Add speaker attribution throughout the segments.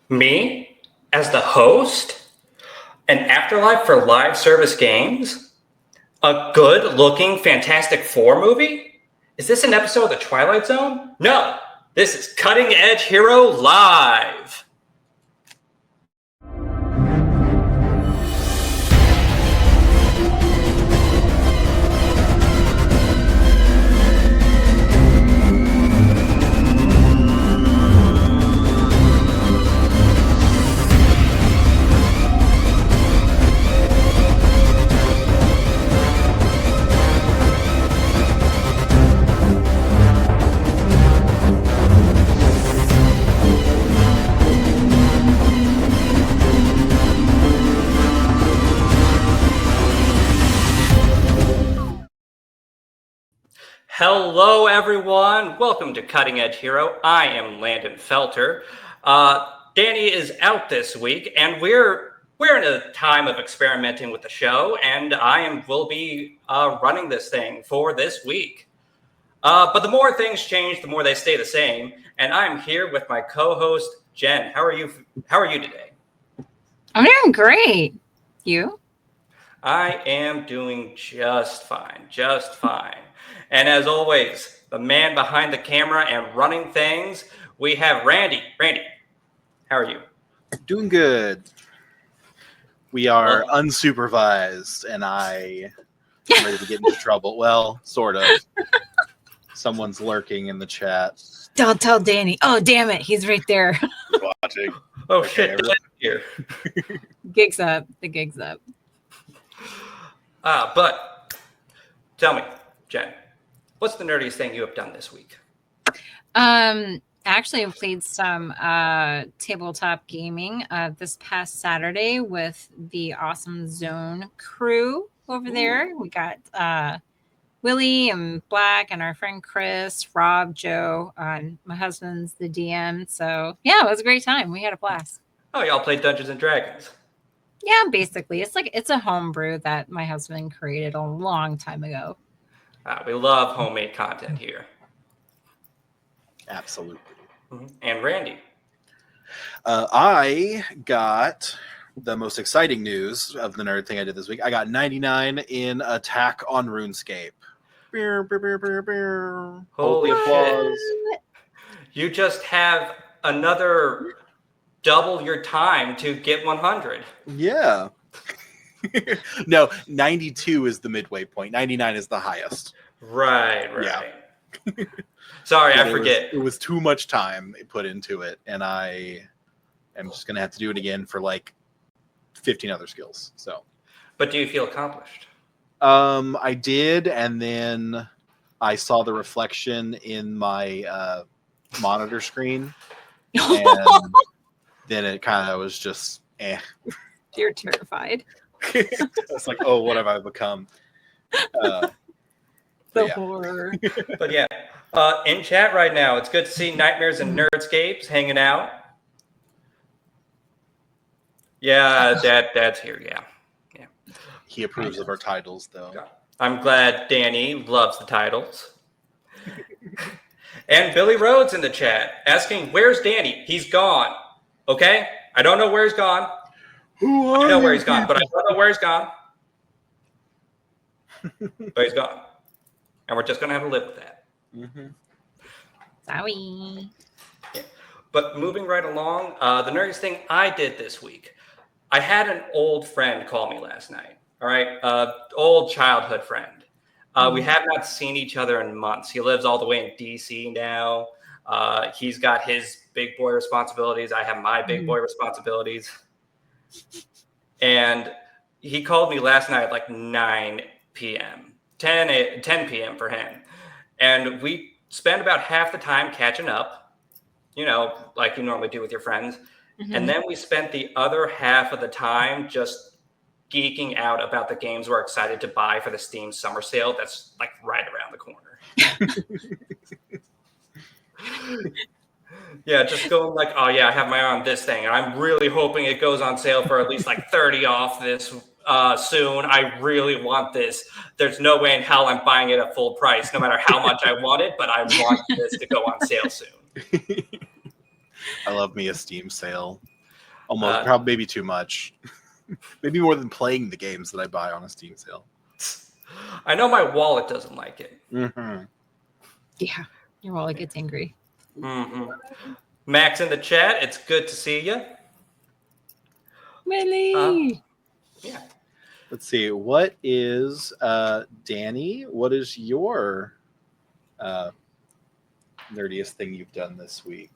Speaker 1: Me? As the host? An afterlife for live service games? A good-looking Fantastic Four movie? Is this an episode of The Twilight Zone? No! This is Cutting Edge Hero Live! Hello, everyone. Welcome to Cutting Edge Hero. I am Landon Felter. Danny is out this week, and we're in a time of experimenting with the show, and will be running this thing for this week. But the more things change, the more they stay the same. And I'm here with my co-host Jen. How are you? How are you today?
Speaker 2: I'm doing great. You?
Speaker 1: I am doing just fine. Just fine. And as always, the man behind the camera and running things, we have Randy. Randy, how are you?
Speaker 3: Doing good. We are unsupervised, and I am ready to get into trouble. Well, sort of. Someone's lurking in the chat.
Speaker 2: Don't tell Danny. Oh, damn it. He's right there.
Speaker 3: Watching.
Speaker 1: Oh, okay, shit. Here.
Speaker 2: Gig's up. The gig's up.
Speaker 1: But tell me, Jen, what's the nerdiest thing you have done this week?
Speaker 2: Actually, I played some tabletop gaming this past Saturday with the Awesome Zone crew over there. We got Willie and Black and our friend Chris, Rob, Joe, and my husband's the DM. So yeah, it was a great time. We had a blast.
Speaker 1: Oh, y'all played Dungeons and Dragons?
Speaker 2: Yeah, basically. It's a homebrew that my husband created a long time ago.
Speaker 1: We love homemade content here.
Speaker 3: Absolutely.
Speaker 1: Mm-hmm. And Randy?
Speaker 3: I got the most exciting news of the nerd thing I did this week. I got 99 in Attack on RuneScape. Beer, beer, beer, beer, beer.
Speaker 1: Holy applause. You just have another double your time to get 100.
Speaker 3: Yeah. No, 92 is the midway point. 99 is the highest.
Speaker 1: Right. Yeah. Sorry, I forget.
Speaker 3: It was too much time put into it, and I am just going to have to do it again for like 15 other skills. So,
Speaker 1: but do you feel accomplished?
Speaker 3: I did, and then I saw the reflection in my monitor screen, and then it kind of was just
Speaker 2: You're terrified.
Speaker 3: It's like, oh, what have I become?
Speaker 2: Horror.
Speaker 1: But yeah, in chat right now, it's good to see Nightmares and Nerdscapes hanging out. Yeah, Dad's here. Yeah.
Speaker 3: He approves of our titles, though.
Speaker 1: I'm glad Danny loves the titles. And Billy Rhodes in the chat asking, "Where's Danny? He's gone." Okay, I don't know where he's gone. I know where he's gone, but I don't know where he's gone. But he's gone. And we're just going to have to live with that.
Speaker 3: Mm-hmm.
Speaker 2: Sorry.
Speaker 1: Yeah. But moving right along, the nerdiest thing I did this week, I had an old friend call me last night. All right. Old childhood friend. We have not seen each other in months. He lives all the way in DC now. He's got his big boy responsibilities. I have my big boy responsibilities. And he called me last night at like 9 p.m. 10 p.m. for him. And we spent about half the time catching up, like you normally do with your friends. Mm-hmm. And then we spent the other half of the time just geeking out about the games we're excited to buy for the Steam summer sale that's like right around the corner. Yeah, just going like, oh yeah, I have my eye on this thing. And I'm really hoping it goes on sale for at least like 30 off this soon. I really want this. There's no way in hell I'm buying it at full price, no matter how much I want it, but I want this to go on sale soon.
Speaker 3: I love me a Steam sale. Almost, probably maybe too much. Maybe more than playing the games that I buy on a Steam sale.
Speaker 1: I know my wallet doesn't like it.
Speaker 3: Mm-hmm.
Speaker 2: Yeah, your wallet gets angry.
Speaker 1: Mm-hmm. Max in the chat, it's good to see you.
Speaker 2: Willie!
Speaker 1: Yeah.
Speaker 3: Let's see. What is Danny? What is your nerdiest thing you've done this week?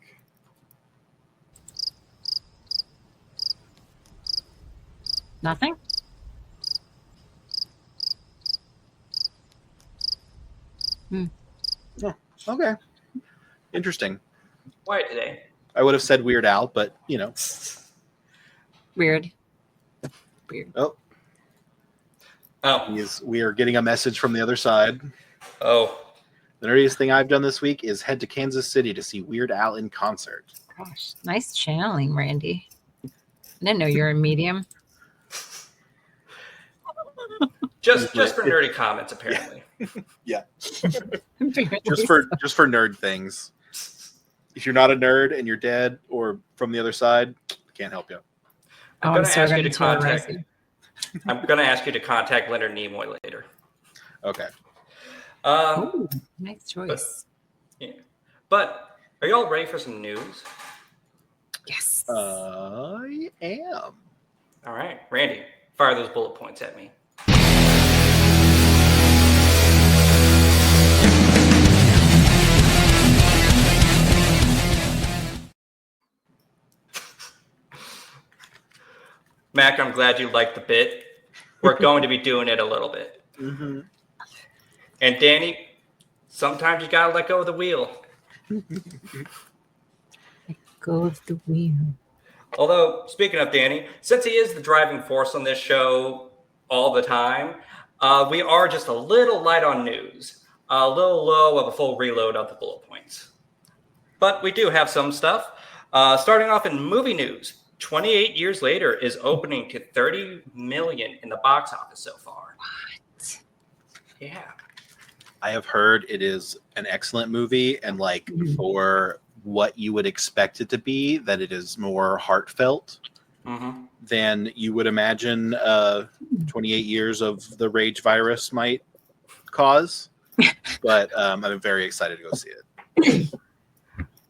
Speaker 2: Nothing?
Speaker 3: Oh, okay. Interesting.
Speaker 1: Why today?
Speaker 3: I would have said Weird Al, but
Speaker 2: Weird.
Speaker 3: Oh,
Speaker 1: Oh.
Speaker 3: we are getting a message from the other side.
Speaker 1: Oh.
Speaker 3: The nerdiest thing I've done this week is head to Kansas City to see Weird Al in concert.
Speaker 2: Gosh, nice channeling, Randy. I didn't know you were a medium.
Speaker 1: Just for nerdy comments, apparently.
Speaker 3: Yeah.
Speaker 2: Apparently
Speaker 3: just for nerd things. If you're not a nerd and you're dead or from the other side, I can't help you.
Speaker 1: I'm going to ask you to contact. I'm going to ask you to contact Leonard Nimoy later.
Speaker 3: Okay.
Speaker 2: Ooh, nice choice.
Speaker 1: But are y'all ready for some news?
Speaker 2: Yes.
Speaker 3: I am.
Speaker 1: All right, Randy, fire those bullet points at me. Mac, I'm glad you liked the bit. We're going to be doing it a little bit.
Speaker 3: Mm-hmm.
Speaker 1: And Danny, sometimes you gotta let go of the wheel.
Speaker 2: Let go of the wheel.
Speaker 1: Although, speaking of Danny, since he is the driving force on this show all the time, we are just a little light on news, a little low of a full reload of the bullet points. But we do have some stuff. Starting off in movie news, 28 Years Later is opening to $30 million in the box office so far.
Speaker 2: What?
Speaker 1: Yeah.
Speaker 3: I have heard it is an excellent movie, and for what you would expect it to be, that it is more heartfelt than you would imagine 28 years of the rage virus might cause. But I'm very excited to go see it.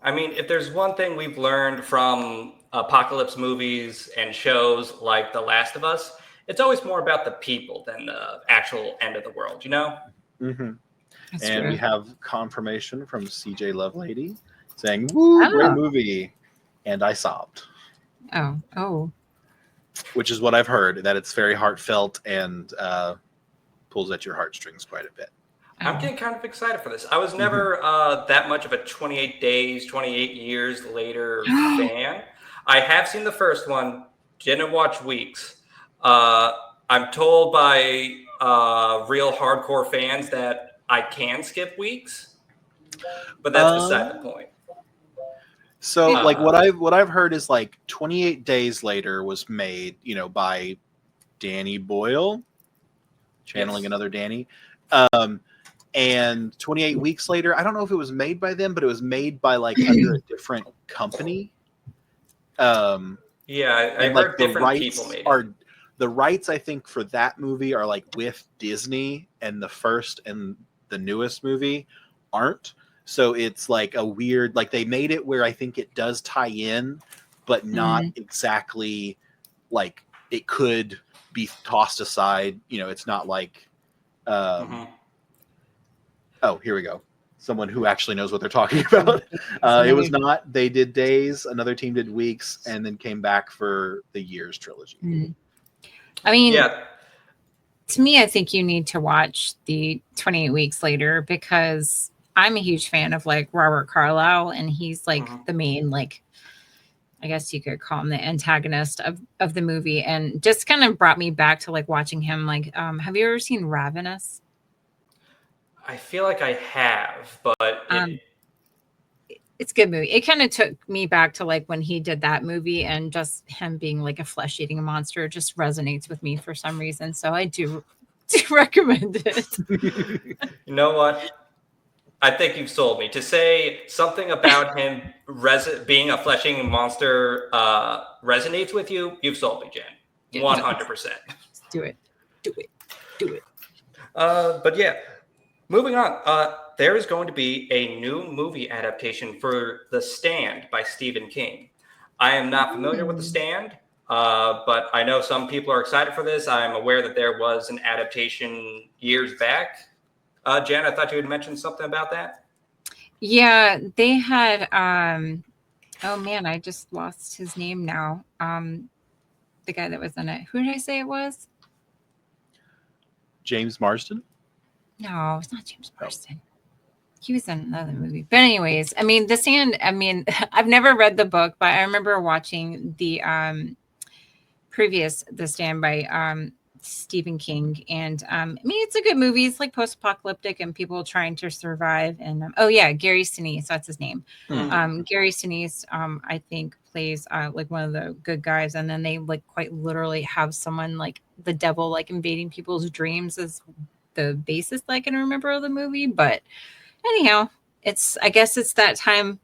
Speaker 1: I mean, if there's one thing we've learned from apocalypse movies and shows like The Last of Us, it's always more about the people than the actual end of the world, you know?
Speaker 3: Mm-hmm.
Speaker 2: That's
Speaker 3: and
Speaker 2: true.
Speaker 3: we have confirmation from CJ Lovelady saying, "Woo, great movie," and I sobbed.
Speaker 2: Oh.
Speaker 3: Which is what I've heard, that it's very heartfelt and pulls at your heartstrings quite a bit.
Speaker 1: I'm getting kind of excited for this. I was never that much of a 28 years later fan. I have seen the first one, didn't watch Weeks. I'm told by real hardcore fans that I can skip Weeks, but that's beside the point.
Speaker 3: So, what I've heard is 28 Days Later was made, by Danny Boyle, channeling another Danny. And 28 Weeks Later, I don't know if it was made by them, but it was made by under a different company.
Speaker 1: I heard different people made it.
Speaker 3: The rights, I think, for that movie are with Disney, and the first and the newest movie aren't. So it's a weird, they made it where I think it does tie in, but not exactly it could be tossed aside. It's not oh, here we go. Someone who actually knows what they're talking about. It was not. They did Days, another team did Weeks, and then came back for the Years trilogy.
Speaker 2: I mean, to me, I think you need to watch the 28 Weeks Later because I'm a huge fan of Robert Carlyle, and he's the main I guess you could call him the antagonist of the movie, and just kind of brought me back to watching him. Have you ever seen Ravenous?
Speaker 1: I feel like I have, but
Speaker 2: it's a good movie. It kind of took me back to when he did that movie, and just him being a flesh-eating monster just resonates with me for some reason. So I do recommend it.
Speaker 1: You know what? I think you've sold me. To say something about him being a fleshing monster resonates with you, you've sold me, Jen. 100%.
Speaker 2: Do it. Do it. Do it.
Speaker 1: But yeah, moving on. There is going to be a new movie adaptation for The Stand by Stephen King. I am not familiar with The Stand, but I know some people are excited for this. I'm aware that there was an adaptation years back. Jen, I thought you had mentioned something about that.
Speaker 2: Yeah, they had oh man, I just lost his name now. The guy that was in it. Who did I say it was?
Speaker 3: James Marsden?
Speaker 2: No, it's not James Marsden. He was in another movie. But anyways, I mean, The Sand, I mean, I've never read the book, but I remember watching the previous The Stand by Stephen King. And I mean, it's a good movie. It's like post-apocalyptic and people trying to survive. And oh yeah, Gary Sinise, that's his name. Gary Sinise, I think plays like one of the good guys. And then they like quite literally have someone like the devil like invading people's dreams as the basis I can remember of the movie. But anyhow, I guess it's that time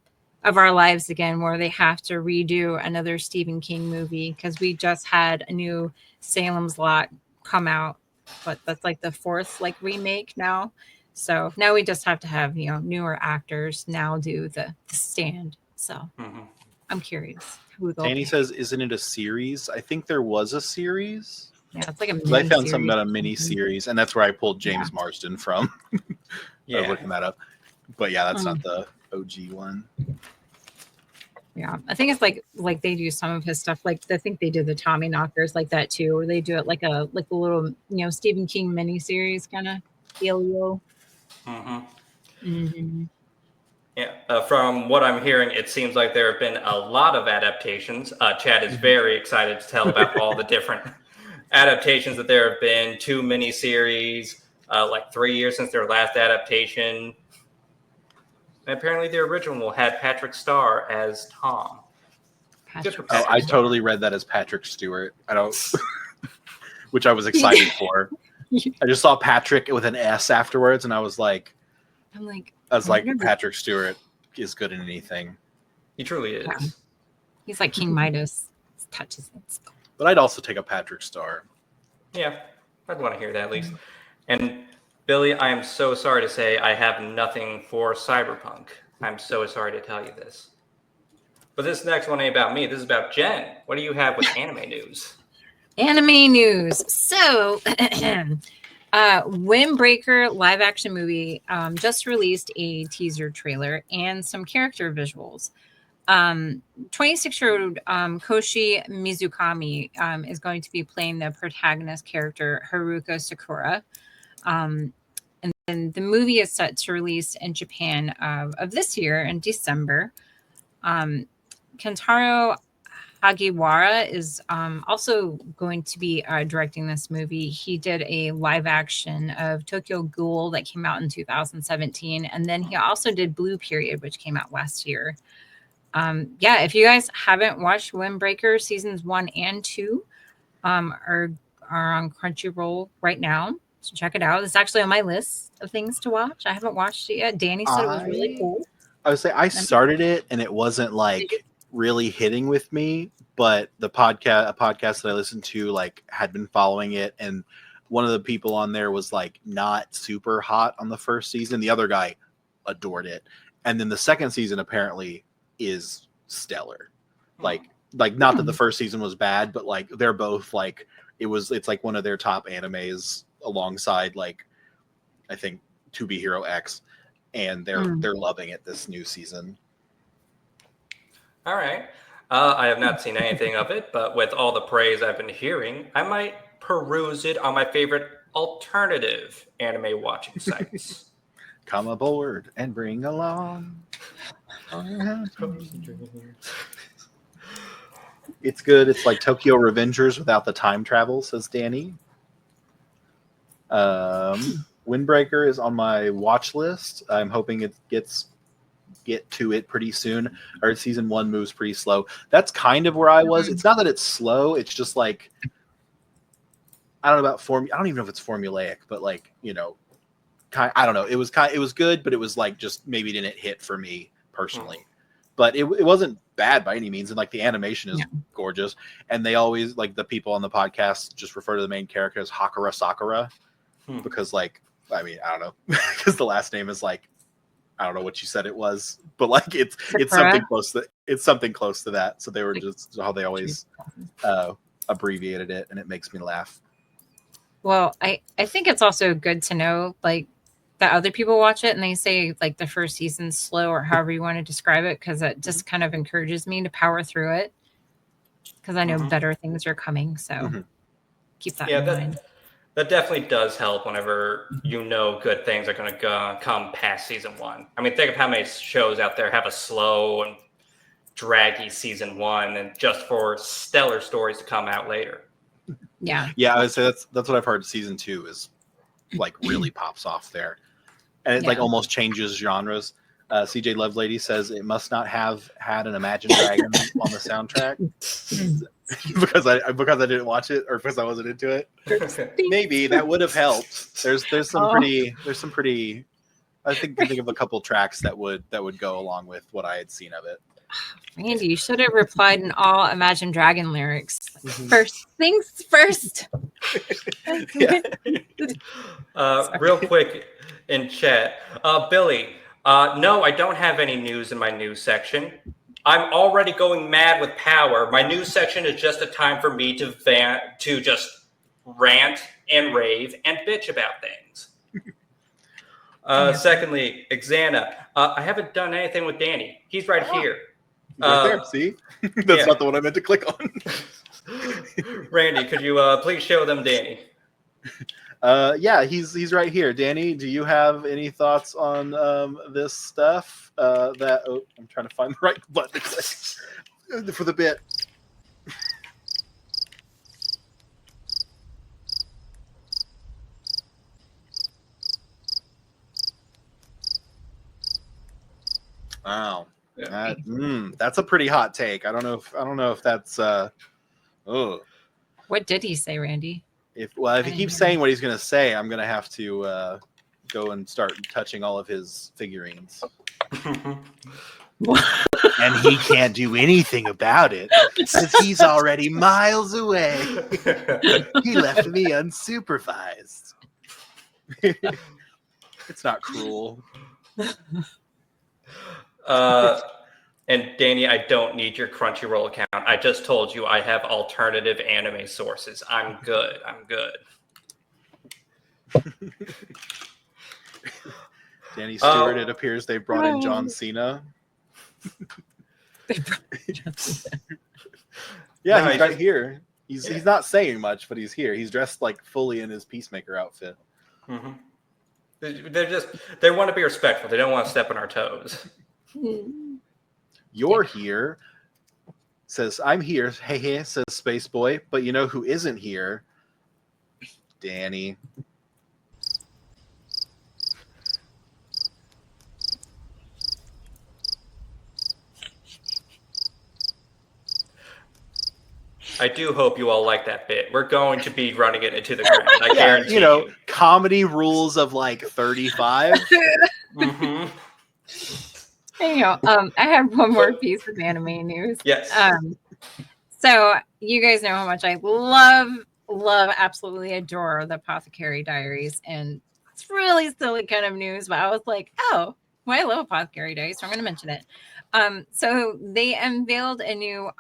Speaker 2: of our lives again where they have to redo another Stephen King movie because we just had a new Salem's Lot come out, but that's like the fourth like remake now. So now we just have to have newer actors now do the Stand. So I'm curious who they'll
Speaker 3: Danny
Speaker 2: pick.
Speaker 3: says, "Isn't it a series?" I think there was a series.
Speaker 2: Yeah, it's like a
Speaker 3: I found
Speaker 2: mini-series.
Speaker 3: something about a mini series, and that's where I pulled James Marsden from.
Speaker 1: Yeah,
Speaker 3: looking that up. But yeah, that's not the OG one.
Speaker 2: Yeah, I think it's like they do some of his stuff. Like I think they do the Tommy Knockers like that too, or they do it like a little Stephen King miniseries kind of dealio.
Speaker 1: Yeah, from what I'm hearing, it seems like there have been a lot of adaptations. Chad is very excited to tell about all the different adaptations that there have been. 2 miniseries, like 3 years since their last adaptation. And apparently the original had Patrick Starr as Tom.
Speaker 3: I totally read that as Patrick Stewart. I don't, which I was excited for. I just saw Patrick with an S afterwards, and I was like, Patrick Stewart is good in anything.
Speaker 1: He truly is.
Speaker 2: Yeah. He's like King Midas. His touches it.
Speaker 3: But I'd also take a Patrick Starr.
Speaker 1: Yeah, I'd want to hear that at least. And Billy, I am so sorry to say I have nothing for Cyberpunk. I'm so sorry to tell you this. But this next one ain't about me. This is about Jen. What do you have with anime news?
Speaker 2: Anime news. So, Windbreaker live action movie just released a teaser trailer and some character visuals. 26-year-old Koshi Mizukami is going to be playing the protagonist character Haruka Sakura. And then the movie is set to release in Japan of this year in December. Kentaro Hagiwara is also going to be directing this movie. He did a live action of Tokyo Ghoul that came out in 2017. And then he also did Blue Period, which came out last year. If you guys haven't watched Windbreaker, seasons 1 and 2 are on Crunchyroll right now. So check it out. It's actually on my list of things to watch. I haven't watched it yet. Danny said it was really cool.
Speaker 3: I would say I started it and it wasn't like really hitting with me, but a podcast that I listened to like had been following it, and one of the people on there was like not super hot on the first season. The other guy adored it, and then the second season apparently is stellar. Like not that the first season was bad, but like they're both like it's like one of their top animes alongside like I think To Be Hero X, and they're loving it this new season.
Speaker 1: All right. I have not seen anything of it, but with all the praise I've been hearing, I might peruse it on my favorite alternative anime watching sites.
Speaker 3: Come aboard and bring along. It's good. It's like Tokyo Revengers without the time travel, says Danny. Windbreaker is on my watch list. I'm hoping it get to it pretty soon. I heard season 1 moves pretty slow. That's kind of where I was. It's not that it's slow. It's just like, I don't know about I don't even know if it's formulaic, but like, I don't know. It was good, but it was like just maybe didn't hit for me personally. But it wasn't bad by any means, and like the animation is gorgeous. And they always like the people on the podcast just refer to the main character as Hakura Sakura because like I don't know because the last name is like I don't know what you said it was, but like it's something close to that. So they were just how they always abbreviated it, and it makes me laugh.
Speaker 2: Well, I think it's also good to know like that other people watch it and they say like the first season's slow or however you want to describe it, because it just kind of encourages me to power through it because I know better things are coming. So keep that in mind.
Speaker 1: That definitely does help whenever you know good things are going to come past season 1. I mean, think of how many shows out there have a slow and draggy season 1 and just for stellar stories to come out later.
Speaker 2: Yeah.
Speaker 3: I would say that's what I've heard. Season 2 is like really pops off there, and it like almost changes genres. CJ Lovelady says it must not have had an Imagine Dragon on the soundtrack because I didn't watch it or because I wasn't into it. Maybe that would have helped. There's some pretty. I think of a couple tracks that would go along with what I had seen of it.
Speaker 2: Randy, you should have replied in all Imagine Dragon lyrics. First things first.
Speaker 1: Real quick in chat, Billy. No, I don't have any news in my news section. I'm already going mad with power. My news section is just a time for me to just rant and rave and bitch about things. Secondly, Xana, I haven't done anything with Danny. He's right here.
Speaker 3: Right there, see? That's not the one I meant to click on.
Speaker 1: Randy, could you please show them Danny?
Speaker 3: He's right here. Danny, do you have any thoughts on this stuff? I'm trying to find the right button to click for the bit. Wow. That's a pretty hot take. I don't know if that's
Speaker 2: What did he say, Randy?
Speaker 3: If he keeps saying what he's going to say, I'm going to have to go and start touching all of his figurines. And he can't do anything about it because he's already miles away. He left me unsupervised. It's not cruel.
Speaker 1: And Danny, I don't need your Crunchyroll account. I just told you I have alternative anime sources. I'm good.
Speaker 3: Danny Stewart, it appears they brought in John Cena. He's right here. He's not saying much, but he's here. He's dressed like fully in his Peacemaker outfit.
Speaker 1: Mm-hmm. They want to be respectful. They don't want to step on our toes.
Speaker 3: You're here, says I'm here. Hey, says Space Boy. But you know who isn't here? Danny.
Speaker 1: I do hope you all like that bit. We're going to be running it into the ground. I guarantee you.
Speaker 3: Comedy rules of like 35.
Speaker 1: Mm-hmm.
Speaker 2: Anyhow, I have one more piece of anime news.
Speaker 1: Yes.
Speaker 2: So you guys know how much I love, absolutely adore the Apothecary Diaries, and it's really silly kind of news, but I was like, oh, well, I love Apothecary Diaries, so I'm going to mention it. So they unveiled a new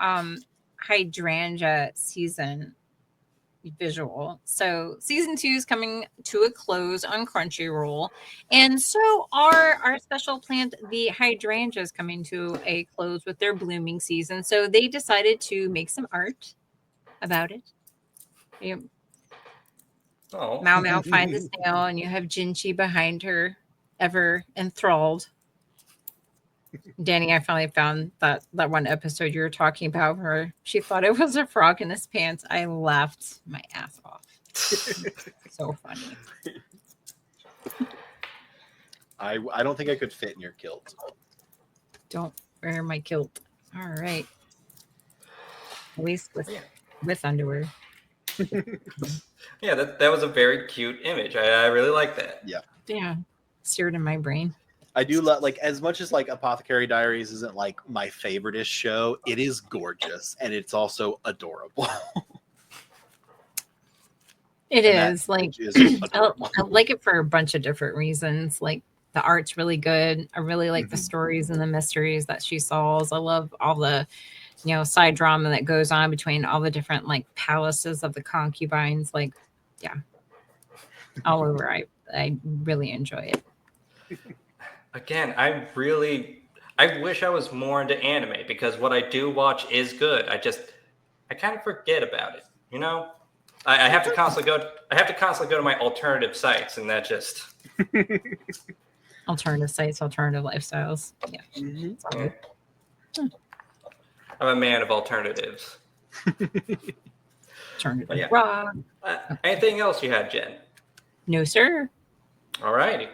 Speaker 2: hydrangea season visual. So season 2 is coming to a close on Crunchyroll, and so are our special plant, the hydrangeas, coming to a close with their blooming season. So they decided to make some art about it. Mao Mao finds a snail, and you have Jinchi behind her, ever enthralled. Danny, I finally found that one episode you were talking about where she thought it was a frog in his pants. I laughed my ass off. So funny.
Speaker 3: I don't think I could fit in your kilt.
Speaker 2: Don't wear my kilt. All right. At least with underwear.
Speaker 1: Yeah, that was a very cute image. I really like that.
Speaker 3: Yeah.
Speaker 2: Yeah, seared in my brain.
Speaker 3: I do love, like, as much as like Apothecary Diaries isn't like my favoriteest show, it is gorgeous and it's also adorable.
Speaker 2: It
Speaker 3: And
Speaker 2: is like
Speaker 3: is
Speaker 2: I
Speaker 3: adorable.
Speaker 2: like it for a bunch of different reasons. Like the art's really good. I really like the
Speaker 3: Mhm.
Speaker 2: stories and the mysteries that she solves. I love all the side drama that goes on between all the different like palaces of the concubines. Like, yeah, all over. I really enjoy it.
Speaker 1: Again, I wish I was more into anime because what I do watch is good. I kind of forget about it. You know, I have to constantly go to my alternative sites, and that just
Speaker 2: Alternative sites, alternative lifestyles. Yeah,
Speaker 3: Mhm.
Speaker 2: it's all good.
Speaker 1: I'm a man of alternatives.
Speaker 2: Alternative
Speaker 1: Yeah.
Speaker 2: rock.
Speaker 1: Anything else you had, Jen?
Speaker 2: No, sir.
Speaker 1: All righty.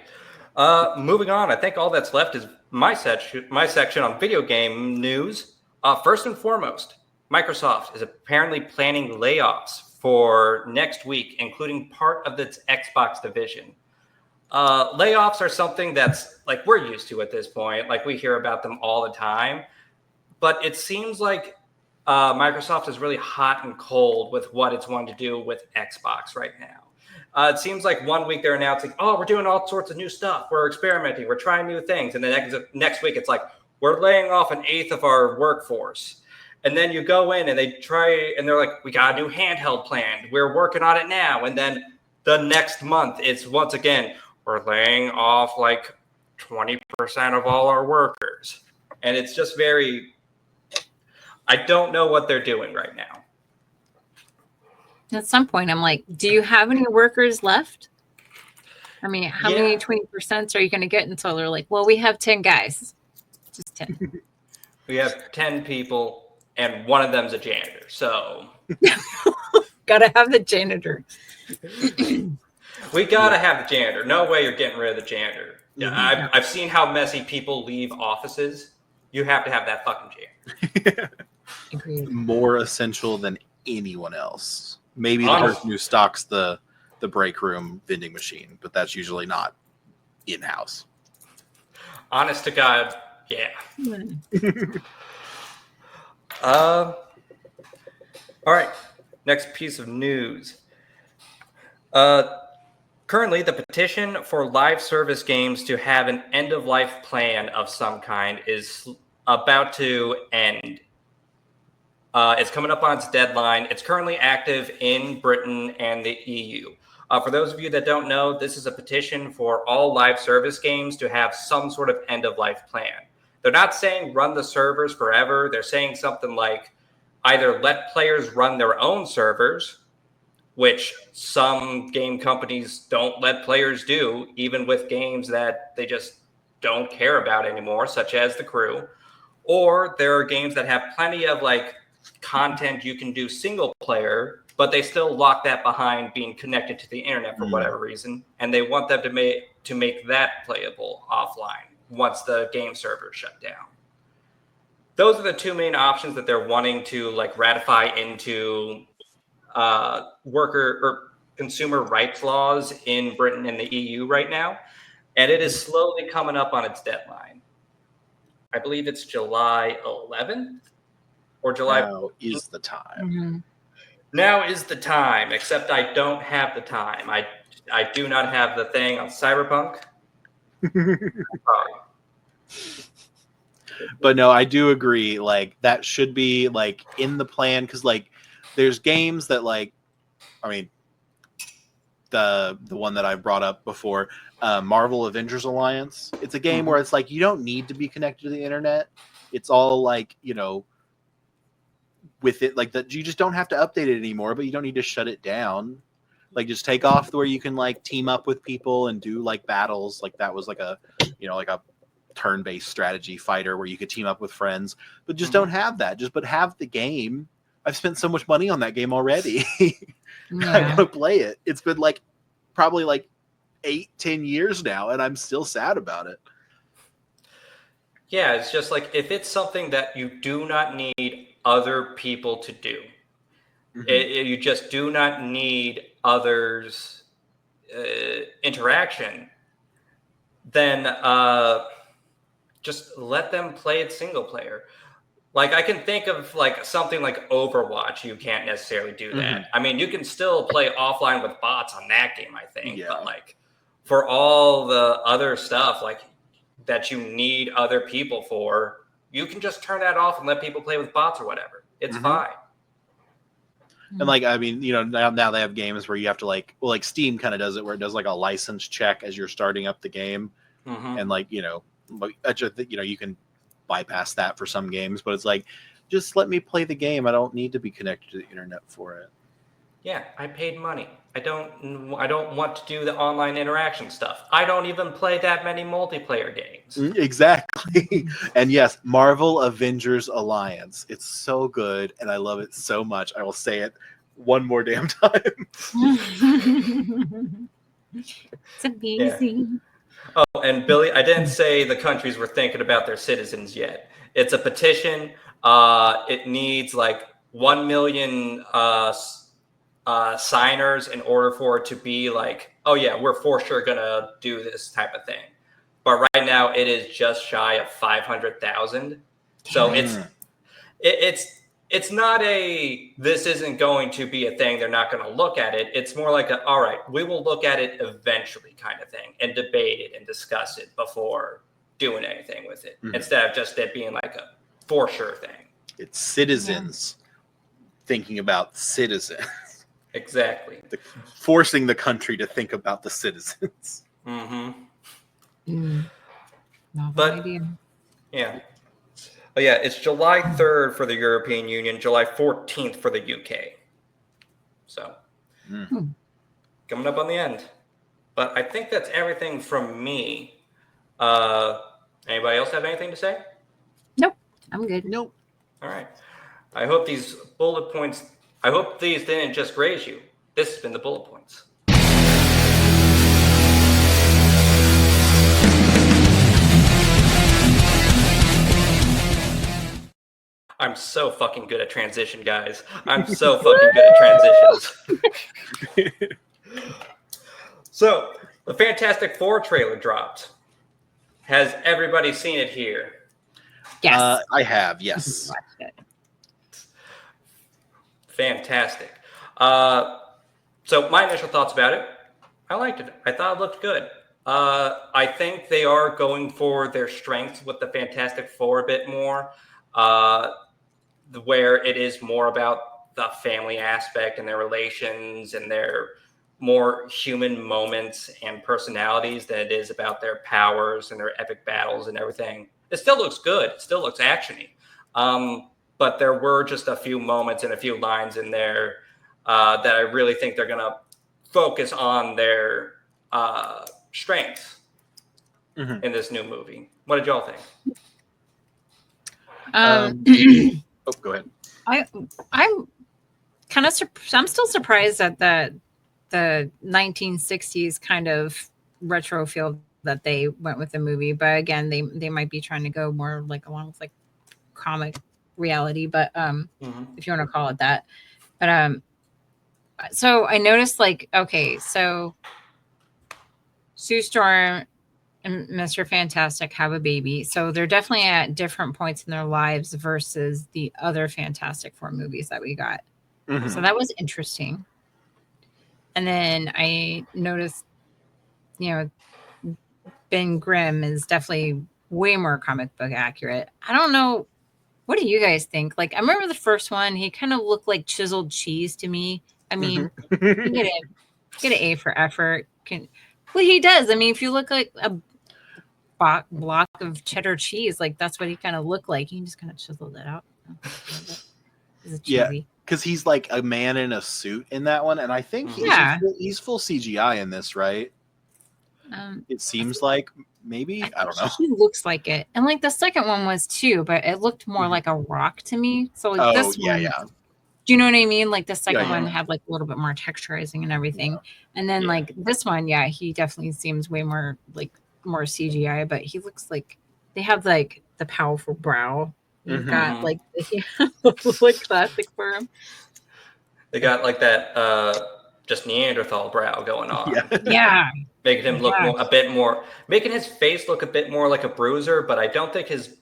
Speaker 1: Moving on, I think all that's left is my section on video game news. First and foremost, Microsoft is apparently planning layoffs for next week, including part of its Xbox division. Layoffs are something that's like we're used to at this point. Like we hear about them all the time. But it seems like Microsoft is really hot and cold with what it's wanting to do with Xbox right now. It seems like one week they're announcing, "Oh, we're doing all sorts of new stuff. We're experimenting. We're trying new things," and the next week it's like, "We're laying off an eighth of our workforce." And then you go in and they try, and they're like, "We got a new handheld planned. We're working on it now." And then the next month, it's once again, "We're laying off like 20% of all our workers," and it's just very. I don't know what they're doing right now.
Speaker 2: At some point, I'm like, do you have any workers left? I mean, how many 20% are you going to get until they're like, well, we have 10 guys. Just 10.
Speaker 1: We have 10 people, and one of them's a janitor. So
Speaker 2: Gotta have the janitor.
Speaker 1: we gotta have the janitor. No way you're getting rid of the janitor.
Speaker 3: Mhm.
Speaker 1: I've seen how messy people leave offices. You have to have that fucking janitor.
Speaker 2: Agreed.
Speaker 3: More essential than anyone else. Maybe the
Speaker 1: Honest-
Speaker 3: person who stocks the break room vending machine, but that's usually not in-house.
Speaker 1: Honest to God, yeah. All right. Next piece of news. Currently, the petition for live service games to have an end-of-life plan of some kind is about to end. It's coming up on its deadline. It's currently active in Britain and the EU. For those of you that don't know, this is a petition for all live service games to have some sort of end-of-life plan. They're not saying run the servers forever. They're saying something like either let players run their own servers, which some game companies don't let players do, even with games that they just don't care about anymore, such as The Crew. Or there are games that have plenty of like content you can do single player, but they still lock that behind being connected to the internet for whatever reason, and they want them to make that playable offline once the game servers shut down. Those are the two main options that they're wanting to like ratify into worker or consumer rights laws in Britain and the EU right now, and it is slowly coming up on its deadline. I believe it's July 11th or July.
Speaker 3: Now is the time.
Speaker 2: Mm-hmm.
Speaker 1: Now is the time, except I don't have the time. I do not have the thing on Cyberpunk.
Speaker 3: But no, I do agree. Like that should be like in the plan because like there's games that like, I mean, the one that I brought up before, Marvel Avengers Alliance. It's a game where it's like you don't need to be connected to the internet. It's all like with it like that. You just don't have to update it anymore, but you don't need to shut it down. Like just take off where you can like team up with people and do like battles. Like that was like a like a turn-based strategy fighter where you could team up with friends, but just don't have that. But have the game. I've spent so much money on that game already. I want to play it. It's been like probably like 8-10 years now, and I'm still sad about it.
Speaker 1: Yeah, it's just like if it's something that you do not need other people to do, you just do not need others' interaction, then just let them play it single player. Like, I can think of like something like Overwatch. You can't necessarily do that. I mean, you can still play offline with bots on that game, I think.
Speaker 3: Yeah.
Speaker 1: But like for all the other stuff like that you need other people for, you can just turn that off and let people play with bots or whatever. It's fine.
Speaker 3: And like, I mean, you know, now they have games where you have to like, well, like Steam kind of does it where it does like a license check as you're starting up the game. And like, you know, you can bypass that for some games, but it's like, just let me play the game. I don't need to be connected to the internet for it.
Speaker 1: Yeah, I paid money. I don't want to do the online interaction stuff. I don't even play that many multiplayer games.
Speaker 3: Exactly. And yes, Marvel Avengers Alliance. It's so good and I love it so much. I will say it one more damn time.
Speaker 2: It's amazing.
Speaker 1: Oh, and Billy, I didn't say the countries were thinking about their citizens yet. It's a petition. It needs like 1 million signers in order for it to be like, oh yeah, we're for sure gonna do this type of thing. But right now it is just shy of 500,000. So it's not this isn't going to be a thing. They're not going to look at it. It's more like all right, we will look at it eventually kind of thing and debate it and discuss it before doing anything with it, instead of just it being like a for sure thing.
Speaker 3: It's citizens thinking about citizens.
Speaker 1: Exactly.
Speaker 3: Forcing the country to think about the citizens.
Speaker 1: But
Speaker 2: idea.
Speaker 1: Yeah. Oh yeah, it's July 3rd for the European Union, July 14th for the UK. So coming up on the end. But I think that's everything from me. Anybody else have anything to say?
Speaker 2: Nope. I'm good.
Speaker 3: Nope.
Speaker 1: All right. I hope these bullet points, I hope these didn't just graze you. This has been the bullet points. I'm so fucking good at transition, guys. I'm so fucking good at transitions. So, the Fantastic Four trailer dropped. Has everybody seen it here?
Speaker 2: Yes.
Speaker 3: I have, yes.
Speaker 2: Watched it.
Speaker 1: Fantastic. So my initial thoughts about it, I liked it. I thought it looked good. I think they are going for their strengths with the Fantastic Four a bit more, where it is more about the family aspect and their relations and their more human moments and personalities than it is about their powers and their epic battles and everything. It still looks good. It still looks actiony. But there were just a few moments and a few lines in there that I really think they're going to focus on their strengths in this new movie. What did y'all think?
Speaker 3: Oh, go ahead.
Speaker 2: I'm kind of I'm still surprised at the 1960s kind of retro feel that they went with the movie, but again, they might be trying to go more like along with like comic reality, but if you want to call it that. But so I noticed like, okay, so Sue Storm and Mr. Fantastic have a baby, so they're definitely at different points in their lives versus the other Fantastic Four movies that we got. So that was interesting. And then I noticed, Ben Grimm is definitely way more comic book accurate. I don't know. What do you guys think? Like, I remember the first one, he kind of looked like chiseled cheese to me. I mean, you get an A for effort. Well, he does. I mean, if you look like a block of cheddar cheese, like that's what he kind of looked like. He just kind of chiseled it out.
Speaker 3: Yeah, because he's like a man in a suit in that one, and I think he's full CGI in this, right? It seems like maybe I don't know.
Speaker 2: He looks like it, and like the second one was too, but it looked more like a rock to me. So like this one, do you know what I mean? Like the second one had like a little bit more texturizing and everything, and then like this one, he definitely seems way more like more CGI, but he looks like they have like the powerful brow. You've got like like classic for him.
Speaker 1: They got like that just Neanderthal brow going on.
Speaker 2: Yeah.
Speaker 1: making him look making his face look a bit more like a bruiser. But I don't think his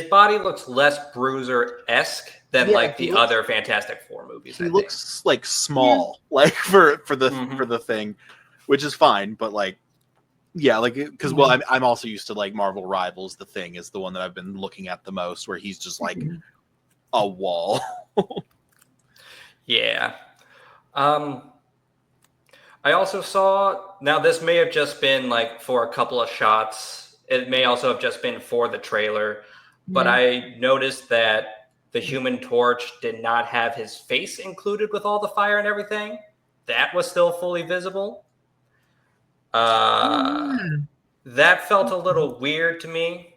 Speaker 1: body looks less bruiser-esque than like the other Fantastic Four movies.
Speaker 3: He looks like small, like for the Thing, which is fine. But like, yeah, like because I'm also used to like Marvel Rivals. The Thing is the one that I've been looking at the most, where he's just like a wall.
Speaker 1: Yeah. I also saw, now this may have just been like for a couple of shots. It may also have just been for the trailer, but I noticed that the Human Torch did not have his face included with all the fire and everything. That was still fully visible. That felt a little weird to me.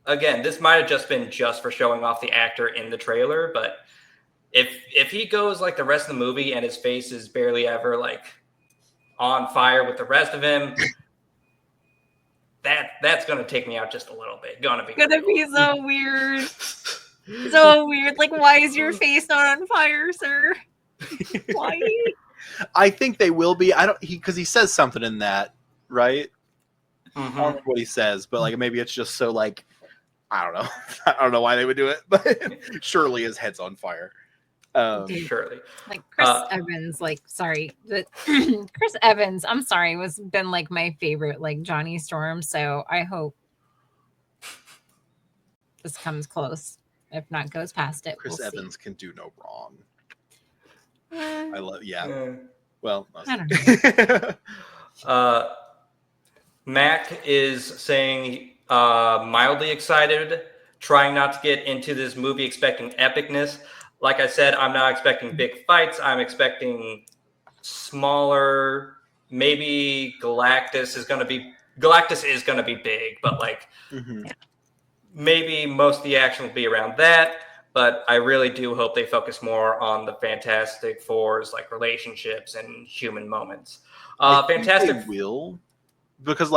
Speaker 1: Again, this might have just been just for showing off the actor in the trailer, but if he goes like the rest of the movie and his face is barely ever like on fire with the rest of him, that's gonna take me out just a little bit. Gonna be
Speaker 2: so weird. So weird. Like, why is your face not on fire, sir? Why?
Speaker 3: I think they will be. Because he says something in that, right? I don't know what he says, but like maybe it's just so like, I don't know. I don't know why they would do it, but surely his head's on fire.
Speaker 1: Surely.
Speaker 2: Like Chris Evans, like sorry, but Chris Evans, I'm sorry, was been like my favorite, like Johnny Storm. So I hope this comes close. If not, goes past it.
Speaker 3: Chris Evans can do no wrong.
Speaker 2: I
Speaker 3: love, Well,
Speaker 2: I don't
Speaker 1: know. Mac is saying mildly excited, trying not to get into this movie expecting epicness. Like I said, I'm not expecting big fights. I'm expecting smaller. Maybe Galactus is going to be big, but like maybe most of the action will be around that. But I really do hope they focus more on the Fantastic Four's like relationships and human moments. Fantastic
Speaker 3: will, because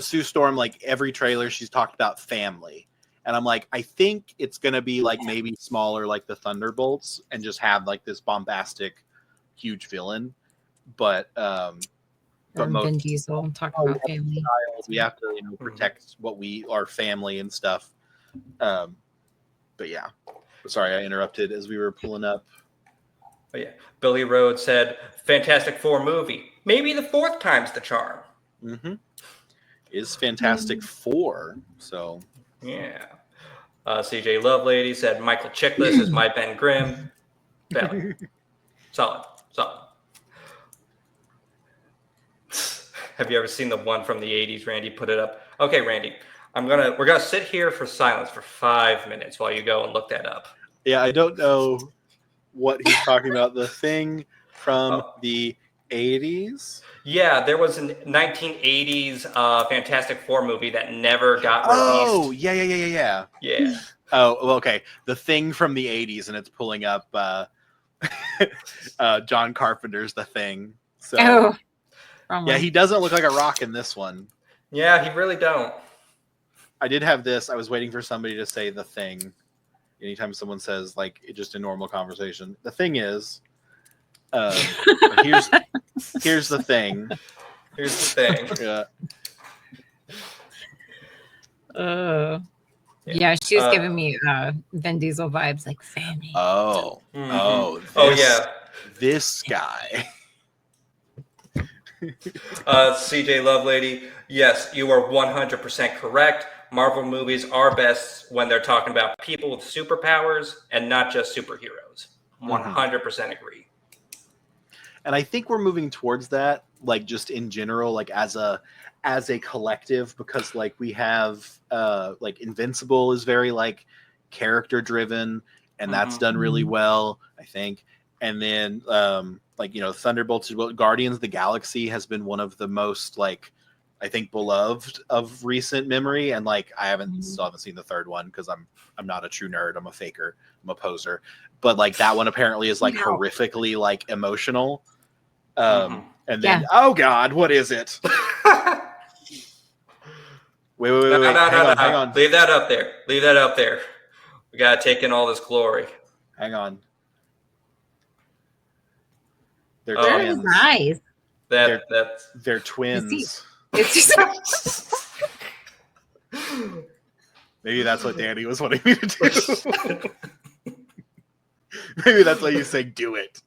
Speaker 3: Sue Storm, like every trailer she's talked about family. And I'm like, I think it's going to be like maybe smaller, like the Thunderbolts, and just have like this bombastic, huge villain. But
Speaker 2: Vin Diesel talking about family.
Speaker 3: We have to, protect our family and stuff. But yeah, sorry, I interrupted as we were pulling up.
Speaker 1: But yeah, Billy Rhodes said, "Fantastic Four movie, maybe the fourth time's the charm."
Speaker 3: Is Fantastic Four, so.
Speaker 1: Yeah. CJ Lovelady said Michael Chiklis is my Ben Grimm. Valid. Solid. Have you ever seen the one from the 80s? Randy, put it up. Okay, Randy. We're gonna sit here for silence for 5 minutes while you go and look that up.
Speaker 3: Yeah, I don't know what he's talking about. The Thing from the 80s?
Speaker 1: Yeah, there was a 1980s Fantastic Four movie that never got released.
Speaker 3: Oh, yeah.
Speaker 1: Yeah.
Speaker 3: Oh, well, okay. The Thing from the 80s, and it's pulling up John Carpenter's The Thing. So, yeah, he doesn't look like a rock in this one.
Speaker 1: Yeah, he really don't.
Speaker 3: I did have this. I was waiting for somebody to say The Thing. Anytime someone says, like, just a normal conversation. The thing is, here's the thing.
Speaker 1: Here's the thing.
Speaker 2: Yeah, she was giving me Vin Diesel vibes, like family.
Speaker 3: This guy.
Speaker 1: CJ Lovelady, yes, you are 100% correct. Marvel movies are best when they're talking about people with superpowers and not just superheroes. 100% agree.
Speaker 3: And I think we're moving towards that, like just in general, like as a collective, because like we have like Invincible is very like character driven, and that's done really well, I think. And then Thunderbolts, Guardians of the Galaxy has been one of the most like I think beloved of recent memory, and like I still haven't seen the third one because I'm not a true nerd. I'm a faker. I'm a poser. But like that one apparently is like horrifically like emotional. And then oh god, what is it? wait. Hang on.
Speaker 1: Leave that up there. We gotta take in all this glory.
Speaker 3: Hang on. They're
Speaker 2: Where are his eyes?
Speaker 1: That's
Speaker 3: They're twins.
Speaker 2: It's just
Speaker 3: Maybe that's what Danny was wanting me to do. Maybe that's why you say do it.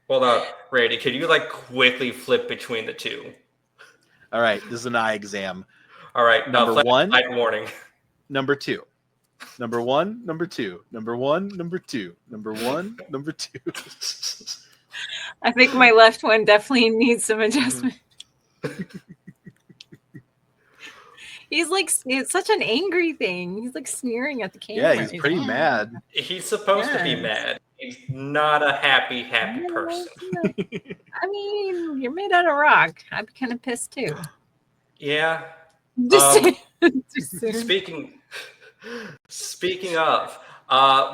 Speaker 1: hold on, Randy. Can you like quickly flip between the two?
Speaker 3: All right, this is an eye exam.
Speaker 1: All right,
Speaker 3: Number one.
Speaker 1: Light warning.
Speaker 3: Number two. Number one, number two. Number one, number two. Number one, number two.
Speaker 2: I think my left one definitely needs some adjustment. He's like, it's such an angry thing. He's like sneering at the camera.
Speaker 3: Yeah, he's pretty mad.
Speaker 1: He's supposed to be mad. He's not a happy person.
Speaker 2: I mean, you're made out of rock. I'd be kind of pissed too.
Speaker 1: Yeah.
Speaker 2: Just
Speaker 1: Speaking of,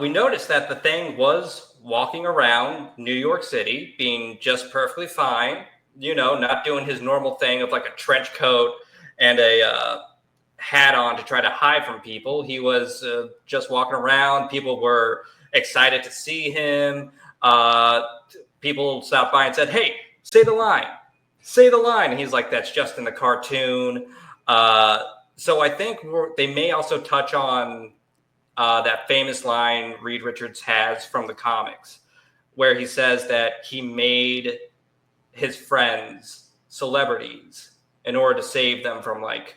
Speaker 1: we noticed that the Thing was walking around New York City, being just perfectly fine. You know, not doing his normal thing of like a trench coat and a hat on to try to hide from people. He was just walking around. People were excited to see him. People stopped by and said, "Hey, say the line. Say the line." And he's like, "That's just in the cartoon." So I think they may also touch on that famous line Reed Richards has from the comics, where he says that he made his friends celebrities in order to save them from like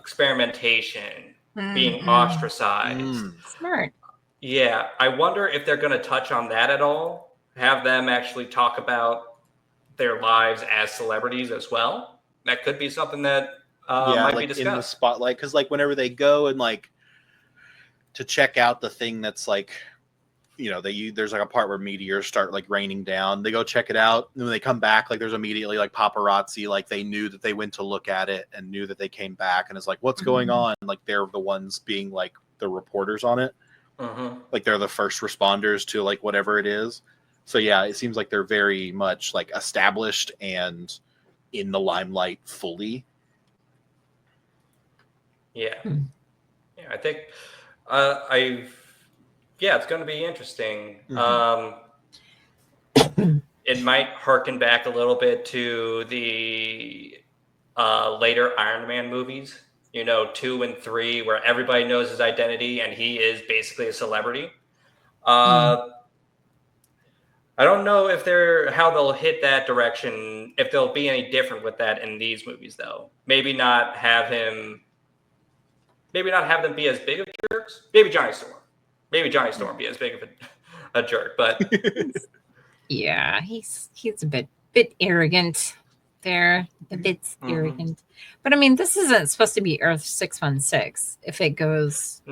Speaker 1: experimentation, being ostracized.
Speaker 2: Smart.
Speaker 1: Yeah, I wonder if they're going to touch on that at all. Have them actually talk about their lives as celebrities as well. That could be something that might
Speaker 3: like
Speaker 1: be discussed
Speaker 3: in the spotlight, because like whenever they go and like to check out the thing that's like, you know, there's like a part where meteors start like raining down. They go check it out, and when they come back, like there's immediately like paparazzi, like they knew that they went to look at it and knew that they came back, and it's like, what's going on? Like they're the ones being like the reporters on it. Like they're the first responders to like whatever it is. So yeah, it seems like they're very much like established and in the limelight fully.
Speaker 1: Yeah, I think it's going to be interesting. It might harken back a little bit to the later Iron Man movies, you know, 2 and 3, where everybody knows his identity and he is basically a celebrity. I don't know if how they'll hit that direction, if they'll be any different with that in these movies, though. Maybe not have them be as big of jerks. Maybe Johnny Storm be as big of a jerk, but
Speaker 2: yeah, he's a bit arrogant there, a bit arrogant. But I mean, this isn't supposed to be Earth 616 if it goes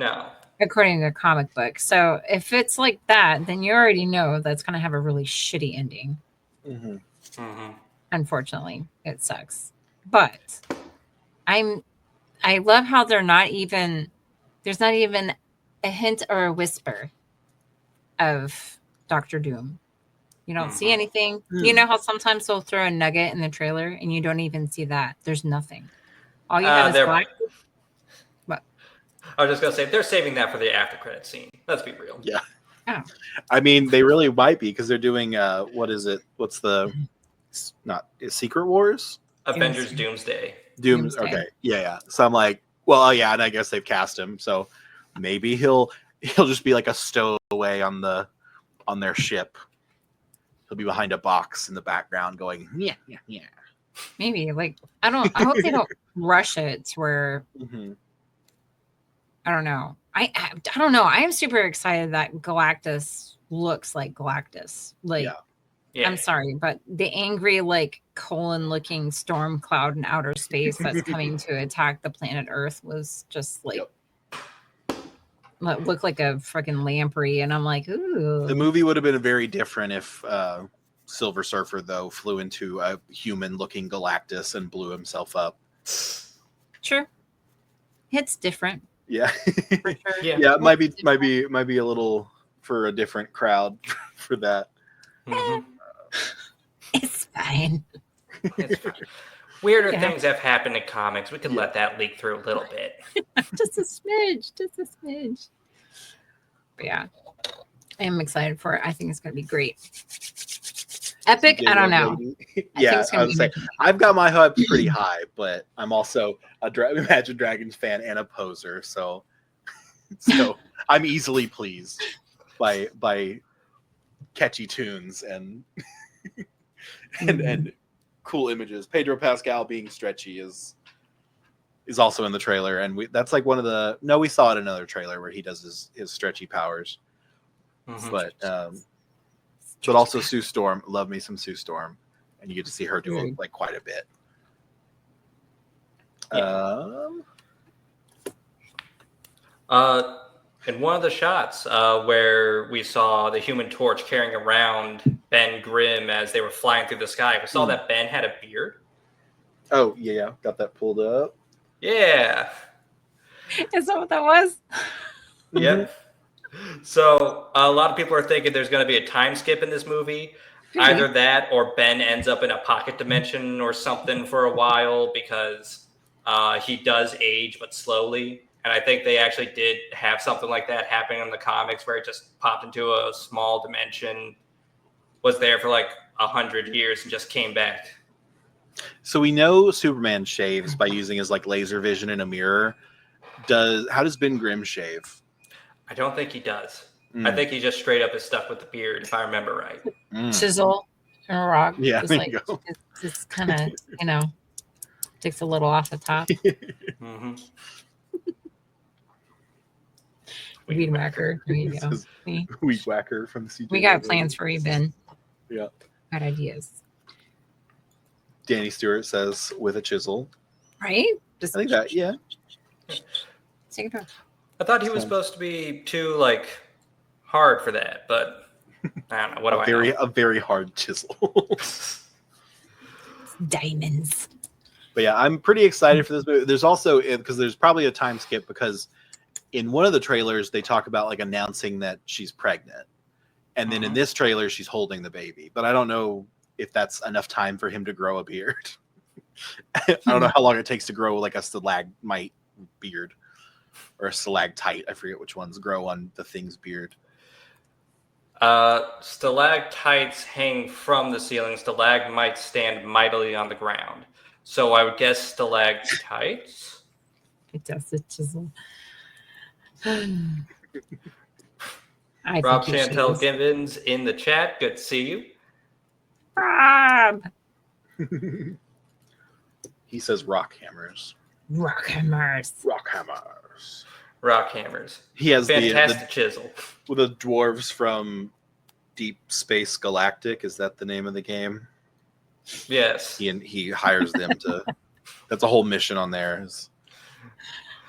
Speaker 2: according to the comic book. So if it's like that, then you already know that's going to have a really shitty ending. Unfortunately, it sucks. But I love how there's not even a hint or a whisper of Doctor Doom. You don't see anything. You know how sometimes they'll throw a nugget in the trailer and you don't even see that. There's nothing. All you have is black. What?
Speaker 1: I was just going to say, they're saving that for the after credit scene. Let's be real.
Speaker 3: Yeah.
Speaker 2: Oh.
Speaker 3: I mean, they really might be, because they're doing, what is it? What's the, Secret Wars?
Speaker 1: Avengers Doomsday.
Speaker 3: Doomsday. Okay. Yeah. So I'm like, well, yeah, and I guess they've cast him, so maybe he'll just be like a stowaway on their ship. He'll be behind a box in the background going, yeah.
Speaker 2: Maybe, like, I hope they don't rush it to where I don't know. I don't know. I am super excited that Galactus looks like Galactus. Like, yeah. I'm sorry, but the angry, like, colon-looking storm cloud in outer space that's coming to attack the planet Earth was just like looked like a freaking lamprey, and I'm like, ooh.
Speaker 3: The movie would have been very different if Silver Surfer, though, flew into a human-looking Galactus and blew himself up.
Speaker 2: Sure, it's different.
Speaker 3: Yeah,
Speaker 2: for sure.
Speaker 3: Yeah. It might be a little for a different crowd for that.
Speaker 2: It's fine.
Speaker 1: It's fine. Weirder things have happened in comics. We can let that leak through a little bit.
Speaker 2: Just a smidge. But yeah, I am excited for it. I think it's going to be great. Epic?
Speaker 3: CJ
Speaker 2: I don't
Speaker 3: Love
Speaker 2: know.
Speaker 3: Lady.
Speaker 2: I think
Speaker 3: Yeah,
Speaker 2: it's
Speaker 3: I
Speaker 2: gonna
Speaker 3: was
Speaker 2: be
Speaker 3: saying I've got my hopes pretty high, but I'm also a Imagine Dragons fan and a poser, so I'm easily pleased by catchy tunes and and cool images. Pedro Pascal being stretchy is also in the trailer, and that's like one of the we saw it in another trailer where he does his stretchy powers.
Speaker 1: Mhm.
Speaker 3: But also Sue Storm, love me some Sue Storm, and you get to see her do like quite a bit.
Speaker 1: Yeah. In one of the shots where we saw the Human Torch carrying around Ben Grimm as they were flying through the sky, we saw that Ben had a beard.
Speaker 3: Oh yeah, got that pulled up.
Speaker 1: Yeah.
Speaker 2: Is that what that was?
Speaker 1: Yep. So a lot of people are thinking there's going to be a time skip in this movie. Either that or Ben ends up in a pocket dimension or something for a while because he does age, but slowly. And I think they actually did have something like that happen in the comics where it just popped into a small dimension, was there for like 100 years and just came back.
Speaker 3: So we know Superman shaves by using his like laser vision in a mirror. How does Ben Grimm shave?
Speaker 1: I don't think he does. I think he just straight up is stuck with the beard, if I remember right.
Speaker 2: Chisel and a rock.
Speaker 3: Yeah,
Speaker 2: just
Speaker 3: there
Speaker 2: like
Speaker 3: you go.
Speaker 2: just kind of, takes a little off the top.
Speaker 1: Mm-hmm.
Speaker 2: Weed whacker. There you go.
Speaker 3: Weed whacker from CJ.
Speaker 2: We got plans for you, Ben.
Speaker 3: Yeah.
Speaker 2: Got ideas.
Speaker 3: Danny Stewart says with a chisel.
Speaker 2: Right? Just
Speaker 3: I think that, yeah.
Speaker 2: Take it off.
Speaker 1: I thought he was supposed to be too like hard for that, but I don't know. What do I know?
Speaker 3: A very hard chisel.
Speaker 2: Diamonds.
Speaker 3: But yeah, I'm pretty excited for this movie. There's also, because there's probably a time skip, because in one of the trailers they talk about like announcing that she's pregnant, and then in this trailer she's holding the baby. But I don't know if that's enough time for him to grow a beard. I don't know how long it takes to grow like a stalagmite beard or a stalactite. I forget which ones grow on the Thing's beard.
Speaker 1: Stalactites hang from the ceiling. Stalagmites stand mightily on the ground. So I would guess stalactites.
Speaker 2: It does the chisel.
Speaker 1: Rob Chantel Gibbons in the chat. Good to see you.
Speaker 2: Rob.
Speaker 3: He says rock hammers.
Speaker 2: Rock hammers.
Speaker 3: Rock hammers.
Speaker 1: Rock hammers.
Speaker 3: He has
Speaker 1: fantastic chisel.
Speaker 3: With the dwarves from Deep Space Galactic. Is that the name of the game?
Speaker 1: Yes.
Speaker 3: He hires them to. That's a whole mission on there. Is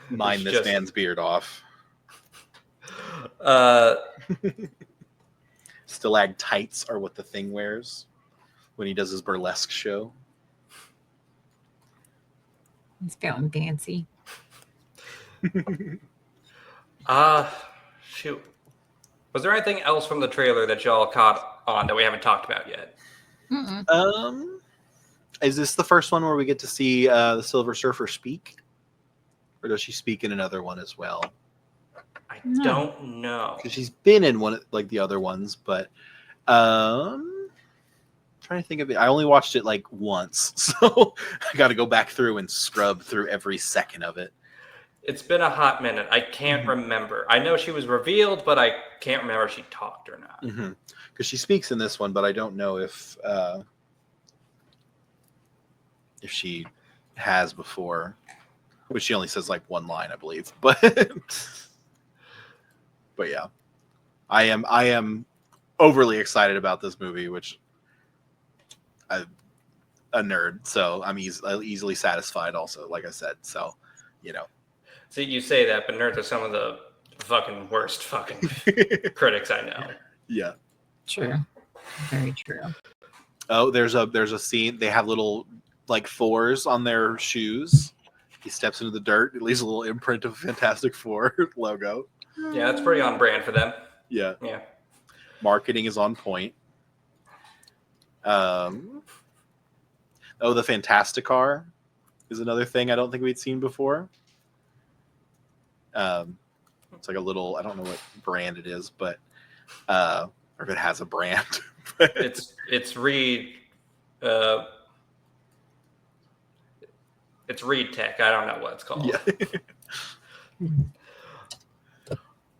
Speaker 3: mine this man's beard off. Stalactites are what the Thing wears when he does his burlesque show.
Speaker 2: He's feeling fancy.
Speaker 1: Shoot. Was there anything else from the trailer that y'all caught on that we haven't talked about yet?
Speaker 3: Is this the first one where we get to see the Silver Surfer speak? Or does she speak in another one as well?
Speaker 1: I don't know.
Speaker 3: Because she's been in one like the other ones, but trying to think of it. I only watched it like once, so I got to go back through and scrub through every second of it.
Speaker 1: It's been a hot minute. I can't remember. I know she was revealed, but I can't remember if she talked or not.
Speaker 3: Because she speaks in this one, but I don't know if she has before. Which she only says like one line, I believe. But but yeah, I am overly excited about this movie, which I'm a nerd, so I'm easily satisfied. Also, like I said, so
Speaker 1: See, you say that, but nerds are some of the fucking worst fucking critics I know.
Speaker 3: Yeah,
Speaker 2: true, very true.
Speaker 3: Oh, there's a scene. They have little like fours on their shoes. He steps into the dirt. It leaves a little imprint of Fantastic Four logo.
Speaker 1: Yeah, that's pretty on brand for them.
Speaker 3: Yeah.
Speaker 1: Yeah.
Speaker 3: Marketing is on point. The Fantasticar is another thing I don't think we'd seen before. It's like a little, I don't know what brand it is, but or if it has a brand.
Speaker 1: It's Reed. It's Reed Tech. I don't know what it's called.
Speaker 3: Yeah.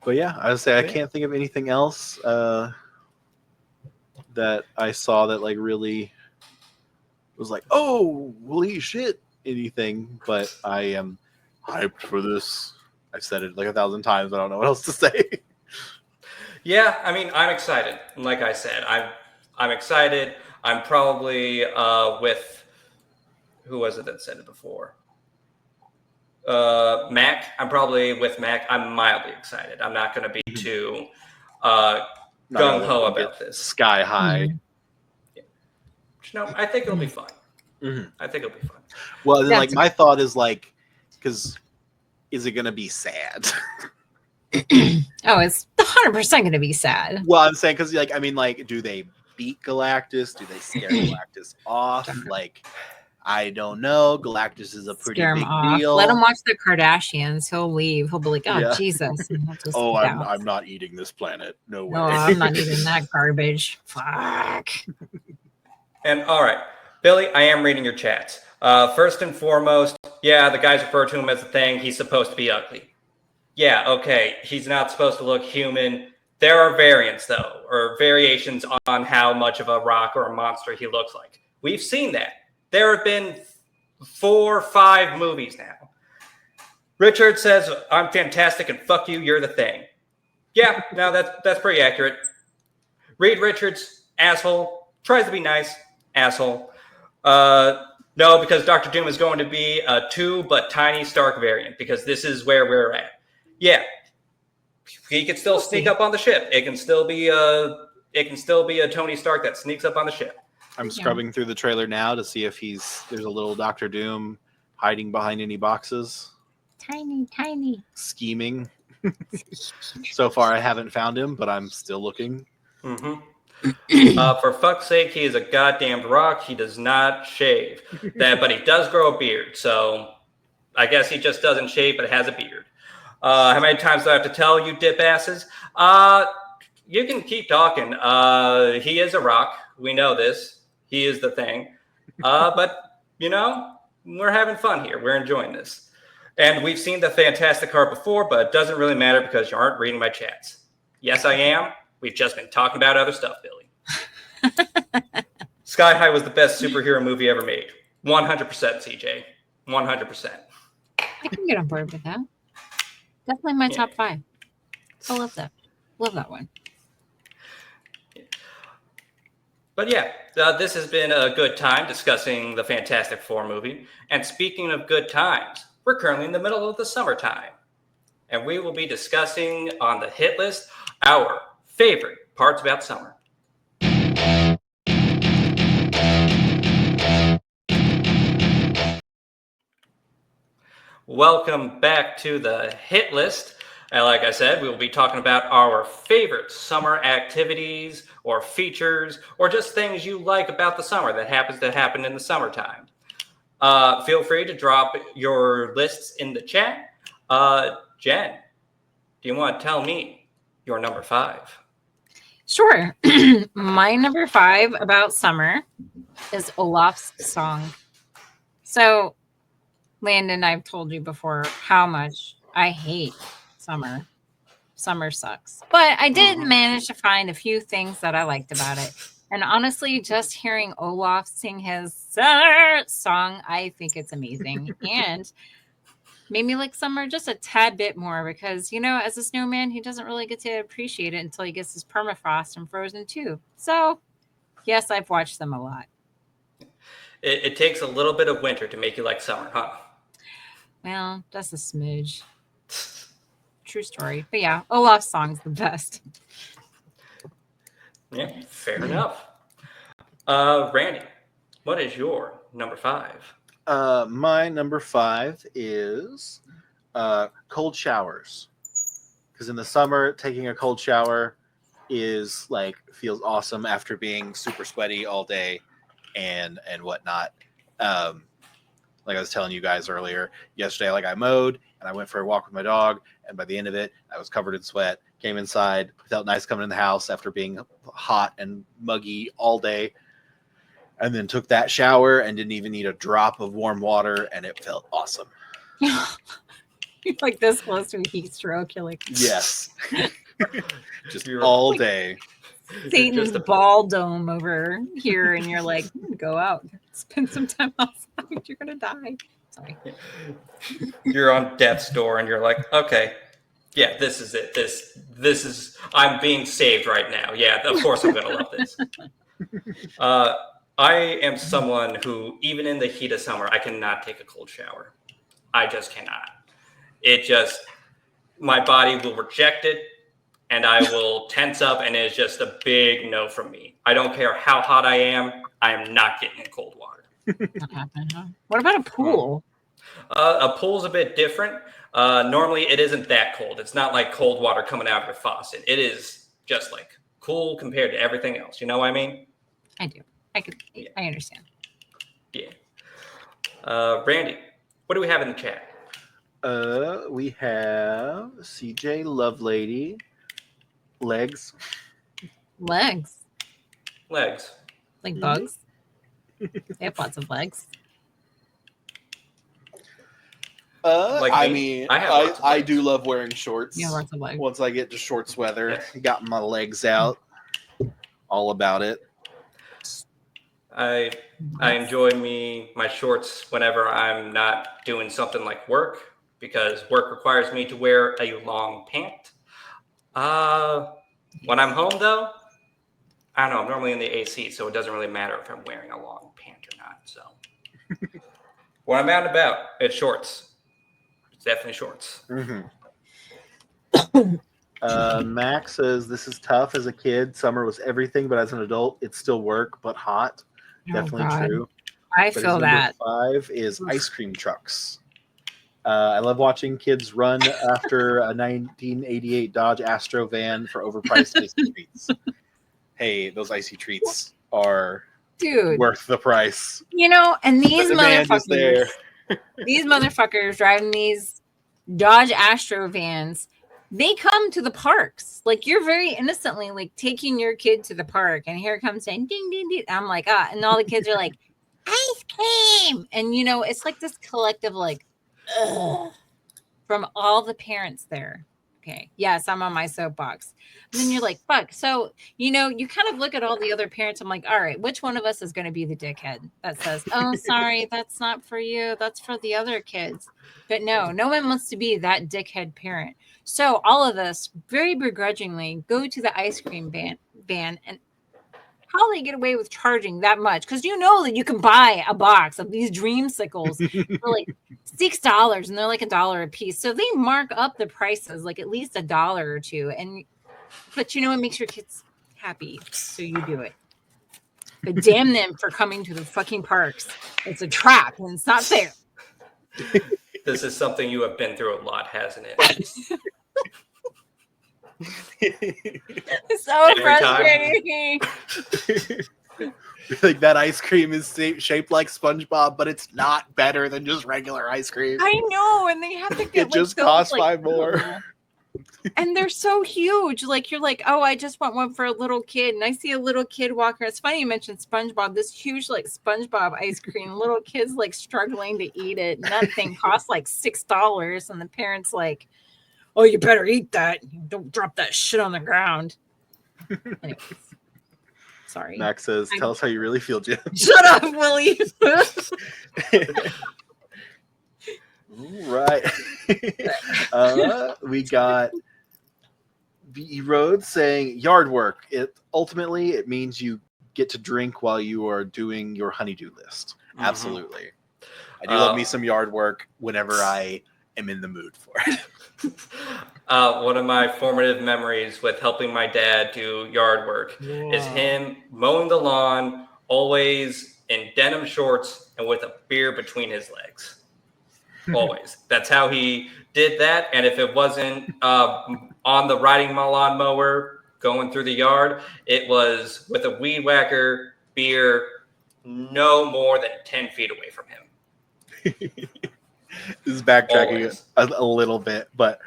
Speaker 3: But yeah, I would say I can't think of anything else that I saw that like really was like, oh, holy shit, anything. But I am hyped for this. I've said it like 1,000 times. I don't know what else to say.
Speaker 1: Yeah, I mean, I'm excited. Like I said, I'm excited. I'm probably with who was it that said it before? Mac. I'm probably with Mac. I'm mildly excited. I'm not going to be too gung ho about this.
Speaker 3: Sky high.
Speaker 1: No, I think it'll be fun.
Speaker 3: Mm-hmm.
Speaker 1: I think it'll be fun.
Speaker 3: Well, then, like my thought is like, because is it going to be sad?
Speaker 2: Oh, it's 100% going to be sad.
Speaker 3: Well, I'm saying because like I mean like, do they beat Galactus? Do they scare Galactus off? Like, I don't know. Galactus is a pretty big deal.
Speaker 2: Let him watch the Kardashians. He'll leave. He'll be like, "Oh Jesus!" And he'll just
Speaker 3: I'm not eating this planet. No way.
Speaker 2: No, I'm not eating that garbage. Fuck.
Speaker 1: And all right, Billy, I am reading your chats. First and foremost, yeah, the guys refer to him as a thing. He's supposed to be ugly. Yeah, okay. He's not supposed to look human. There are variants, though, or variations on how much of a rock or a monster he looks like. We've seen that. There have been 4 or 5 movies now. Richard says, I'm fantastic and fuck you, you're the thing. Yeah, no, that's pretty accurate. Reed Richards, asshole, tries to be nice, asshole. No, because Dr. Doom is going to be a 2 but tiny Stark variant, because this is where we're at. Yeah, he can still sneak up on the ship. It can still be a Tony Stark that sneaks up on the ship.
Speaker 3: I'm scrubbing through the trailer now to see if there's a little Dr. Doom hiding behind any boxes.
Speaker 2: Tiny.
Speaker 3: Scheming. So far, I haven't found him, but I'm still looking.
Speaker 1: Mm-hmm. For fuck's sake, he is a goddamned rock. He does not shave. But he does grow a beard. So I guess he just doesn't shave, but has a beard. How many times do I have to tell you, dip asses? You can keep talking. He is a rock. We know this. He is the thing. But, we're having fun here. We're enjoying this. And we've seen the Fantastic Car before, but it doesn't really matter because you aren't reading my chats. Yes, I am. We've just been talking about other stuff, Billy. Sky High was the best superhero movie ever made. 100%, CJ. 100%.
Speaker 2: I can get on board with that. Definitely my top 5. I love that. Love that one.
Speaker 1: But yeah, this has been a good time discussing the Fantastic Four movie. And speaking of good times, we're currently in the middle of the summertime. And we will be discussing on the hit list our favorite parts about summer. Welcome back to the hit list. And like I said, we will be talking about our favorite summer activities or features or just things you like about the summer that happens to happen in the summertime. Feel free to drop your lists in the chat. Jen, do you want to tell me your number 5?
Speaker 2: Sure. My number 5 about summer is Olaf's song. So, Landon, I've told you before how much I hate summer. Summer sucks. But I did manage to find a few things that I liked about it. And honestly, just hearing Olaf sing his summer song, I think it's amazing. And made me like summer just a tad bit more because, as a snowman, he doesn't really get to appreciate it until he gets his permafrost and Frozen 2. So, yes, I've watched them a lot.
Speaker 1: It takes a little bit of winter to make you like summer, huh?
Speaker 2: Well, that's a smidge. True story. But yeah, Olaf's song's the best.
Speaker 1: Yeah, fair enough. Randy, what is your number 5?
Speaker 3: My number 5 is cold showers. Because in the summer, taking a cold shower feels awesome after being super sweaty all day and whatnot. Like I was telling you guys earlier, yesterday, I mowed and I went for a walk with my dog, and by the end of it, I was covered in sweat Came inside, felt nice coming in the house after being hot and muggy all day. And then took that shower and didn't even need a drop of warm water, and it felt awesome.
Speaker 2: You're like this close to a heat stroke. You're like,
Speaker 3: yes. Just all day.
Speaker 2: Satan's ball dome over here, and you're like, go out, spend some time outside. You're gonna die. Sorry.
Speaker 1: You're on death's door, and you're like, okay, yeah, this is it. This is. I'm being saved right now. Yeah, of course I'm gonna love this. I am someone who, even in the heat of summer, I cannot take a cold shower. I just cannot. My body will reject it, and I will tense up, and it's just a big no from me. I don't care how hot I am not getting in cold water.
Speaker 2: Not happening, huh? What about a pool?
Speaker 1: A pool's a bit different. Normally, it isn't that cold. It's not like cold water coming out of your faucet. It is just like cool compared to everything else. You know what I mean?
Speaker 2: I do. I understand.
Speaker 1: Yeah. Randy, what do we have in the chat?
Speaker 3: We have CJ Lovelady. Legs.
Speaker 2: Legs. Like bugs. They have lots of legs.
Speaker 3: I do love wearing shorts.
Speaker 2: Yeah, lots of legs.
Speaker 3: Once I get to shorts weather, got my legs out. All about it.
Speaker 1: I enjoy my shorts whenever I'm not doing something like work, because work requires me to wear a long pant. When I'm home, though, I don't know. I'm normally in the AC, so it doesn't really matter if I'm wearing a long pant or not. So when I'm out and about, it's shorts. It's definitely shorts.
Speaker 3: Mm-hmm. Max says, this is tough. As a kid, summer was everything, but as an adult, it's still work, but hot. Definitely true.
Speaker 2: I feel that.
Speaker 3: 5 is ice cream trucks. I love watching kids run after a 1988 Dodge Astro van for overpriced icy treats. Hey, those icy treats are worth the price.
Speaker 2: You know, and these motherfuckers driving these Dodge Astro vans, they come to the parks. Like, you're very innocently like taking your kid to the park, and here it comes saying ding ding ding. I'm like, and all the kids are like, ice cream. And you know, it's like this collective like, ugh, from all the parents there. Okay, yes, I'm on my soapbox. And then you're like, fuck. So, you know, you kind of look at all the other parents. I'm like, all right, which one of us is going to be the dickhead that says, oh, sorry, that's not for you. That's for the other kids. But no one wants to be that dickhead parent. So all of us very begrudgingly go to the ice cream van, and how they get away with charging that much? Because you know that you can buy a box of these dreamsicles for like $6, and they're like $1 a piece. So they mark up the prices like at least $1 or $2. But you know, it makes your kids happy, so you do it. But damn them for coming to the fucking parks. It's a trap, and it's not fair.
Speaker 1: This is something you have been through a lot, hasn't it?
Speaker 2: It's so frustrating.
Speaker 3: Like, that ice cream is shaped like SpongeBob, but it's not better than just regular ice cream.
Speaker 2: I know, and they have to get
Speaker 3: it just costs $5 more.
Speaker 2: And they're so huge. Like, you're like, oh, I just want one for a little kid. And I see a little kid walking. It's funny you mentioned SpongeBob. This huge, like, SpongeBob ice cream. Little kids, like, struggling to eat it. And that thing costs, like, $6. And the parents, like, oh, you better eat that. Don't drop that shit on the ground. Anyways. Sorry.
Speaker 3: Max says, tell us how you really feel, Jim.
Speaker 2: Shut up, Willie.
Speaker 3: Right. We got V Rhodes saying yard work. Ultimately it means you get to drink while you are doing your honeydew list. Mm-hmm. Absolutely. I do love me some yard work whenever I am in the mood for it.
Speaker 1: One of my formative memories with helping my dad do yard work is him mowing the lawn, always in denim shorts and with a beer between his legs. Always. That's how he did that. And if it wasn't on the riding my lawnmower going through the yard, it was with a weed whacker, beer, no more than 10 feet away from him.
Speaker 3: This is backtracking a little bit, but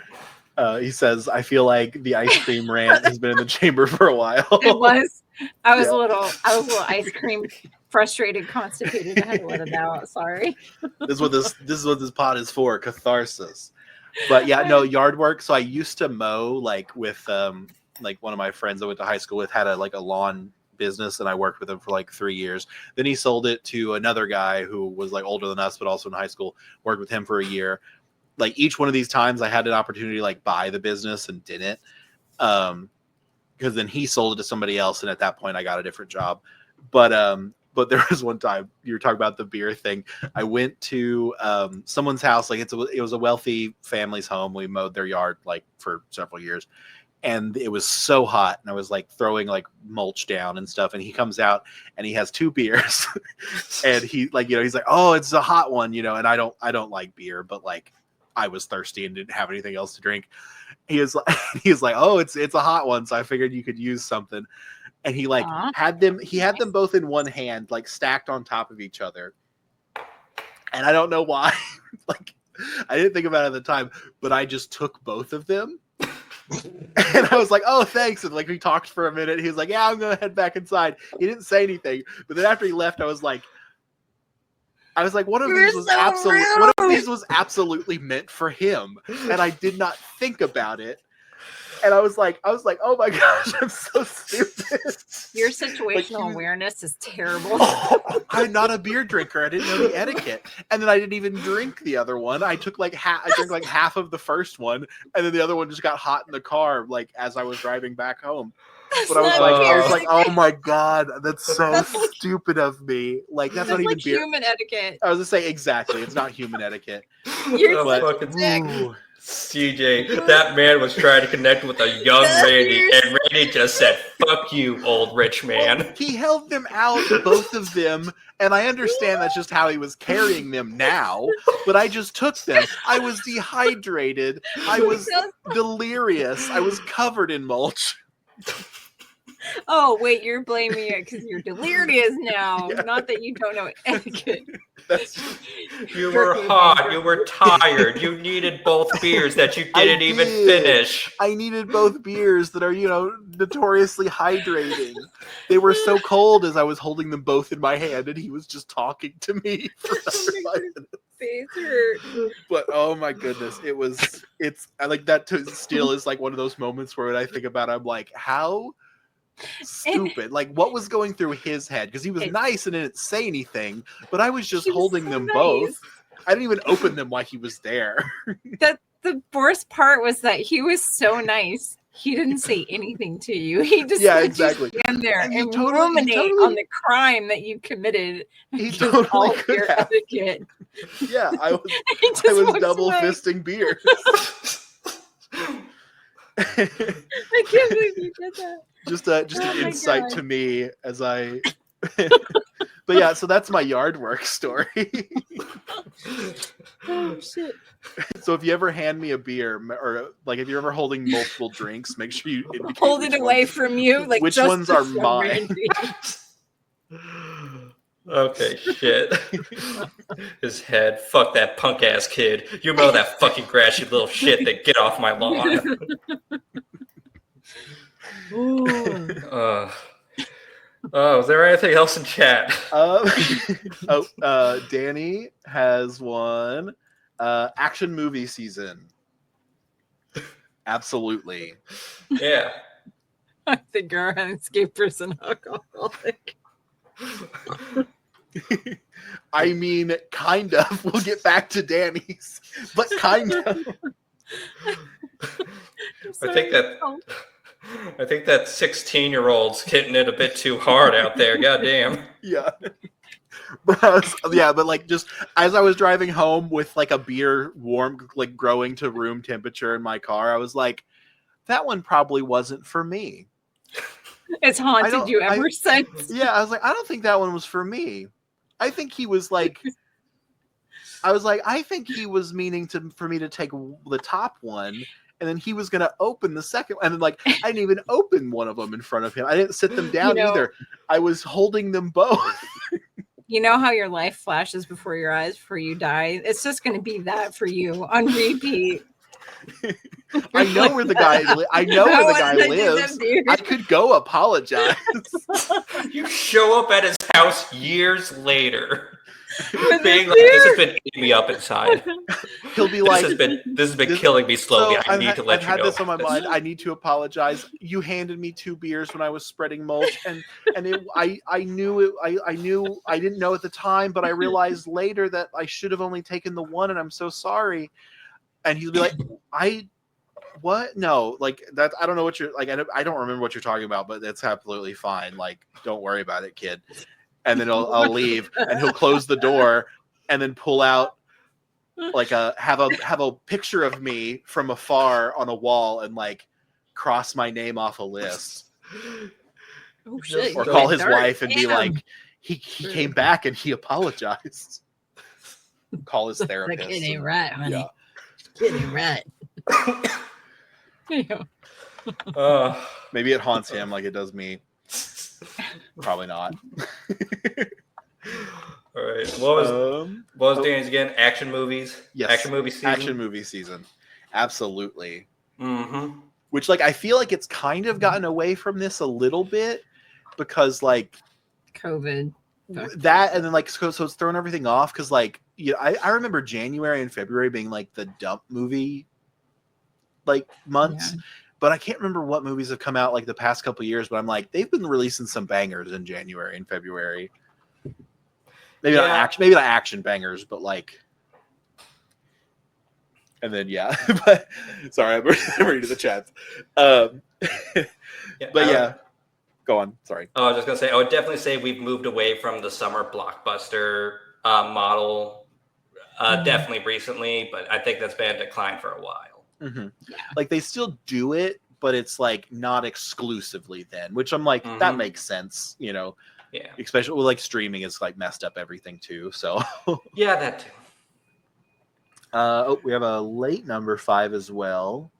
Speaker 3: He says, "I feel like the ice cream rant has been in the chamber for a while."
Speaker 2: It was. I was
Speaker 3: Yeah.
Speaker 2: a little ice cream frustrated, constipated. I had to let it out. Sorry.
Speaker 3: This is what this pod is for, catharsis. But yeah, no, yard work. So I used to mow like with like one of my friends I went to high school with had a lawn business, and I worked with him for like 3 years. Then he sold it to another guy who was like older than us, but also in high school. Worked with him for a year. Like each one of these times I had an opportunity to like buy the business and didn't. Because then he sold it to somebody else, and at that point I got a different job. But there was one time you were talking about the beer thing. I went to someone's house, like it was a wealthy family's home. We mowed their yard like for several years, and it was so hot, and I was like throwing like mulch down and stuff. And he comes out and he has 2 beers, and he like he's like, "Oh, it's a hot one," and I don't like beer, but like I was thirsty and didn't have anything else to drink. He was like, "Oh, it's a hot one," so I figured you could use something. And he like had them both in one hand, like stacked on top of each other. And I don't know why, like I didn't think about it at the time, but I just took both of them. And I was like, "Oh, thanks." And like we talked for a minute. He was like, "Yeah, I'm gonna head back inside." He didn't say anything, but then after he left, I was like, one of these was absolutely meant for him, and I did not think about it. And I was like, "Oh my gosh, I'm so stupid."
Speaker 2: Your situational awareness is terrible.
Speaker 3: I'm not a beer drinker. I didn't know the etiquette, and then I didn't even drink the other one. I took I drank like half of the first one, and then the other one just got hot in the car, like as I was driving back home. But I was like, "Oh my god, that's so stupid of me!" Like that's not even
Speaker 2: like
Speaker 3: beer.
Speaker 2: Human etiquette.
Speaker 3: I was gonna say exactly. It's not human etiquette.
Speaker 2: You're
Speaker 1: CJ, that man was trying to connect with a young Randy, and Randy just said, "Fuck you, old rich man."
Speaker 3: Well, he held them out, both of them, and I understand that's just how he was carrying them now, but I just took them. I was dehydrated. I was delirious. I was covered in mulch.
Speaker 2: Oh, wait, you're blaming it because you're delirious now. Yeah. Not that you don't know etiquette.
Speaker 1: You were hot. You were tired. You needed both beers that you didn't even finish.
Speaker 3: I needed both beers that are, notoriously hydrating. They were so cold as I was holding them both in my hand, and he was just talking to me for 5 minutes. But oh my goodness, I like that still is like one of those moments where when I think about it, I'm like, how stupid. Like what was going through his head? Because he was nice and didn't say anything, but I was just holding them both. I didn't even open them while he was there.
Speaker 2: The worst part was that he was so nice. He didn't say anything to you. He just exactly stand there and ruminate on the crime that you committed.
Speaker 3: He totally could have.
Speaker 2: Etiquette.
Speaker 3: Yeah, I was double fisting beer.
Speaker 2: I can't believe you did that.
Speaker 3: Just an insight to me as I. But yeah, so that's my yard work story.
Speaker 2: Oh shit!
Speaker 3: So if you ever hand me a beer, or like if you're ever holding multiple drinks, make sure you
Speaker 2: hold it away from you. Like
Speaker 3: which ones are mine.
Speaker 1: Okay, shit. His head. Fuck that punk ass kid. You mow that fucking grass, you little shit. That get off my lawn. Is there anything else in chat?
Speaker 3: Danny has one. Action movie season. Absolutely.
Speaker 1: Yeah.
Speaker 2: I think you're an escapist and alcoholic.
Speaker 3: I mean, kind of. We'll get back to Danny's, but kind of.
Speaker 1: I think that 16-year-old's hitting it a bit too hard out there. Goddamn.
Speaker 3: Yeah. But like just as I was driving home with like a beer like growing to room temperature in my car, I was like, that one probably wasn't for me.
Speaker 2: It's haunted you ever since.
Speaker 3: Yeah, I was like, I don't think that one was for me. I think he was like, I think he was meaning for me to take the top one, and then he was going to open the second one. And then, like, I didn't even open one of them in front of him. I didn't sit them down either. I was holding them both.
Speaker 2: You know how your life flashes before your eyes before you die? It's just going to be that for you on repeat.
Speaker 3: I know where the guy. I know where the guy lives. I could go apologize.
Speaker 1: You show up at his house years later, being like, "This has been eating me up inside."
Speaker 3: He'll be like,
Speaker 1: "This has been killing me slowly.
Speaker 3: So
Speaker 1: I need to let you know."
Speaker 3: I've had this on my mind. I need to apologize. You handed me 2 beers when I was spreading mulch, and I knew I didn't know at the time, but I realized later that I should have only taken the one, and I'm so sorry. And he'll be like, what? No, like that. I don't know what you're like. I don't remember what you're talking about, but that's absolutely fine. Like, don't worry about it, kid. And then I'll leave, and he'll close the door, and then pull out like have a picture of me from afar on a wall, and like cross my name off a list.
Speaker 2: Oh shit!
Speaker 3: Or call his wife and be like, he came back and he apologized. Call his therapist.
Speaker 2: Like, it ain't right, honey.
Speaker 3: Yeah.
Speaker 2: It ain't right.
Speaker 3: Maybe it haunts him like it does me. Probably not.
Speaker 1: All right. What was Danny's again? Action movies?
Speaker 3: Yes.
Speaker 1: Action movie season?
Speaker 3: Action movie season. Absolutely.
Speaker 1: Mm-hmm.
Speaker 3: Which, like, I feel like it's kind of gotten away from this a little bit because, like,
Speaker 2: COVID.
Speaker 3: That, and then, like, so it's thrown everything off because, like, you know, I remember January and February being, like, the dump movie, like, months. Yeah. But I can't remember what movies have come out, like, the past couple of years, but I'm like, they've been releasing some bangers in January and February. Maybe not action bangers, but, like... And then, yeah. But, sorry, I'm reading the chat. But, yeah. Go on. Sorry.
Speaker 1: Oh, I was just going to say, I would definitely say we've moved away from the summer blockbuster model definitely recently, but I think that's been a decline for a while.
Speaker 3: Mm-hmm. Yeah. Like, they still do it, but it's, like, not exclusively then, which I'm like, that makes sense, you know?
Speaker 1: Yeah.
Speaker 3: Especially, well, like, streaming has, like, messed up everything, too, so.
Speaker 1: Yeah, that too.
Speaker 3: We have a late number 5 as well.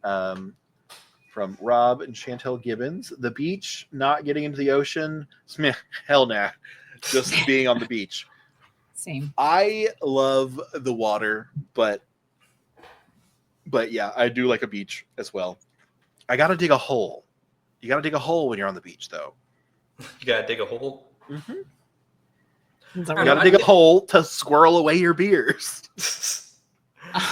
Speaker 3: From Rob and Chantel Gibbons. The beach, not getting into the ocean. Hell nah. Just being on the beach.
Speaker 2: Same.
Speaker 3: I love the water, but yeah, I do like a beach as well. I gotta dig a hole. You gotta dig a hole when you're on the beach, though.
Speaker 1: You gotta dig a hole?
Speaker 3: Mm-hmm. You gotta dig a hole to squirrel away your beers.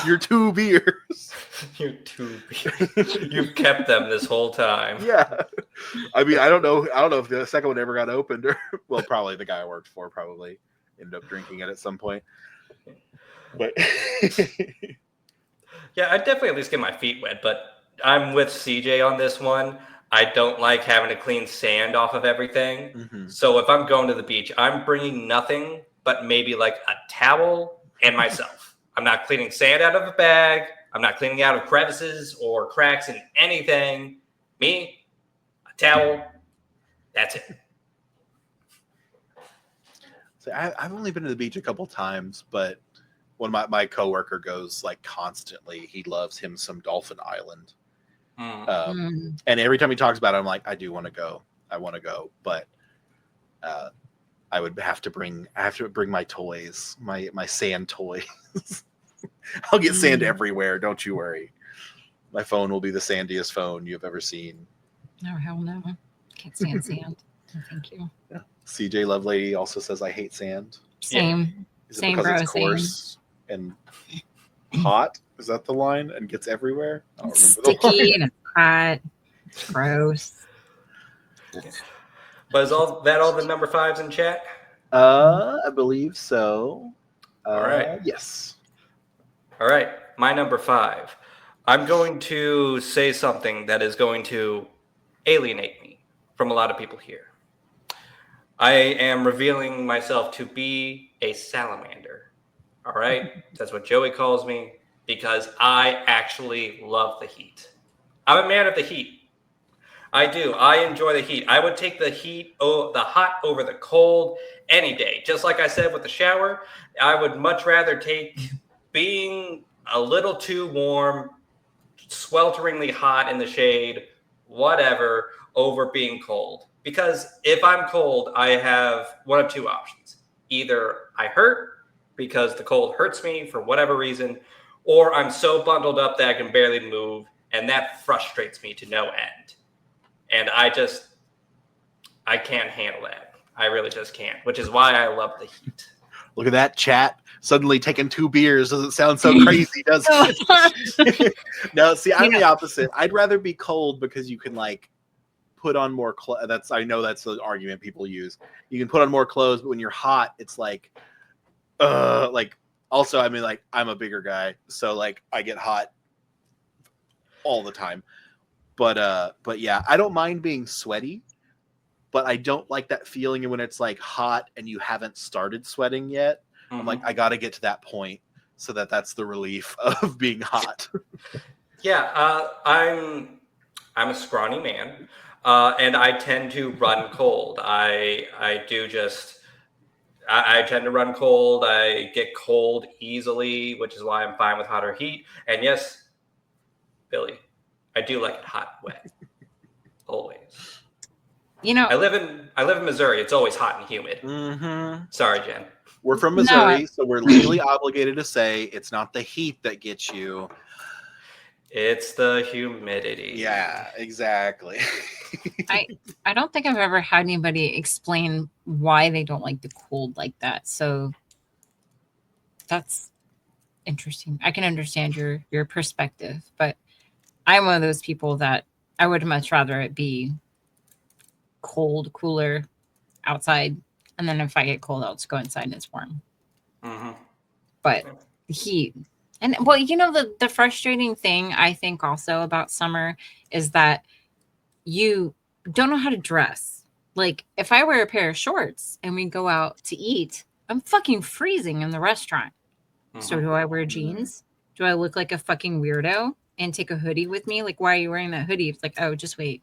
Speaker 3: Your 2 beers.
Speaker 1: Your 2 beers. You've kept them this whole time.
Speaker 3: Yeah. I mean, I don't know if the second one ever got opened or well, probably the guy I worked for probably ended up drinking it at some point. But
Speaker 1: yeah, I'd definitely at least get my feet wet, but I'm with CJ on this one. I don't like having to clean sand off of everything. Mm-hmm. So if I'm going to the beach, I'm bringing nothing but maybe like a towel and myself. I'm not cleaning sand out of a bag. I'm not cleaning out of crevices or cracks in anything. Me, a towel, that's it.
Speaker 3: So I've only been to the beach a couple times, but when my coworker goes like constantly, he loves him some Dolphin Island. And every time he talks about it, I'm like, I do want to go. I want to go, but I would have to bring my toys, my sand toys. I'll get sand everywhere. Don't you worry. My phone will be the sandiest phone you've ever seen.
Speaker 2: No, hell no. Can't stand sand. No, thank you.
Speaker 3: Yeah. CJ Lovelady also says I hate sand.
Speaker 2: Same.
Speaker 3: Is it because it's coarse and hot? Is that the line? And gets everywhere? I don't remember the line.
Speaker 2: Sticky and it's hot. It's gross.
Speaker 1: But is all the number 5s in chat?
Speaker 3: I believe so.
Speaker 1: All right.
Speaker 3: Yes.
Speaker 1: All right. My number 5. I'm going to say something that is going to alienate me from a lot of people here. I am revealing myself to be a salamander. All right? That's what Joey calls me because I actually love the heat. I'm a man of the heat. I do. I enjoy the heat. I would take the hot over the cold any day. Just like I said with the shower, I would much rather take being a little too warm, swelteringly hot in the shade, whatever, over being cold. Because if I'm cold, I have one of 2 options. Either I hurt because the cold hurts me for whatever reason, or I'm so bundled up that I can barely move, and that frustrates me to no end. And I can't handle that. I really just can't, which is why I love the heat.
Speaker 3: Look at that, chat. Suddenly taking 2 beers doesn't sound so crazy, does it? No, see, I'm the opposite. I'd rather be cold because you can like put on more clothes. I know that's the argument people use. You can put on more clothes, but when you're hot, it's like also, I mean, like, I'm a bigger guy, so like I get hot all the time. But yeah, I don't mind being sweaty, but I don't like that feeling when it's like hot and you haven't started sweating yet. I'm like, I got to get to that point so that's the relief of being hot.
Speaker 1: Yeah, I'm a scrawny man, and I tend to run cold. I tend to run cold. I get cold easily, which is why I'm fine with hotter heat. And yes, Billy, I do like it hot, wet, always. I live in Missouri. It's always hot and humid.
Speaker 3: Mm-hmm.
Speaker 1: Sorry, Jen.
Speaker 3: We're from Missouri, so we're legally obligated to say it's not the heat that gets you.
Speaker 1: It's the humidity.
Speaker 3: Yeah, exactly.
Speaker 2: I don't think I've ever had anybody explain why they don't like the cold like that. So that's interesting. I can understand your perspective, but I'm one of those people that I would much rather it be cold, cooler outside, and then if I get cold, I'll just go inside and it's warm.
Speaker 1: Mm-hmm.
Speaker 2: But the heat, and well, the frustrating thing I think also about summer is that you don't know how to dress. Like if I wear a pair of shorts and we go out to eat, I'm fucking freezing in the restaurant. Mm-hmm. So do I wear jeans? Do I look like a fucking weirdo and take a hoodie with me? Like, why are you wearing that hoodie? It's like, oh, just wait.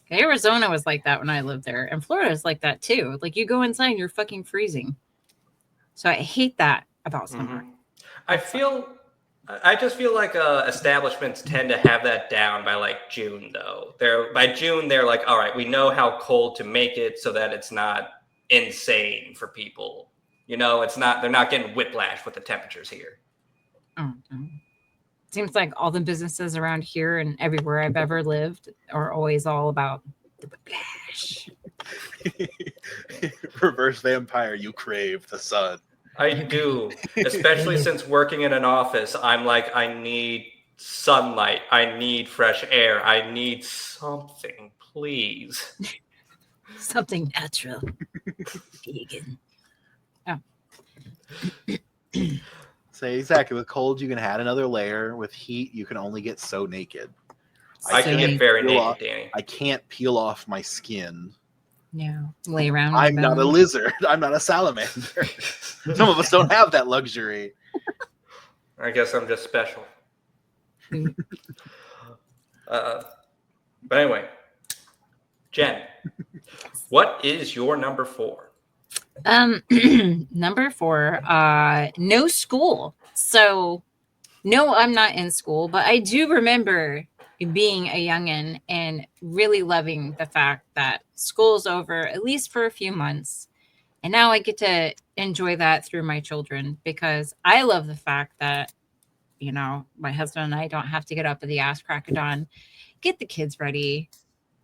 Speaker 2: Arizona was like that when I lived there, and Florida is like that too. Like you go inside and you're fucking freezing. So I hate that about summer.
Speaker 1: Mm-hmm. I just feel like establishments tend to have that down by like June, though. By June they're like, all right, we know how cold to make it so that it's not insane for people. They're not getting whiplash with the temperatures here.
Speaker 2: Mm-hmm. Seems like all the businesses around here and everywhere I've ever lived are always all about the whiplash.
Speaker 3: Reverse vampire, you crave the sun.
Speaker 1: I do, especially since working in an office. I'm like, I need sunlight. I need fresh air. I need something, please.
Speaker 2: Something natural. Vegan. Oh.
Speaker 3: Say exactly. With cold, you can add another layer. With heat, you can only get so naked.
Speaker 1: I can get very naked, Danny.
Speaker 3: I can't peel off my skin.
Speaker 2: No, lay around.
Speaker 3: I'm not a lizard. I'm not a salamander. Some of us don't have that luxury.
Speaker 1: I guess I'm just special. But anyway, Jen, what is your number 4?
Speaker 2: Number 4, no school. So no, I'm not in school, but I do remember being a youngin' and really loving the fact that school's over, at least for a few months. And now I get to enjoy that through my children, because I love the fact that, my husband and I don't have to get up at the ass crack of dawn, get the kids ready,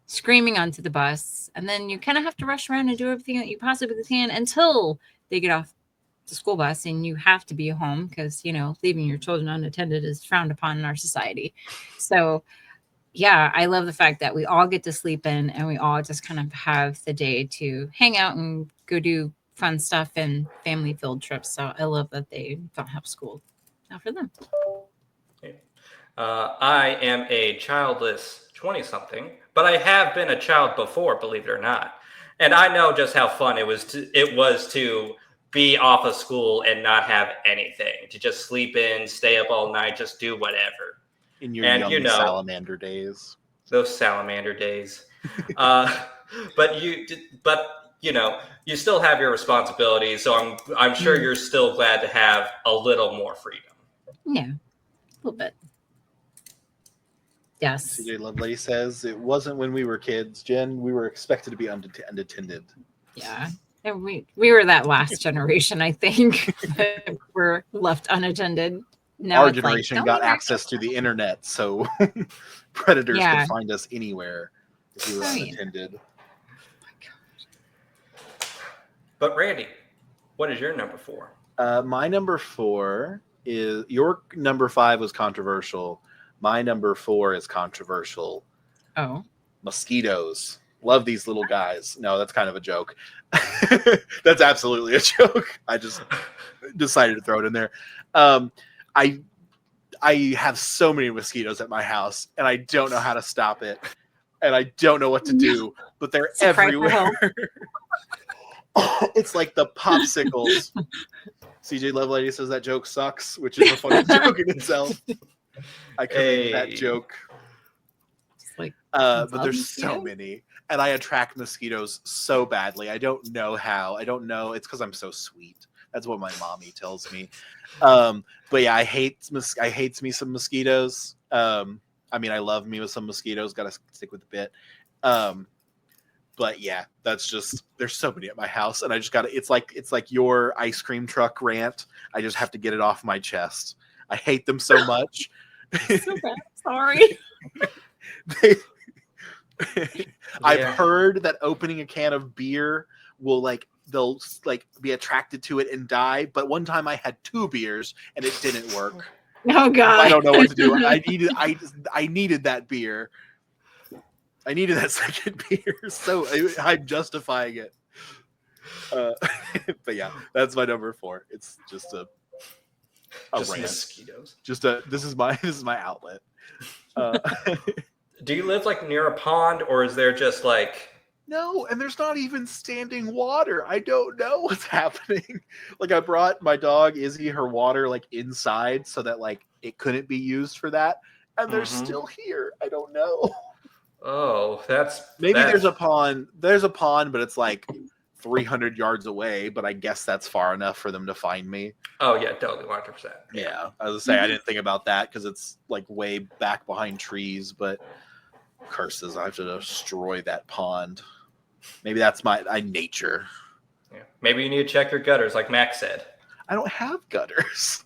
Speaker 2: screaming onto the bus. And then you kind of have to rush around and do everything that you possibly can until they get off the school bus and you have to be home because, leaving your children unattended is frowned upon in our society. So yeah, I love the fact that we all get to sleep in and we all just kind of have the day to hang out and go do fun stuff and family field trips. So I love that they don't have school now for them.
Speaker 1: I am a childless 20-something, but I have been a child before, believe it or not. And I know just how fun it was to be off of school and not have anything, to just sleep in, stay up all night, just do whatever.
Speaker 3: In your young salamander days.
Speaker 1: Those salamander days. But you still have your responsibilities, so I'm sure you're still glad to have a little more freedom.
Speaker 2: Yeah, a little bit. Yes.
Speaker 3: CJ Lovelady says, it wasn't when we were kids, Jen. We were expected to be unattended.
Speaker 2: Yeah. And we were that last generation, I think, that were left unattended. Now
Speaker 3: our
Speaker 2: it's like,
Speaker 3: generation
Speaker 2: don't
Speaker 3: got
Speaker 2: be right.
Speaker 3: access to the internet, so predators
Speaker 2: Yeah.
Speaker 3: could find us anywhere if we were
Speaker 2: Right.
Speaker 3: unattended.
Speaker 1: But Randy, what is your number 4?
Speaker 3: My number 4 is, your number 5 was controversial. My number 4 is controversial.
Speaker 2: Oh.
Speaker 3: Mosquitoes. Love these little guys. No, that's kind of a joke. That's absolutely a joke. I just decided to throw it in there. I have so many mosquitoes at my house, and I don't know how to stop it, and I don't know what to do, but they're
Speaker 2: It's a cry for
Speaker 3: everywhere.
Speaker 2: help.
Speaker 3: It's like the popsicles. CJ Lovelady says that joke sucks, which is a funny joke in itself. I commend that joke.
Speaker 2: It's like,
Speaker 3: But there's so many, and I attract mosquitoes so badly. I don't know how. I don't know. It's because I'm so sweet. That's what my mommy tells me. But yeah, I hate me some mosquitoes. I mean, I love me with some mosquitoes. Got to stick with the bit. But yeah, that's just, there's so many at my house, and I just got to. It's like your ice cream truck rant. I just have to get it off my chest. I hate them so much.
Speaker 2: So bad. Sorry.
Speaker 3: I've heard that opening a can of beer will they'll be attracted to it and die. But one time I had 2 beers and it didn't work.
Speaker 2: Oh God.
Speaker 3: I don't know what to do. I needed that beer. I needed that second beer, so I'm justifying it. But yeah, that's my number 4. It's just a rant.
Speaker 1: Mosquitoes.
Speaker 3: This is my outlet.
Speaker 1: Do you live near a pond, or is there just
Speaker 3: No, and there's not even standing water. I don't know what's happening. I brought my dog Izzy her water inside so that it couldn't be used for that, and they're still here. I don't know.
Speaker 1: Oh,
Speaker 3: There's a pond. There's a pond, but it's 300 yards away. But I guess that's far enough for them to find me.
Speaker 1: Oh yeah, totally, 100%.
Speaker 3: Yeah, I was gonna say I didn't think about that because it's way back behind trees. But curses, I have to destroy that pond. Maybe that's my nature.
Speaker 1: Yeah. Maybe you need to check your gutters, like Max said.
Speaker 3: I don't have gutters.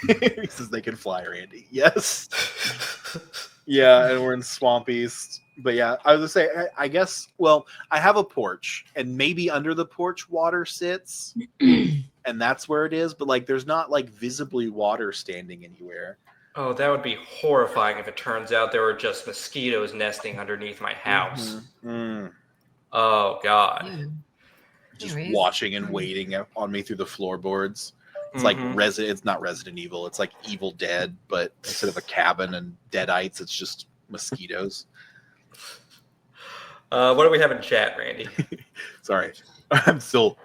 Speaker 3: He says they can fly, Randy. Yes. Yeah, and we're in Swamp East. But yeah, I was gonna say, I guess, well, I have a porch, and maybe under the porch water sits, and that's where it is. But there's not visibly water standing anywhere.
Speaker 1: Oh, that would be horrifying if it turns out there were just mosquitoes nesting underneath my house.
Speaker 3: Mm-hmm.
Speaker 1: Oh God.
Speaker 2: Yeah.
Speaker 3: Just watching and waiting on me through the floorboards. It's it's not Resident Evil. It's Evil Dead, but instead of a cabin and deadites, it's just mosquitoes.
Speaker 1: What do we have in chat, Randy?
Speaker 3: Sorry, I'm still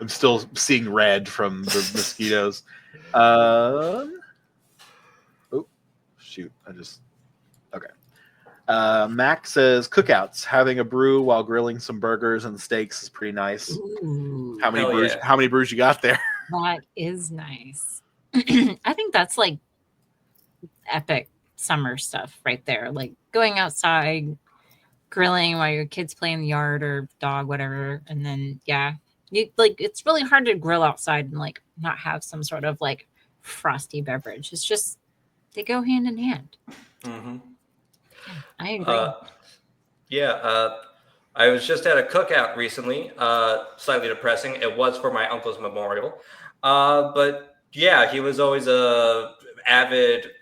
Speaker 3: seeing red from the mosquitoes. Oh shoot! Okay. Max says cookouts, having a brew while grilling some burgers and steaks is pretty nice.
Speaker 2: Ooh,
Speaker 3: How many brews you got there?
Speaker 2: that is nice. I think that's epic summer stuff right there. Going outside, grilling while your kids play in the yard or dog, whatever. And then, yeah, it's really hard to grill outside and not have some sort of frosty beverage. It's just, they go hand in hand.
Speaker 1: Mm-hmm.
Speaker 2: I agree.
Speaker 1: I was just at a cookout recently, slightly depressing. It was for my uncle's memorial. But yeah, he was always a avid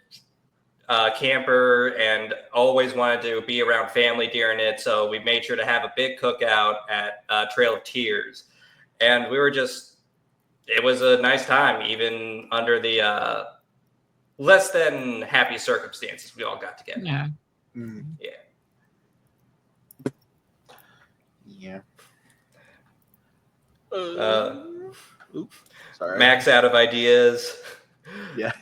Speaker 1: camper and always wanted to be around family during it. So we made sure to have a big cookout at Trail of Tears. And it was a nice time, even under the less than happy circumstances we all got together.
Speaker 2: Yeah.
Speaker 3: Mm.
Speaker 1: Yeah.
Speaker 3: Yeah.
Speaker 1: Oops.
Speaker 3: Sorry.
Speaker 1: Max out of ideas.
Speaker 3: Yeah.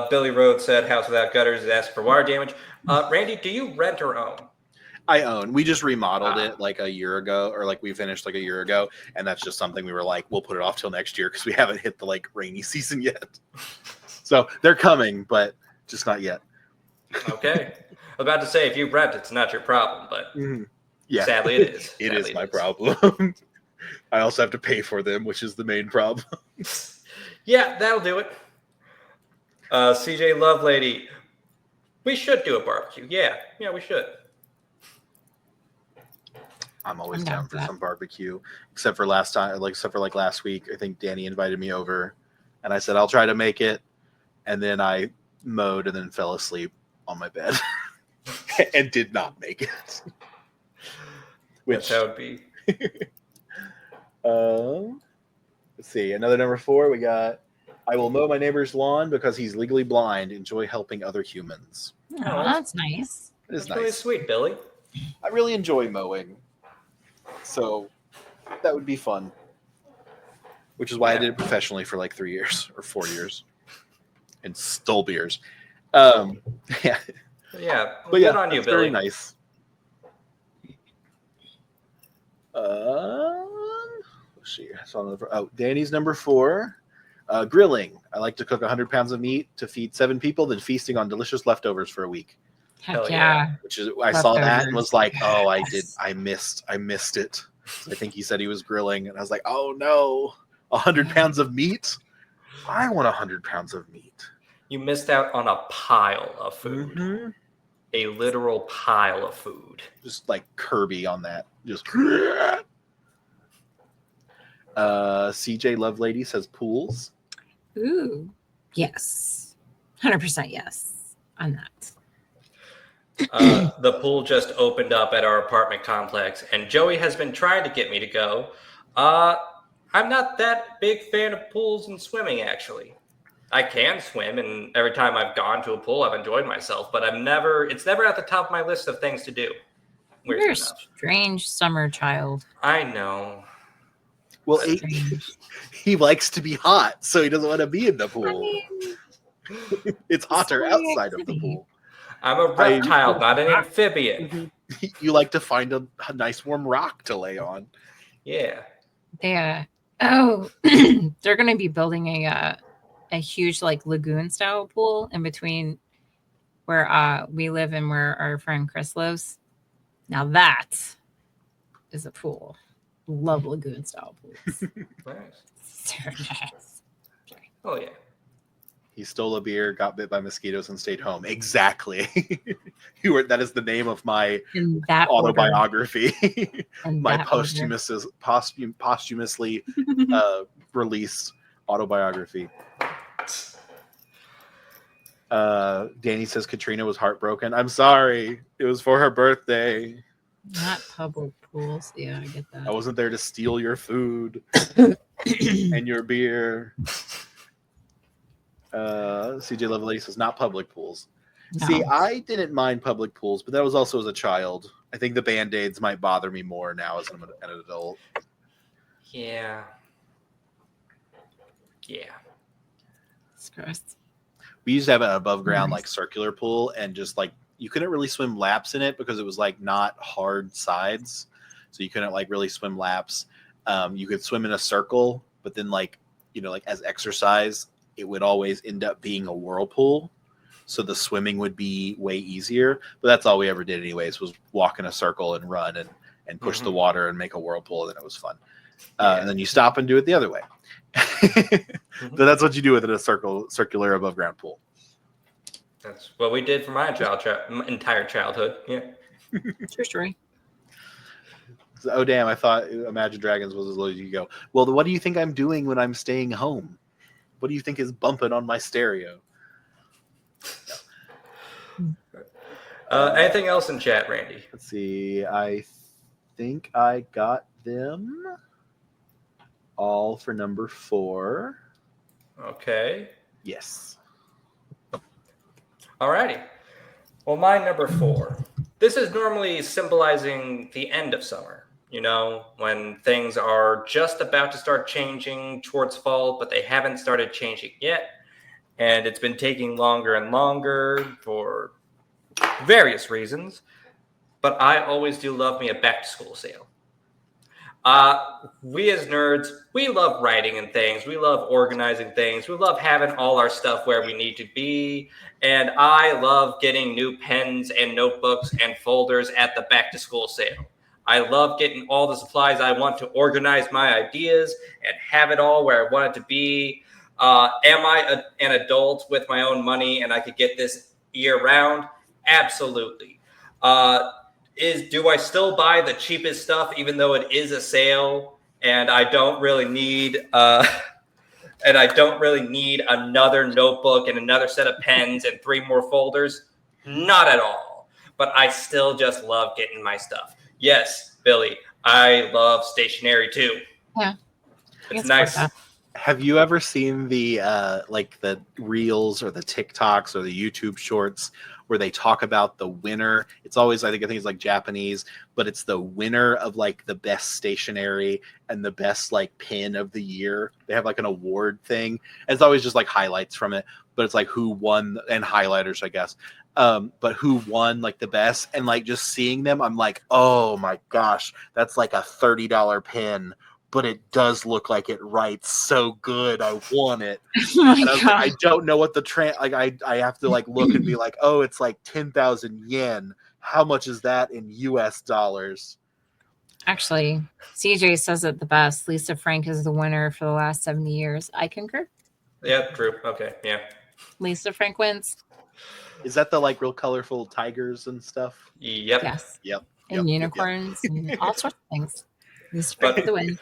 Speaker 1: Billy Rhodes said house without gutters is asking for water damage. Randy, do you rent or own?
Speaker 3: I own. We just remodeled it a year ago, or we finished a year ago, and that's just something we were we'll put it off till next year because we haven't hit the rainy season yet. So they're coming, but just not yet.
Speaker 1: Okay. I'm about to say, if you rent, it's not your problem, but
Speaker 3: yeah,
Speaker 1: sadly it is.
Speaker 3: It is my problem. I also have to pay for them, which is the main problem.
Speaker 1: Yeah, that'll do it. CJ Lovelady, we should do a barbecue. Yeah, we should.
Speaker 3: I'm always
Speaker 2: I'm down
Speaker 3: down
Speaker 2: for
Speaker 3: for
Speaker 2: that.
Speaker 3: some barbecue, except for last week. I think Danny invited me over, and I said I'll try to make it, and then I mowed and then fell asleep on my bed and did not make it.
Speaker 1: That's how it'd be.
Speaker 3: Let's see, another number 4. We got, I will mow my neighbor's lawn because he's legally blind. Enjoy helping other humans.
Speaker 2: Oh, that's nice.
Speaker 3: It is
Speaker 1: That's really
Speaker 3: nice.
Speaker 1: sweet, Billy.
Speaker 3: I really enjoy mowing, so that would be fun. Which is why I did it professionally for like 3 years or 4 years, and stole beers. Yeah,
Speaker 1: Yeah,
Speaker 3: but
Speaker 1: good
Speaker 3: yeah,
Speaker 1: on you,
Speaker 3: that's
Speaker 1: Billy.
Speaker 3: very nice. Let's see. Danny's number 4. Grilling. I like to cook 100 pounds of meat to feed 7 people, then feasting on delicious leftovers for a week.
Speaker 2: Heck
Speaker 1: Hell
Speaker 2: yeah.
Speaker 3: Which is, I saw that and was like, oh,
Speaker 2: Yes.
Speaker 3: I missed it. I think he said he was grilling, and I was like, oh no, 100 pounds of meat. I want 100 pounds of meat.
Speaker 1: You missed out on a pile of food.
Speaker 3: Mm-hmm.
Speaker 1: A literal pile of food.
Speaker 3: Just like Kirby on that. Just. CJ Lovelady says pools.
Speaker 2: Ooh, yes. 100% yes on that.
Speaker 1: The pool just opened up at our apartment complex, and Joey has been trying to get me to go. I'm not that big fan of pools and swimming, actually. I can swim, and every time I've gone to a pool, I've enjoyed myself, but it's never at the top of my list of things to do.
Speaker 2: You're a
Speaker 1: Weirdly enough.
Speaker 2: strange summer child.
Speaker 1: I know.
Speaker 3: Well,
Speaker 2: Strange.
Speaker 3: he likes to be hot, so he doesn't want to be in the pool. It's hotter
Speaker 2: It's a
Speaker 3: outside of the
Speaker 2: activity.
Speaker 3: pool.
Speaker 1: I'm a reptile, not an amphibian.
Speaker 3: You like to find a nice warm rock to lay on.
Speaker 1: Yeah.
Speaker 2: They're going to be building a huge like lagoon style pool in between where we live and where our friend Chris lives. Now that is a pool. Love lagoon style pools.
Speaker 1: Nice.
Speaker 2: So nice.
Speaker 1: Oh, yeah.
Speaker 3: He stole a beer, got bit by mosquitoes, and stayed home. Exactly. That is the name of my
Speaker 2: In that
Speaker 3: autobiography.
Speaker 2: order.
Speaker 3: My
Speaker 2: That order.
Speaker 3: posthumously released autobiography. Danny says Katrina was heartbroken. I'm sorry. It was for her birthday.
Speaker 2: Not public pools. Yeah, I get
Speaker 3: I
Speaker 2: that.
Speaker 3: wasn't there to steal your food and your beer. CJ Lovelady says not public pools.
Speaker 2: No.
Speaker 3: See, I didn't mind public pools, but that was also as a child. I think the Band-Aids might bother me more now as I'm an adult.
Speaker 1: Yeah. Yeah.
Speaker 2: It's gross.
Speaker 3: We used to have an above ground
Speaker 2: Nice.
Speaker 3: like circular pool, and just like you couldn't really swim laps in it because it was like not hard sides, so you couldn't like really swim laps. You could swim in a circle, but then like as exercise, it would always end up being a whirlpool, so the swimming would be way easier. But that's all we ever did anyways, was walk in a circle and run and push the water and make a whirlpool, and it was fun. And then you stop and do it the other way. So that's what you do with a circular above ground pool.
Speaker 1: That's what we did for my entire childhood. Yeah.
Speaker 2: True story.
Speaker 3: So, oh damn, I thought Imagine Dragons was as low as you go. Well, what do you think I'm doing when I'm staying home? What do you think is bumping on my stereo?
Speaker 1: Anything else in chat, Randy?
Speaker 3: Let's see. I think I got them all for number 4.
Speaker 1: Okay.
Speaker 3: Yes.
Speaker 1: Alrighty. Well, my number 4. This is normally symbolizing the end of summer. When things are just about to start changing towards fall, but they haven't started changing yet. And it's been taking longer and longer for various reasons. But I always do love me a back-to-school sale. We as nerds, we love writing and things. We love organizing things. We love having all our stuff where we need to be. And I love getting new pens and notebooks and folders at the back-to-school sale. I love getting all the supplies I want to organize my ideas and have it all where I want it to be. Am I an adult with my own money and I could get this year round? Absolutely. Do I still buy the cheapest stuff even though it is a sale and I don't really need another notebook and another set of pens and 3 more folders? Not at all. But I still just love getting my stuff. Yes, Billy, I love stationery too.
Speaker 2: Yeah.
Speaker 1: It's nice.
Speaker 3: Have you ever seen the like the reels or the TikToks or the YouTube shorts where they talk about the winner? It's always, I think it's like Japanese, but it's the winner of like the best stationery and the best like pin of the year. They have like an award thing. And it's always just like highlights from it, but it's like who won and highlighters, I guess. But who won like the best, and like just seeing them, I'm like, oh my gosh, that's like a $30 pin. But it does look like it writes so good. I want it.
Speaker 2: Oh my
Speaker 3: And I was
Speaker 2: God.
Speaker 3: like, I don't know what the I have to like look and be like, oh, it's like 10,000 yen. How much is that in US dollars?
Speaker 2: Actually, CJ says it the best. Lisa Frank is the winner for the last 70 years. I concur.
Speaker 1: Yeah, true. Okay, yeah.
Speaker 2: Lisa Frank wins.
Speaker 3: Is that the like real colorful tigers and stuff?
Speaker 1: Yep.
Speaker 2: Yes.
Speaker 3: Yep.
Speaker 2: And unicorns and all sorts of things. Lisa Frank is the win.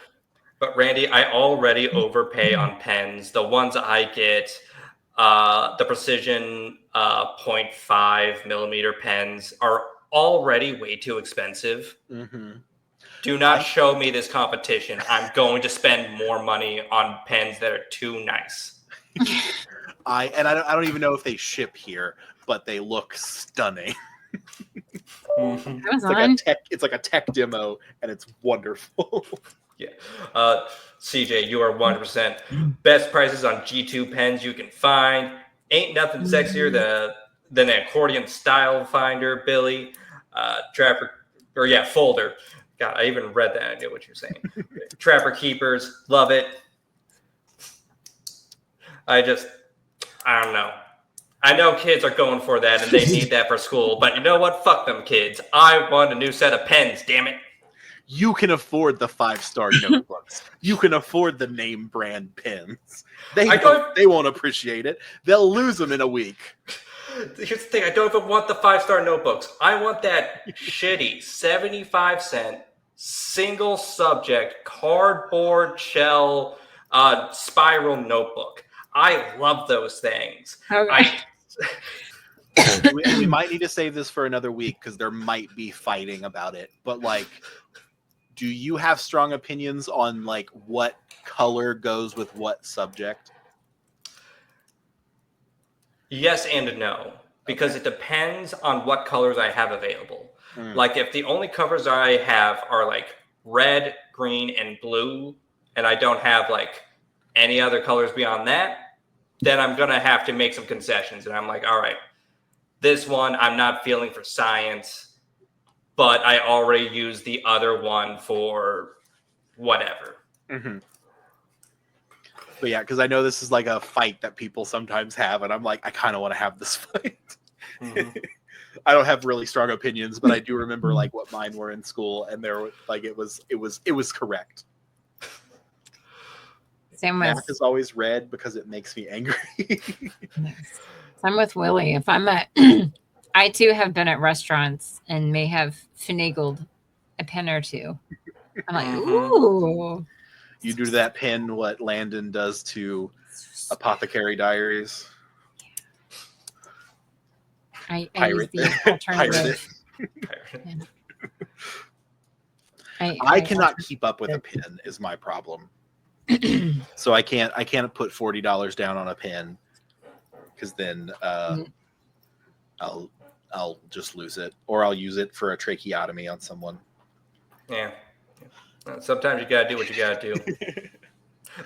Speaker 1: But Randy, I already overpay on pens. The ones I get, the precision 0.5 millimeter pens are already way too expensive.
Speaker 3: Mm-hmm.
Speaker 1: Do not show me this competition. I'm going to spend more money on pens that are too nice.
Speaker 3: I don't even know if they ship here, but they look stunning.
Speaker 2: Amazon.
Speaker 3: It's like a tech demo, and it's wonderful.
Speaker 1: Yeah. CJ, you are 100%. Best prices on G2 pens you can find. Ain't nothing sexier than an accordion style finder, Billy. Folder. God, I even read that. I knew what you're saying. Trapper Keepers, love it. I don't know. I know kids are going for that and they need that for school, but you know what? Fuck them kids. I want a new set of pens, damn it.
Speaker 3: You can afford the 5-star notebooks. You can afford the name brand pens. They won't appreciate it. They'll lose them in a week.
Speaker 1: Here's the thing. I don't even want the 5-star notebooks. I want that shitty 75-cent single subject cardboard shell spiral notebook. I love those things.
Speaker 2: Okay.
Speaker 3: We might need to save this for another week because there might be fighting about it. But like, do you have strong opinions on like what color goes with what subject?
Speaker 1: Yes and no, because it depends on what colors I have available. Like if the only colors I have are like red, green, and blue, and I don't have like any other colors beyond that, then I'm going to have to make some concessions. And I'm like, all right, this one I'm not feeling for science, but I already used the other one for whatever.
Speaker 3: Mm-hmm. But yeah, because I know this is like a fight that people sometimes have, and I'm like, I kind of want to have this fight. Mm-hmm. I don't have really strong opinions, but I do remember like what mine were in school, and there were like it was correct.
Speaker 2: Same with
Speaker 3: Math is always red because it makes me angry.
Speaker 2: Same with Willie. If I'm at, I too have been at restaurants and may have finagled a pen or two. I'm like, ooh.
Speaker 3: You do to that pen what Landon does to Apothecary Diaries.
Speaker 2: I use the alternative.
Speaker 3: I cannot keep up with a pen is my problem. So I can't put $40 down on a pen because then I'll just lose it, or I'll use it for a tracheotomy on someone.
Speaker 1: Yeah. Sometimes you gotta do what you gotta do.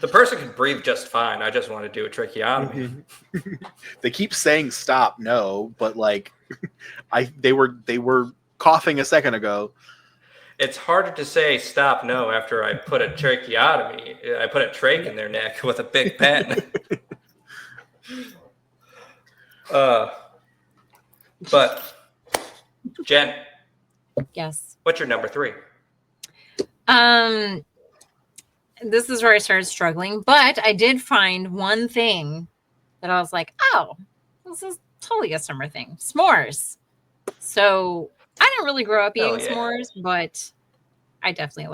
Speaker 1: The person can breathe just fine. I just want to do a tracheotomy.
Speaker 3: They keep saying stop, no, but like they were coughing a second ago.
Speaker 1: It's harder to say stop no after I put a tracheotomy. I put a trach in their neck with a big pen. But Jen.
Speaker 2: Yes.
Speaker 1: What's your number 3?
Speaker 2: This is where I started struggling, but I did find one thing that I was like, oh, this is totally a summer thing. S'mores. So I didn't really grow up
Speaker 1: Hell
Speaker 2: eating
Speaker 1: yeah.
Speaker 2: s'mores, but I definitely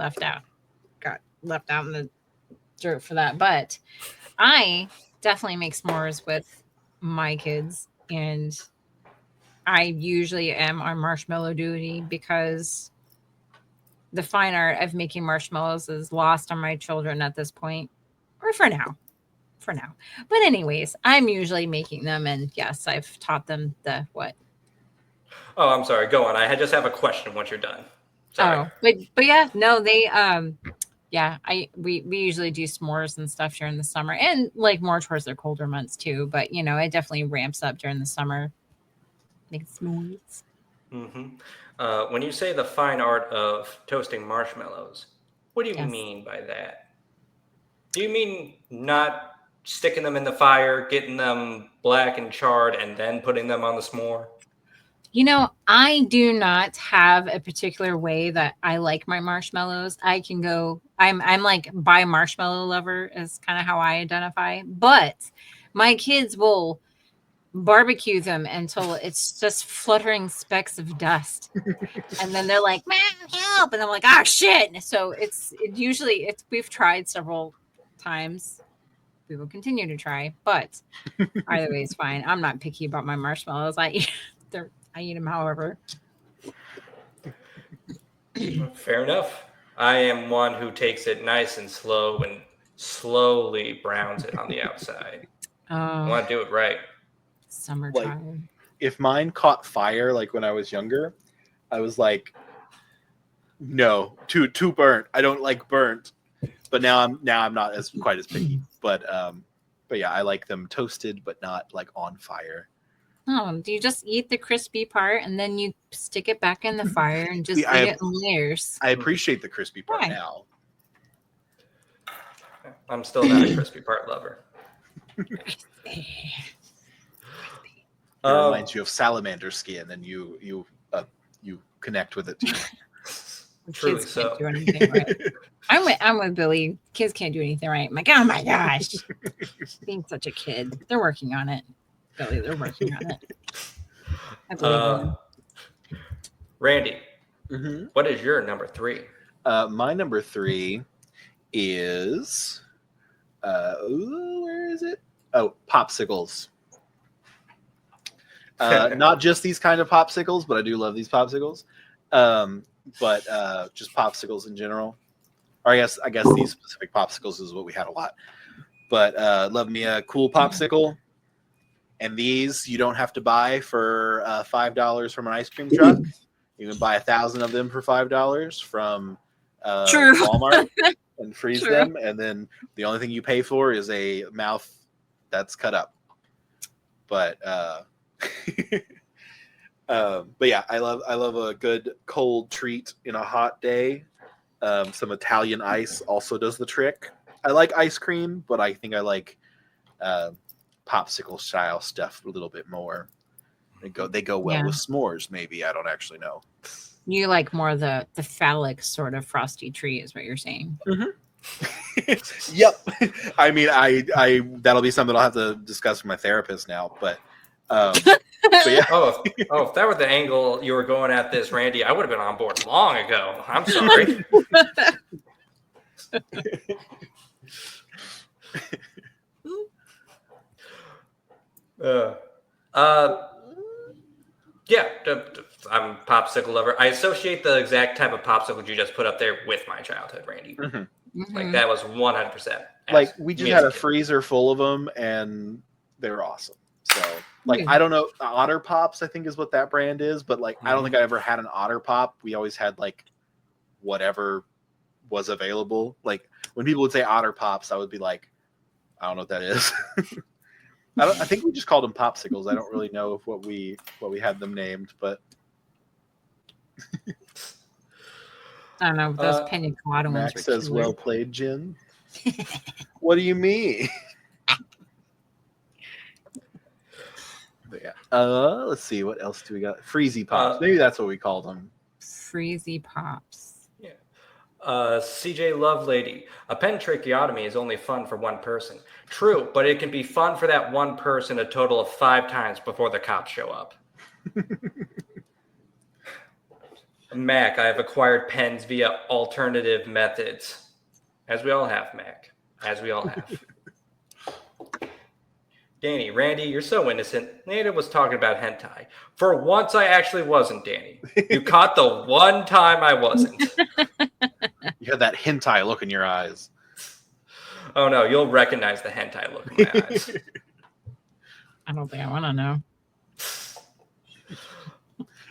Speaker 2: got left out in the dirt for that. But I definitely make s'mores with my kids, and I usually am on marshmallow duty because the fine art of making marshmallows is lost on my children at this point, or for now. For now. But anyways, I'm usually making them, and yes, I've taught them the what.
Speaker 1: Oh, I'm sorry. Go on. I just have a question once you're done. Sorry.
Speaker 2: Oh, but yeah, no, they yeah, we usually do s'mores and stuff during the summer, and like more towards the colder months too. But you know, it definitely ramps up during the summer. Make s'mores.
Speaker 1: When you say the fine art of toasting marshmallows, what do you
Speaker 2: Yes.
Speaker 1: mean by that? Do you mean not sticking them in the fire, getting them black and charred, and then putting them on the s'more?
Speaker 2: You know, I do not have a particular way that I like my marshmallows. I can go, I'm like by marshmallow lover is kind of how I identify. But my kids will barbecue them until it's just fluttering specks of dust. And then they're like, "Man, help." And I'm like, "Ah, shit." So we've tried several times. We will continue to try, but either way is fine. I'm not picky about my marshmallows. I eat them however.
Speaker 1: Fair enough. I am one who takes it nice and slow and slowly browns it on the outside. I
Speaker 2: Oh,
Speaker 1: want to do it right.
Speaker 2: summertime.
Speaker 3: If mine caught fire, like when I was younger, I was like, no, too burnt. I don't like burnt. But now I'm not as quite as picky. But yeah, I like them toasted, but not like on fire.
Speaker 2: Oh, do you just eat the crispy part and then you stick it back in the fire and just
Speaker 3: See,
Speaker 2: eat it in layers?
Speaker 3: I appreciate the crispy part
Speaker 2: Why?
Speaker 3: now.
Speaker 1: I'm still not a crispy part lover.
Speaker 3: It reminds you of salamander skin, and you connect with it too.
Speaker 1: Truly
Speaker 2: Kids
Speaker 1: so.
Speaker 2: can't do anything right. I'm with Billy. Kids can't do anything right. I'm like, oh my gosh, being such a kid. They're working on it, Billy. They're working on it. I believe in them.
Speaker 1: Randy,
Speaker 3: Mm-hmm.
Speaker 1: what is your number 3?
Speaker 3: My number 3 is where is it? Oh, popsicles. Not just these kind of popsicles, but I do love these popsicles. But just popsicles in general. Or I guess these specific popsicles is what we had a lot. But love me a cool popsicle. And these you don't have to buy for $5 from an ice cream truck. You can buy 1,000 of them for $5 from
Speaker 2: True.
Speaker 3: Walmart and freeze
Speaker 2: True.
Speaker 3: them. And then the only thing you pay for is a mouth that's cut up. But but yeah, I love a good cold treat in a hot day. Some Italian ice also does the trick. I like ice cream, but I think I like popsicle style stuff a little bit more. They go well with s'mores. Maybe I don't actually know.
Speaker 2: You like more the phallic sort of frosty treat, is what you're saying.
Speaker 3: Mm-hmm. Yep. I mean, I that'll be something I'll have to discuss with my therapist now. But yeah.
Speaker 1: If that were the angle you were going at this, Randy, I would have been on board long ago. I'm sorry. Yeah, I'm a popsicle lover. I associate the exact type of popsicle you just put up there with my childhood, Randy.
Speaker 3: Mm-hmm.
Speaker 1: Like that was 100%.
Speaker 3: Like we just had a freezer full of them, and they were awesome. So like I don't know, Otter Pops I think is what that brand is, but like I don't think I ever had an Otter Pop. We always had like whatever was available. Like when people would say Otter Pops, I would be like, I don't know what that is. I think we just called them popsicles. I don't really know if what we had them named, but
Speaker 2: I don't know. Those pina colada ones.
Speaker 3: Max says, "Well played, Jen." What do you mean? But yeah. Let's see. What else do we got? Freezy Pops. Maybe that's what we called them.
Speaker 2: Freezy Pops.
Speaker 1: Yeah. CJ Lovelady, a pen tracheotomy is only fun for one person. True, but it can be fun for that one person a total of 5 times before the cops show up. Mac, I have acquired pens via alternative methods. As we all have, Mac. As we all have. Danny, Randy, you're so innocent. Nada was talking about hentai. For once, I actually wasn't, Danny. You caught the one time I wasn't.
Speaker 3: You had that hentai look in your eyes.
Speaker 1: Oh no, you'll recognize the hentai look in my eyes.
Speaker 2: I don't think I want to know.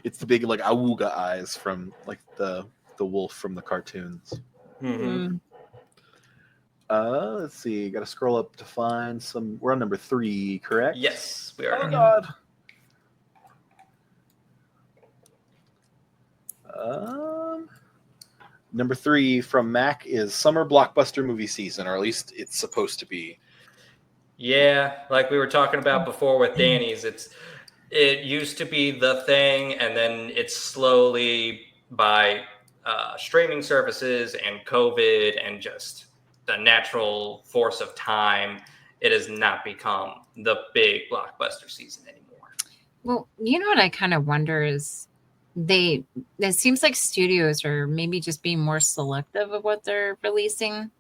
Speaker 3: It's the big like awooga eyes from like the wolf from the cartoons.
Speaker 1: Mm-hmm.
Speaker 3: Let's see. Got to scroll up to find some. We're on number 3, correct?
Speaker 1: Yes, we are.
Speaker 3: Oh God. Number 3 from Mac is summer blockbuster movie season, or at least it's supposed to be.
Speaker 1: Yeah, like we were talking about before with Danny's, it used to be the thing, and then it's slowly by streaming services and COVID and just the natural force of time, it has not become the big blockbuster season anymore.
Speaker 2: Well, you know what I kind of wonder is it seems like studios are maybe just being more selective of what they're releasing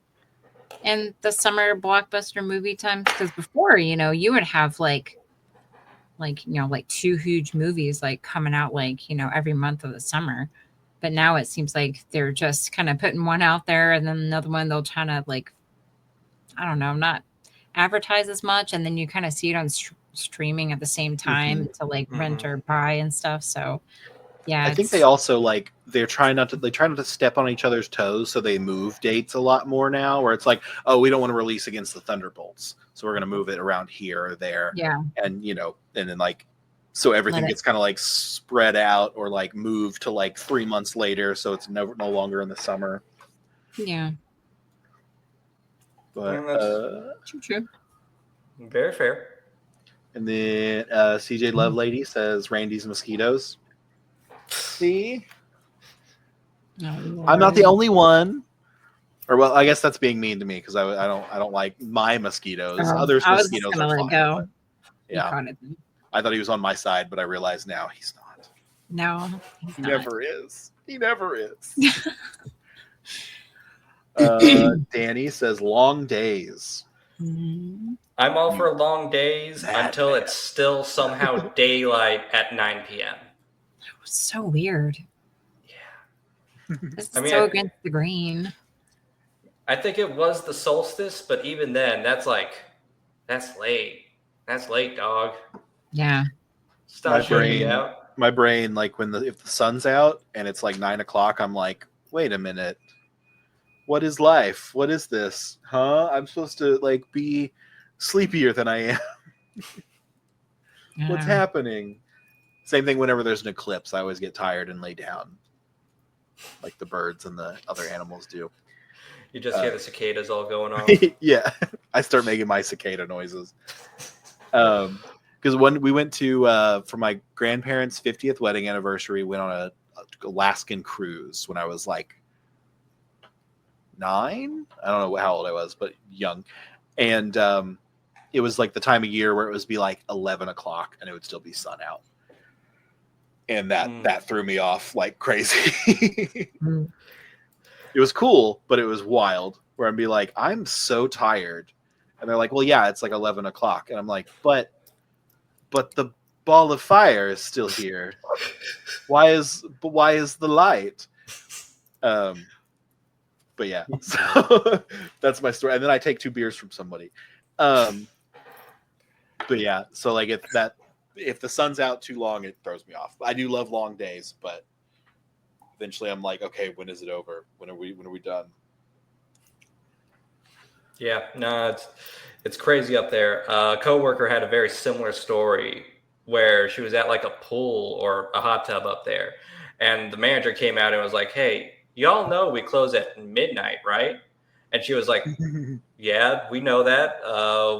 Speaker 2: in the summer blockbuster movie time. Because before, you would have like 2 huge movies like coming out every month of the summer. But now it seems like they're just kind of putting one out there and then another one they'll try to I don't know, not advertise as much. And then you kind of see it on streaming at the same time to rent or buy and stuff. So yeah,
Speaker 3: I think they also they try not to step on each other's toes, so they move dates a lot more now. Where it's like, oh, we don't want to release against the Thunderbolts, so we're going to move it around here or there.
Speaker 2: Yeah,
Speaker 3: and and then so everything gets kind of spread out or moved to 3 months later, so it's no longer in the summer.
Speaker 2: Yeah,
Speaker 3: but
Speaker 2: true.
Speaker 1: Very fair.
Speaker 3: And then CJ Lovelady says Randy's mosquitoes. See, I'm not the only one. Or well, I guess that's being mean to me because I don't like my mosquitoes. Others' mosquitoes are fine.
Speaker 2: Go.
Speaker 3: Yeah, I thought he was on my side, but I realize now he's not.
Speaker 2: No,
Speaker 3: he never is. He never is. Danny says long days.
Speaker 2: Mm-hmm.
Speaker 1: I'm all for long days until it's still somehow daylight at 9 p.m.
Speaker 2: So weird.
Speaker 1: Yeah.
Speaker 2: This is so against the grain.
Speaker 1: I think it was the solstice, but even then, that's late. That's late, dog.
Speaker 2: Yeah.
Speaker 1: Stop shooting out.
Speaker 3: My brain, if the sun's out and it's 9 o'clock, I'm like, wait a minute. What is life? What is this? Huh? I'm supposed to be sleepier than I am. What's happening? Same thing whenever there's an eclipse. I always get tired and lay down like the birds and the other animals do.
Speaker 1: You just hear the cicadas all going on.
Speaker 3: Yeah. I start making my cicada noises. Because when we went to, for my grandparents' 50th wedding anniversary, went on a Alaskan cruise when I was 9. I don't know how old I was, but young. And it was the time of year where it would be 11 o'clock and it would still be sun out. And that threw me off like crazy. It was cool, but it was wild. Where I'd be like, I'm so tired. And they're like, well, yeah, it's 11 o'clock. And I'm like, but the ball of fire is still here. Why is the light? But yeah, so that's my story. And then I take 2 beers from somebody. But yeah, so if the sun's out too long, it throws me off. I do love long days, but eventually I'm like, okay, when is it over? When are we done?
Speaker 1: Yeah, no, it's crazy up there. A coworker had a very similar story where she was at a pool or a hot tub up there, and the manager came out and was like, "Hey, y'all know we close at midnight, right?" And she was like, "Yeah, we know that.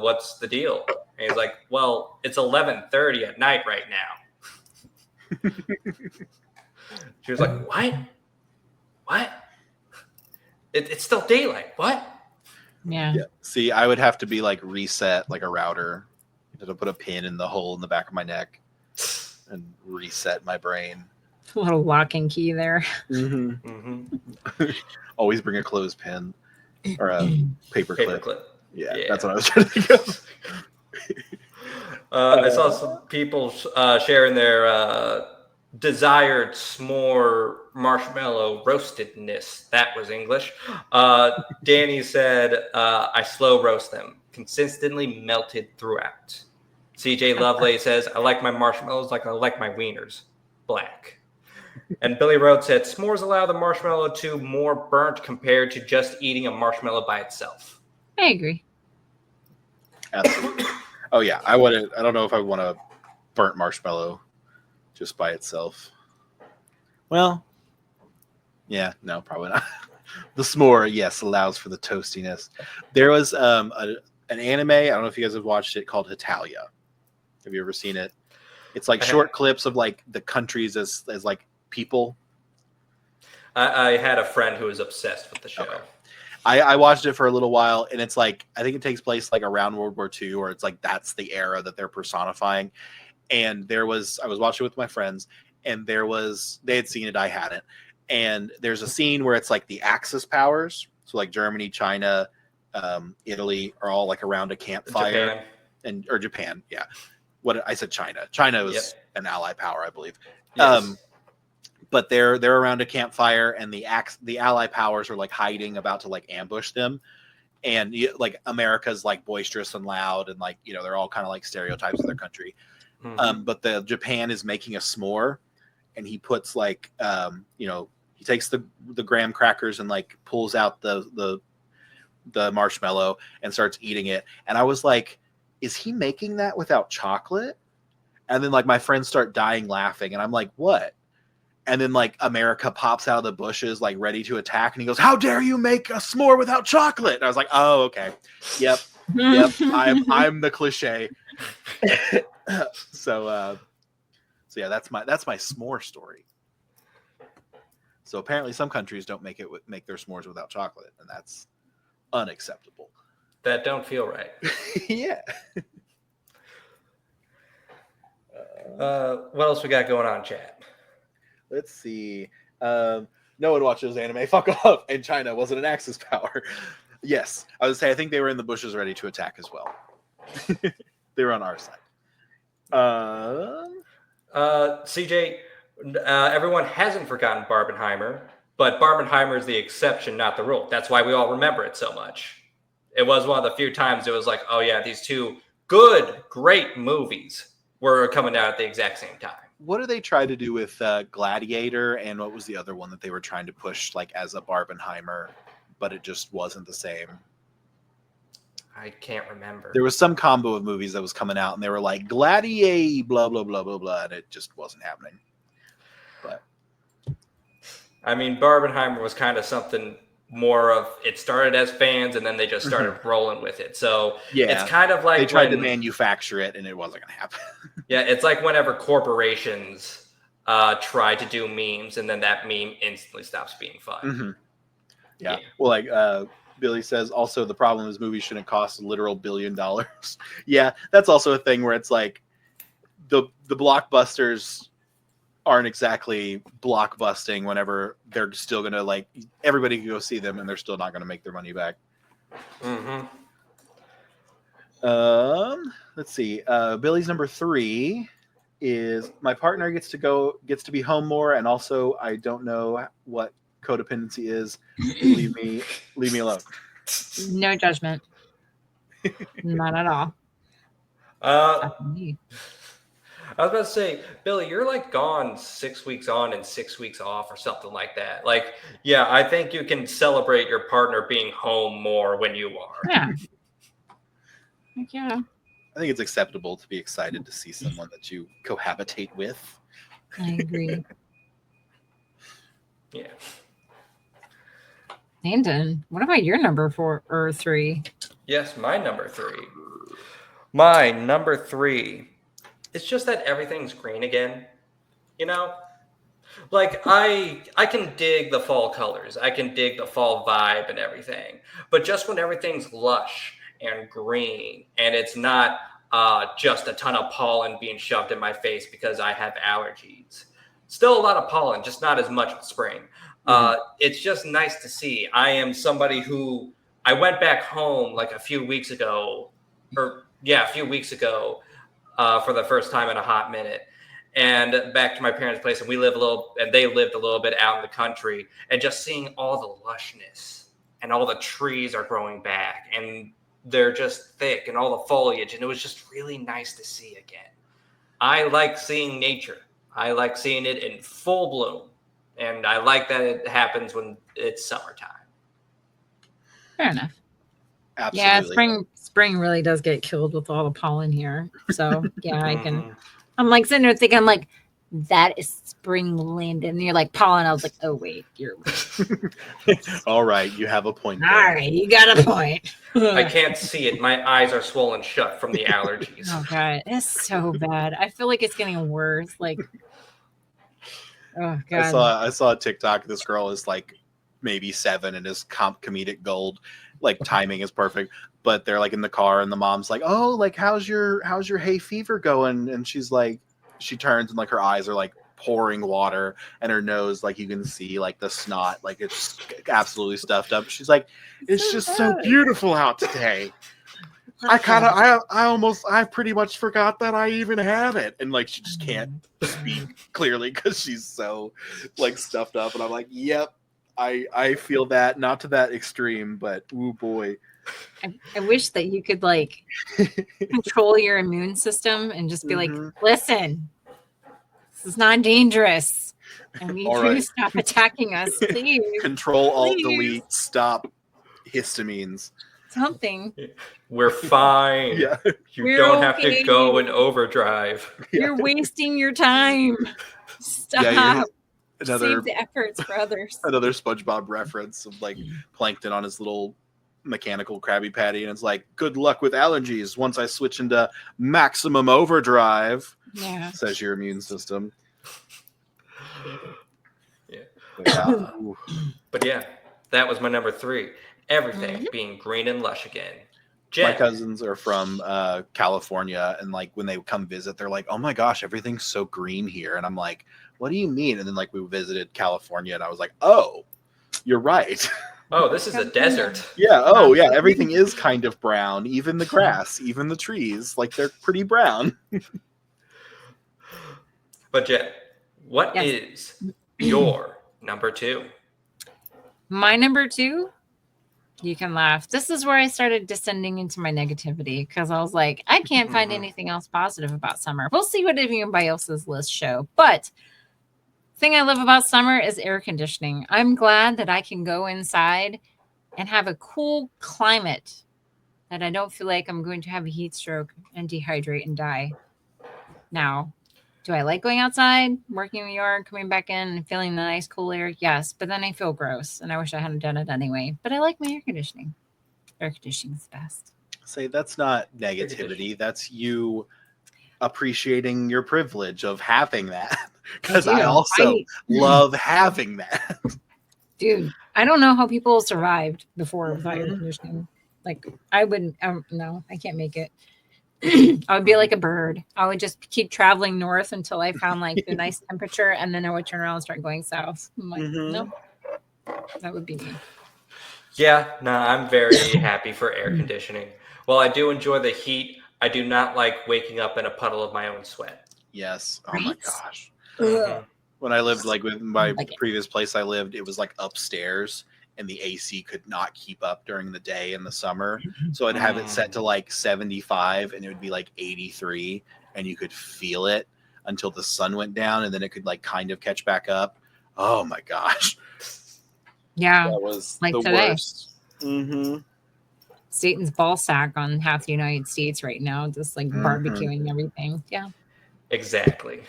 Speaker 1: What's the deal?" And he's like, "Well, it's 11:30 at night right now." She was like, "What? What?" It's still daylight. What?
Speaker 2: Yeah.
Speaker 3: See, I would have to be like reset like a router. It'll put a pin in the hole in the back of my neck and reset my brain.
Speaker 2: A little lock and key there.
Speaker 3: Always bring a clothespin or a paper clip. Yeah, that's what I was trying to think of.
Speaker 1: I saw some people sharing their desired s'more marshmallow roastedness. That was English. Danny said, I slow roast them, consistently melted throughout. CJ Lovelace says, I like my marshmallows like I like my wieners, black. And Billy Rhodes said, s'mores allow the marshmallow to more burnt compared to just eating a marshmallow by itself.
Speaker 2: I agree.
Speaker 3: Absolutely. Oh yeah, I don't know if I want a burnt marshmallow just by itself. Well, yeah, no, probably not. The s'more, yes, allows for the toastiness. There was an anime, I don't know if you guys have watched it, called Hitalia. Have you ever seen it? It's like short clips of like the countries as like people.
Speaker 1: I had a friend who was obsessed with the show.
Speaker 3: Okay. I watched it for a little while, and it's like, I think it takes place like around World War II, or it's like that's the era that they're personifying. And I was watching it with my friends, and they had seen it, I hadn't. And there's a scene where it's like the Axis powers, so like Germany, China, Italy are all like around a campfire, or Japan, yeah. What I said, China. China was an ally power, I believe. Yes. But they're around a campfire, and the ally powers are like hiding, about to like ambush them, and like America's like boisterous and loud, and like they're all kind of like stereotypes of their country. But the Japan is making a s'more, and he puts like he takes the graham crackers and like pulls out the marshmallow and starts eating it, and I was like, is he making that without chocolate? And then like my friends start dying laughing, and I'm like, what? And then like America pops out of the bushes, like ready to attack. And he goes, how dare you make a s'more without chocolate? And I was like, oh, okay. Yep. I'm the cliche. So yeah, that's my s'more story. So apparently some countries don't make their s'mores without chocolate, and that's unacceptable.
Speaker 1: That don't feel right.
Speaker 3: Yeah.
Speaker 1: What else we got going on, chat?
Speaker 3: Let's see. No one watches anime. Fuck off. And China wasn't an Axis power. Yes. I would say I think they were in the bushes ready to attack as well. They were on our side.
Speaker 1: CJ, everyone hasn't forgotten Barbenheimer, but Barbenheimer is the exception, not the rule. That's why we all remember it so much. It was one of the few times it was like, oh yeah, these two great movies were coming out at the exact same time.
Speaker 3: What do they try to do with Gladiator, and what was the other one that they were trying to push like as a Barbenheimer, but it just wasn't the same?
Speaker 1: I can't remember.
Speaker 3: There was some combo of movies that was coming out, and they were like Gladiator, blah blah blah blah blah, and it just wasn't happening. But
Speaker 1: I mean, Barbenheimer was kind of something more of, it started as fans, and then they just started rolling with it. So yeah, it's kind of like
Speaker 3: they tried to manufacture it, and it wasn't going to happen.
Speaker 1: Yeah, it's like whenever corporations try to do memes, and then that meme instantly stops being fun.
Speaker 3: Mm-hmm. Yeah. Well, like Billy says, also the problem is movies shouldn't cost a literal $1 billion. Yeah, that's also a thing where it's like the blockbusters aren't exactly blockbusting whenever they're still going to, like, everybody can go see them and they're still not going to make their money back.
Speaker 1: Mm-hmm.
Speaker 3: Let's see. Billy's number 3 is my partner gets to be home more, and also I don't know what codependency is. Leave me alone.
Speaker 2: No judgment. Not at all.
Speaker 1: I was about to say, Billy, you're like gone 6 weeks on and 6 weeks off or something like that. Like, yeah, I think you can celebrate your partner being home more when you are.
Speaker 2: Yeah. Yeah.
Speaker 3: I think it's acceptable to be excited to see someone that you cohabitate with.
Speaker 2: I agree.
Speaker 1: Yeah.
Speaker 2: Landon, what about your number 4 or 3?
Speaker 1: Yes, my number 3. My number 3. It's just that everything's green again. You know? Like I can dig the fall colors. I can dig the fall vibe and everything. But just when everything's lush and green and it's not just a ton of pollen being shoved in my face because I have allergies. Still a lot of pollen, just not as much in spring. It's just nice to see. I am somebody who I went back home like a few weeks ago, a few weeks ago for the first time in a hot minute, and back to my parents' place, and they lived a little bit out in the country, and just seeing all the lushness and all the trees are growing back, and they're just thick, and all the foliage, and it was just really nice to see again. I like seeing nature. I like seeing it in full bloom, and I like that it happens when it's summertime.
Speaker 2: Fair enough.
Speaker 3: Absolutely.
Speaker 2: Yeah, spring really does get killed with all the pollen here. So yeah, I'm like sitting there thinking, I'm like, that is spring, Landon. And you're like pollen. I was like, oh wait, you're
Speaker 3: All right, you have a point.
Speaker 2: All right, you got a point.
Speaker 1: I can't see it. My eyes are swollen shut from the allergies.
Speaker 2: Oh god, it's so bad. I feel like it's getting worse. Like, oh god.
Speaker 3: I saw a TikTok. This girl is like maybe 7 and is comedic gold. Like timing is perfect. But they're like in the car and the mom's like, "Oh, like how's your hay fever going?" And she's like, she turns and like her eyes are like pouring water and her nose, like you can see like the snot, like it's absolutely stuffed up. She's like, "It's just so beautiful out today. I pretty much forgot that I even have it." And like she just can't speak clearly because she's so like stuffed up. And I'm like, yep, I feel that, not to that extreme, but ooh boy.
Speaker 2: I wish that you could like control your immune system and just be like, listen, this is not dangerous. And we need to stop attacking us, please.
Speaker 3: Control, Alt, Delete, stop histamines.
Speaker 2: Something.
Speaker 1: We're fine.
Speaker 3: Yeah.
Speaker 1: You don't have to go in overdrive.
Speaker 2: You're wasting your time. Stop.
Speaker 3: Yeah,
Speaker 2: Save the efforts for others.
Speaker 3: Another SpongeBob reference of like Plankton on his little mechanical Krabby Patty, and it's like, "Good luck with allergies. Once I switch into maximum overdrive," says your immune system.
Speaker 1: Yeah. But yeah, that was my number 3. Everything being green and lush again. Jen.
Speaker 3: My cousins are from California, and like when they come visit, they're like, "Oh my gosh, everything's so green here," and I'm like, "What do you mean?" And then like we visited California, and I was like, "Oh, you're right."
Speaker 1: Oh, this is a desert.
Speaker 3: Yeah. Oh, yeah. Everything is kind of brown. Even the grass, even the trees, like they're pretty brown.
Speaker 1: But Jen, what is your number 2?
Speaker 2: My number 2? You can laugh. This is where I started descending into my negativity because I was like, I can't find anything else positive about summer. We'll see what anybody else's list show. But thing I love about summer is air conditioning. I'm glad that I can go inside and have a cool climate that I don't feel like I'm going to have a heat stroke and dehydrate and die. Now, do I like going outside, working in the yard, coming back in and feeling the nice cool air? Yes, but then I feel gross and I wish I hadn't done it anyway. But I like my air conditioning. Air conditioning is the best.
Speaker 3: Say that's not negativity. That's you appreciating your privilege of having that. Because I also love having that.
Speaker 2: Dude, I don't know how people survived before without air conditioning. Like, I wouldn't, no, I can't make it. I would be like a bird. I would just keep traveling north until I found like the nice temperature, and then I would turn around and start going south. I'm like, no, that would be me.
Speaker 1: Yeah, no, I'm very happy for air conditioning. While I do enjoy the heat, I do not like waking up in a puddle of my own sweat.
Speaker 3: Yes. Oh my gosh. When I lived like with my previous place I lived, it was like upstairs and the AC could not keep up during the day in the summer. So I'd have it set to like 75 and it would be like 83 and you could feel it until the sun went down and then it could like kind of catch back up. Oh my gosh.
Speaker 2: Yeah.
Speaker 3: That was
Speaker 2: like
Speaker 3: the
Speaker 2: today.
Speaker 3: worst.
Speaker 2: Satan's ball sack on half the United States right now, just like barbecuing everything. Yeah.
Speaker 1: Exactly.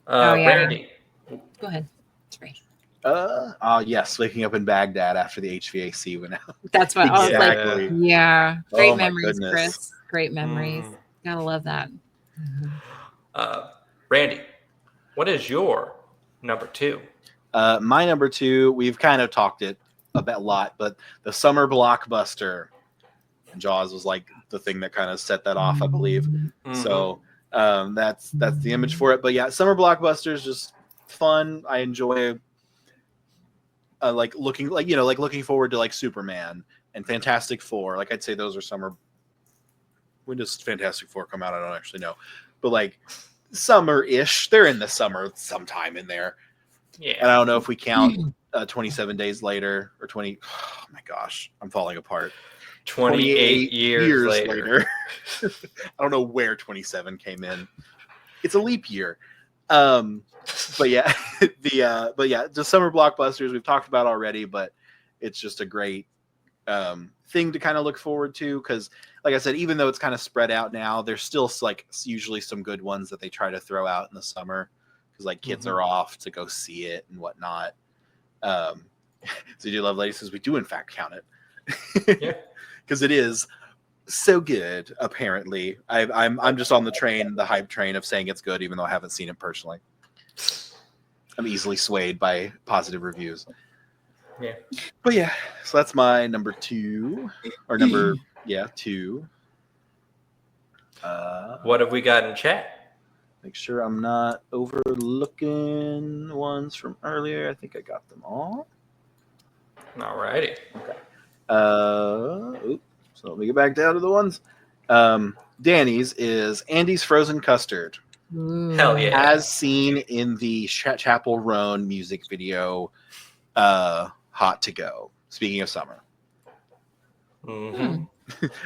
Speaker 2: Randy. Go ahead. It's right.
Speaker 3: Yes, waking up in Baghdad after the HVAC went out.
Speaker 2: That's what I was like. Yeah. Great memories,
Speaker 3: goodness.
Speaker 2: Chris. Great memories. Gotta love that.
Speaker 1: Randy, what is your number 2?
Speaker 3: My number 2, we've kind of talked it a lot, but the summer blockbuster. Jaws was like the thing that kind of set that off, I believe.
Speaker 1: Mm-hmm.
Speaker 3: So that's the image for it. But yeah, summer blockbusters just fun. I enjoy looking forward to like Superman and Fantastic Four. Like I'd say those are summer. When does Fantastic Four come out? I don't actually know, but like summer-ish. They're in the summer sometime in there.
Speaker 1: Yeah.
Speaker 3: And I don't know if we count 27 Days Later or 20. Oh my gosh, I'm falling apart.
Speaker 1: 28 years later.
Speaker 3: I don't know where 27 came in. It's a leap year. But yeah, the summer blockbusters we've talked about already, but it's just a great thing to kind of look forward to because, like I said, even though it's kind of spread out now, there's still like usually some good ones that they try to throw out in the summer because like kids are off to go see it and whatnot. So you love lady says we do in fact count it.
Speaker 1: Yeah.
Speaker 3: Because it is so good, apparently. I'm just on the hype train of saying it's good, even though I haven't seen it personally. I'm easily swayed by positive reviews.
Speaker 1: Yeah.
Speaker 3: But yeah, so that's my number 2. Or number, 2.
Speaker 1: What have we got in chat?
Speaker 3: Make sure I'm not overlooking ones from earlier. I think I got them all.
Speaker 1: Alrighty.
Speaker 3: Okay. So let me get back down to the ones. Danny's is Andy's Frozen Custard.
Speaker 2: Ooh.
Speaker 1: Hell yeah.
Speaker 3: As seen in the Chapel Roan music video, Hot to Go. Speaking of summer.
Speaker 1: Mm-hmm.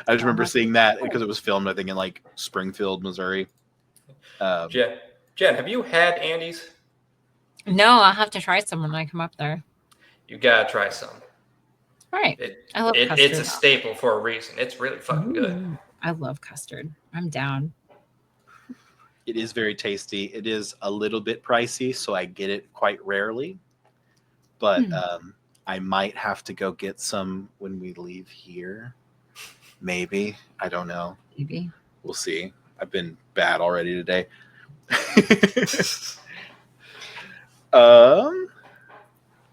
Speaker 3: I just remember seeing that because it was filmed, I think, in like Springfield, Missouri.
Speaker 1: Jen, have you had Andy's?
Speaker 2: No, I'll have to try some when I come up there.
Speaker 1: You gotta try some.
Speaker 2: All right. I love custard.
Speaker 1: It's a staple for a reason. It's really fucking good.
Speaker 2: I love custard. I'm down.
Speaker 3: It is very tasty. It is a little bit pricey, so I get it quite rarely. But I might have to go get some when we leave here. Maybe. I don't know.
Speaker 2: Maybe.
Speaker 3: We'll see. I've been bad already today.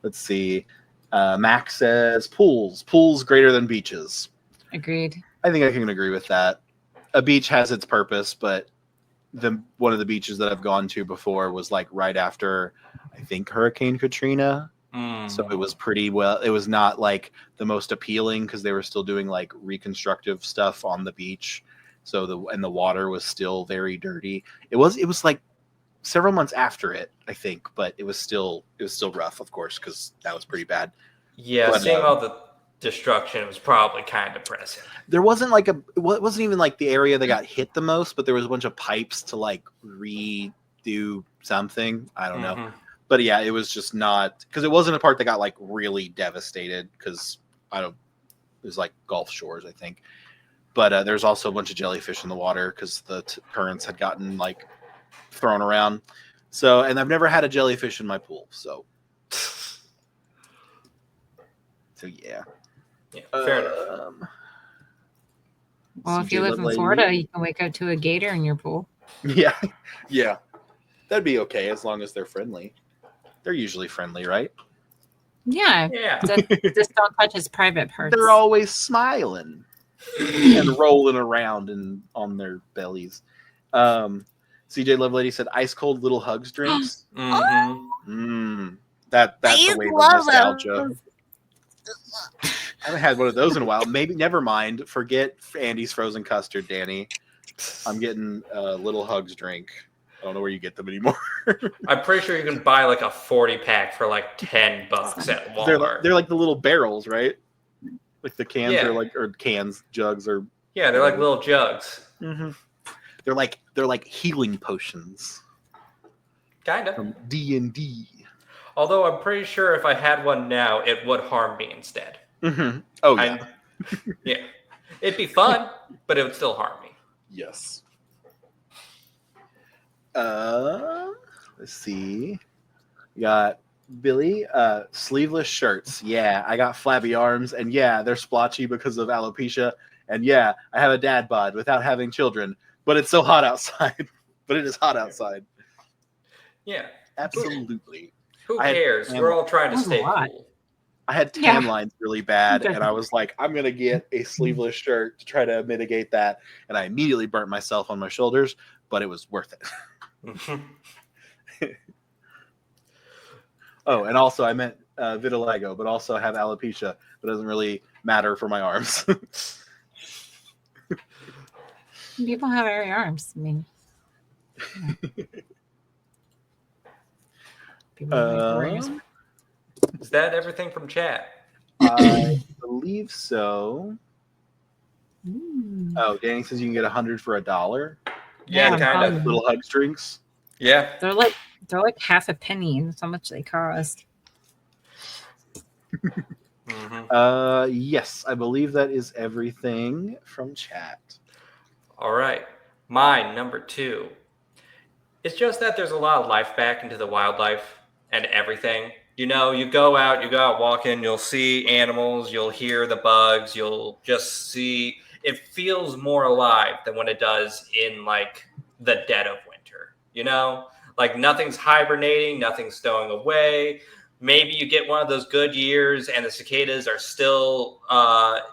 Speaker 3: Let's see. Max says pools greater than beaches.
Speaker 2: Agreed.
Speaker 3: I think I can agree with that. A beach has its purpose, but one of the beaches that I've gone to before was like right after I think Hurricane Katrina. So it was pretty well. It was not like the most appealing because they were still doing like reconstructive stuff on the beach. So the water was still very dirty. It was like several months after it, I think, but it was still rough, of course, because that was pretty bad.
Speaker 1: Yeah,
Speaker 3: but,
Speaker 1: seeing all the destruction was probably kind of depressing.
Speaker 3: There wasn't like it wasn't even like the area that got hit the most, but there was a bunch of pipes to like redo something. I don't know. But yeah, it was just not because it wasn't a part that got like really devastated because it was like Gulf Shores, I think. But there's also a bunch of jellyfish in the water because the currents had gotten like thrown around. So, and I've never had a jellyfish in my pool. So yeah.
Speaker 1: Yeah, fair enough.
Speaker 2: Well, if you live in Florida, you can wake up to a gator in your pool.
Speaker 3: Yeah. That'd be okay as long as they're friendly. They're usually friendly, right?
Speaker 2: Yeah. Just don't touch his private parts.
Speaker 3: They're always smiling and rolling around and on their bellies. CJ Lovelady said ice cold little hugs drinks.
Speaker 1: Mm-hmm.
Speaker 3: That's the wave of nostalgia. I haven't had one of those in a while. Maybe never mind. Forget Andy's frozen custard, Danny. I'm getting a little hugs drink. I don't know where you get them anymore.
Speaker 1: I'm pretty sure you can buy like a 40-pack for like $10 at Walmart.
Speaker 3: They're like the little barrels, right? Like the cans are like, or cans, jugs, or
Speaker 1: yeah, they're like little jugs.
Speaker 3: Mm-hmm. They're like healing potions.
Speaker 1: Kind of.
Speaker 3: From D&D.
Speaker 1: Although I'm pretty sure if I had one now, it would harm me instead.
Speaker 3: Mm-hmm. Oh yeah.
Speaker 1: Yeah. It'd be fun, but it would still harm me.
Speaker 3: Yes. Let's see. We got Billy, sleeveless shirts. Yeah, I got flabby arms, and yeah, they're splotchy because of alopecia. And yeah, I have a dad bod without having children, but it's so hot outside. But it is hot outside.
Speaker 1: Yeah.
Speaker 3: Absolutely.
Speaker 1: Who
Speaker 3: I had
Speaker 1: cares?
Speaker 3: tan
Speaker 1: We're all trying to
Speaker 2: That's a
Speaker 1: stay
Speaker 2: lot.
Speaker 1: cool.
Speaker 3: I had
Speaker 2: Yeah.
Speaker 3: tan lines really bad,
Speaker 2: Okay.
Speaker 3: and I was like, I'm gonna get a sleeveless shirt to try to mitigate that. And I immediately burnt myself on my shoulders, but it was worth it. Oh, and also I meant vitiligo, but also have alopecia, but it doesn't really matter for my arms.
Speaker 2: People have hairy arms. I mean, people have like warriors.
Speaker 1: Is that everything from chat?
Speaker 3: I believe so.
Speaker 2: Mm.
Speaker 3: Oh, Danny says you can get 100 for $1.
Speaker 1: Yeah,
Speaker 2: I'm
Speaker 1: kind
Speaker 2: telling
Speaker 1: of.
Speaker 2: you.
Speaker 3: Little hugs drinks.
Speaker 1: Yeah.
Speaker 2: They're like half a penny. That's how much they cost.
Speaker 3: Yes, I believe that is everything from chat.
Speaker 1: All right. My number 2. It's just that there's a lot of life back into the wildlife and everything. You go out walking, you'll see animals, you'll hear the bugs, you'll just see it feels more alive than when it does in like the dead of winter. Like nothing's hibernating, nothing's stowing away. Maybe you get one of those good years and the cicadas are still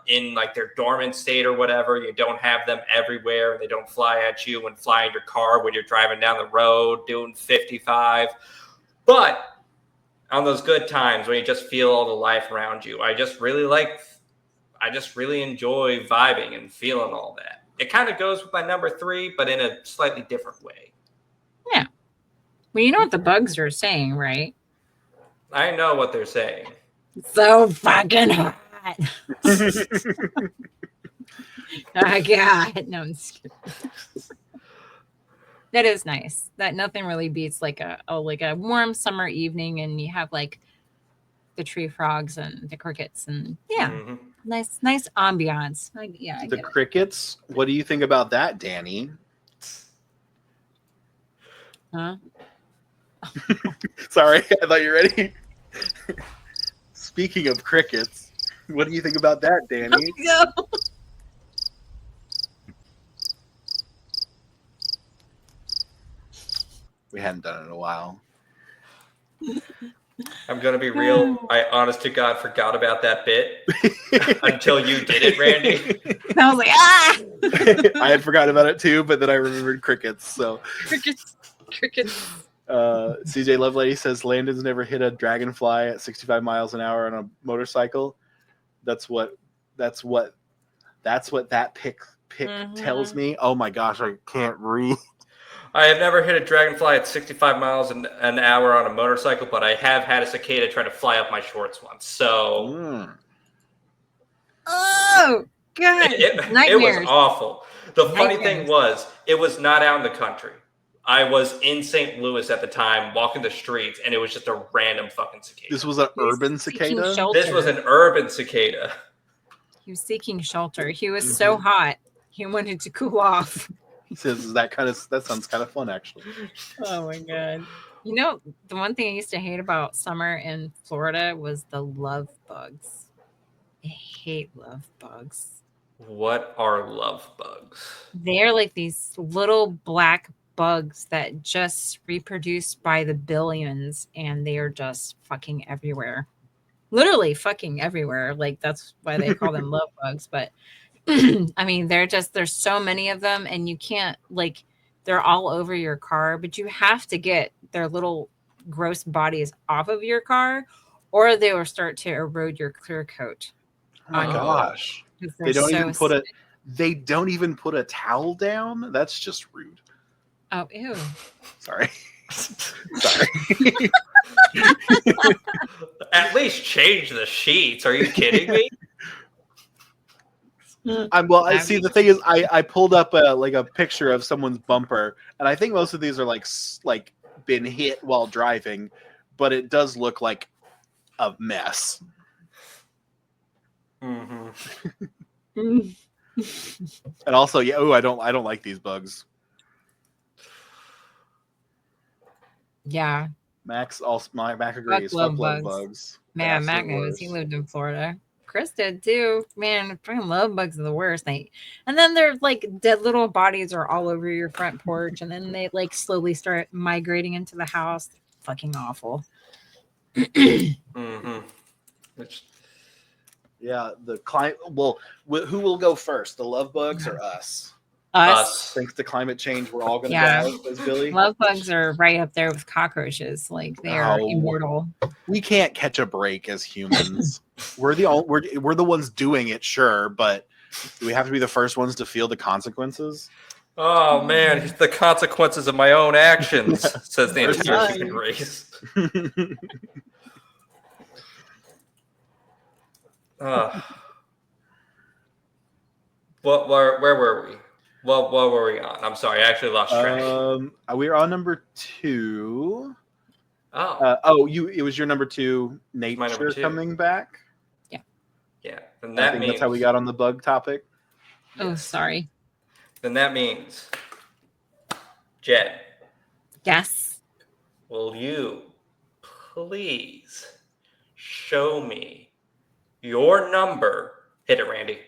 Speaker 1: in like their dormant state or whatever. You don't have them everywhere. They don't fly at you and fly in your car when you're driving down the road doing 55. But on those good times when you just feel all the life around you, I just really enjoy vibing and feeling all that. It kind of goes with my number 3, but in a slightly different way.
Speaker 2: Yeah. Well, you know what the bugs are saying, right?
Speaker 1: I know what they're saying.
Speaker 2: So fucking hot. Oh god. No, I'm just kidding. That is nice. That nothing really beats like a warm summer evening and you have like the tree frogs and the crickets and nice ambiance. I
Speaker 3: The
Speaker 2: get it.
Speaker 3: crickets. What do you think about that, Danny?
Speaker 2: Huh?
Speaker 3: Sorry, I thought you were ready. Speaking of crickets, what do you think about that, Danny? We hadn't done it in a while.
Speaker 1: I'm going to be real. I honest to God forgot about that bit until you did it, Randy.
Speaker 2: I was like, ah!
Speaker 3: I had forgotten about it too, but then I remembered crickets. So
Speaker 2: Crickets.
Speaker 3: CJ Lovelady says Landon's never hit a dragonfly at 65 miles an hour on a motorcycle. That's what that pic tells me. Oh my gosh, I can't read.
Speaker 1: I have never hit a dragonfly at 65 miles an hour on a motorcycle, but I have had a cicada try to fly up my shorts once. So,
Speaker 2: Oh god,
Speaker 1: it was awful. The funny thing was, it was not out in the country. I was in St. Louis at the time, walking the streets, and it was just a random fucking cicada.
Speaker 3: This was an urban cicada?
Speaker 1: This was an urban cicada.
Speaker 2: He was seeking shelter. He was so hot, he wanted to cool off.
Speaker 3: He says that sounds kind of fun, actually.
Speaker 2: Oh my god! You know, the one thing I used to hate about summer in Florida was the love bugs. I hate love bugs.
Speaker 1: What are love bugs?
Speaker 2: They're like these little black bugs that just reproduce by the billions, and they are just fucking everywhere. Literally fucking everywhere. Like that's why they call them love bugs. But I mean, there's so many of them, and you can't they're all over your car, but you have to get their little gross bodies off of your car, or they will start to erode your clear coat.
Speaker 3: Oh my gosh. They don't even put a towel down. That's just rude.
Speaker 2: Oh, ew.
Speaker 3: Sorry.
Speaker 1: At least change the sheets. Are you kidding me?
Speaker 3: I see. The thing is, I pulled up a picture of someone's bumper, and I think most of these are like been hit while driving, but it does look like a mess.
Speaker 1: Mm-hmm.
Speaker 3: And also, I don't like these bugs.
Speaker 2: Yeah.
Speaker 3: Mac agrees. Fuck love bugs.
Speaker 2: Man, Mac knows. He lived in Florida. Chris did too. Man, freaking love bugs are the worst. And then they're like dead little bodies are all over your front porch, and then they like slowly start migrating into the house. Fucking awful.
Speaker 1: Mm-hmm.
Speaker 3: Yeah, the climate. Well, who will go first, the love bugs or us?
Speaker 2: Us.
Speaker 3: Thanks to climate change, we're all going to
Speaker 2: Yeah.
Speaker 3: die, says Billy.
Speaker 2: Love bugs are right up there with cockroaches. Like they are immortal.
Speaker 3: We can't catch a break as humans. we're the ones doing it, sure, but do we have to be the first ones to feel the consequences?
Speaker 1: Oh man, the consequences of my own actions, says the entire human race. Where were we? What were we on? I'm sorry, I actually lost track.
Speaker 3: We were on number 2.
Speaker 1: Oh.
Speaker 3: It was your number 2, nature
Speaker 1: number 2.
Speaker 3: coming back.
Speaker 1: Yeah. Then that means
Speaker 3: that's how we got on the bug topic.
Speaker 2: Oh, sorry.
Speaker 1: Then that means, Jen.
Speaker 2: Yes.
Speaker 1: Will you please show me your number? Hit it, Randy.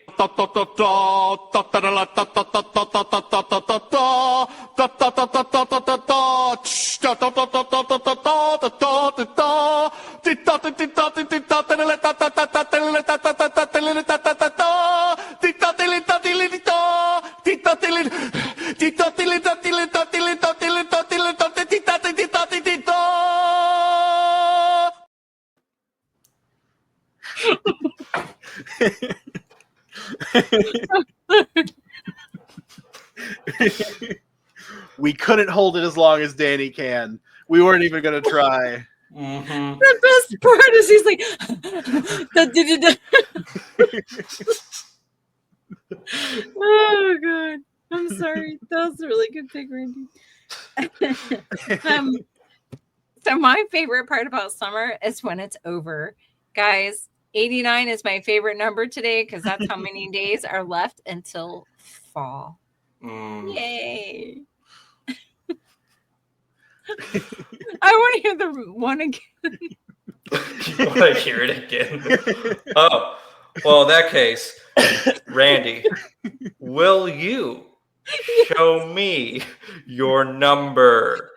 Speaker 3: We couldn't hold it as long as Danny can. We weren't even going to try.
Speaker 1: Mm-hmm.
Speaker 2: The best part is he's like, oh god, I'm sorry. That was a really good pick, Randy. So my favorite part about summer is when it's over, guys. 89 is my favorite number today because that's how many days are left until fall. Yay! I want to hear the one again.
Speaker 1: You want to hear it again? Oh, well, in that case, Randy, will you show me your number?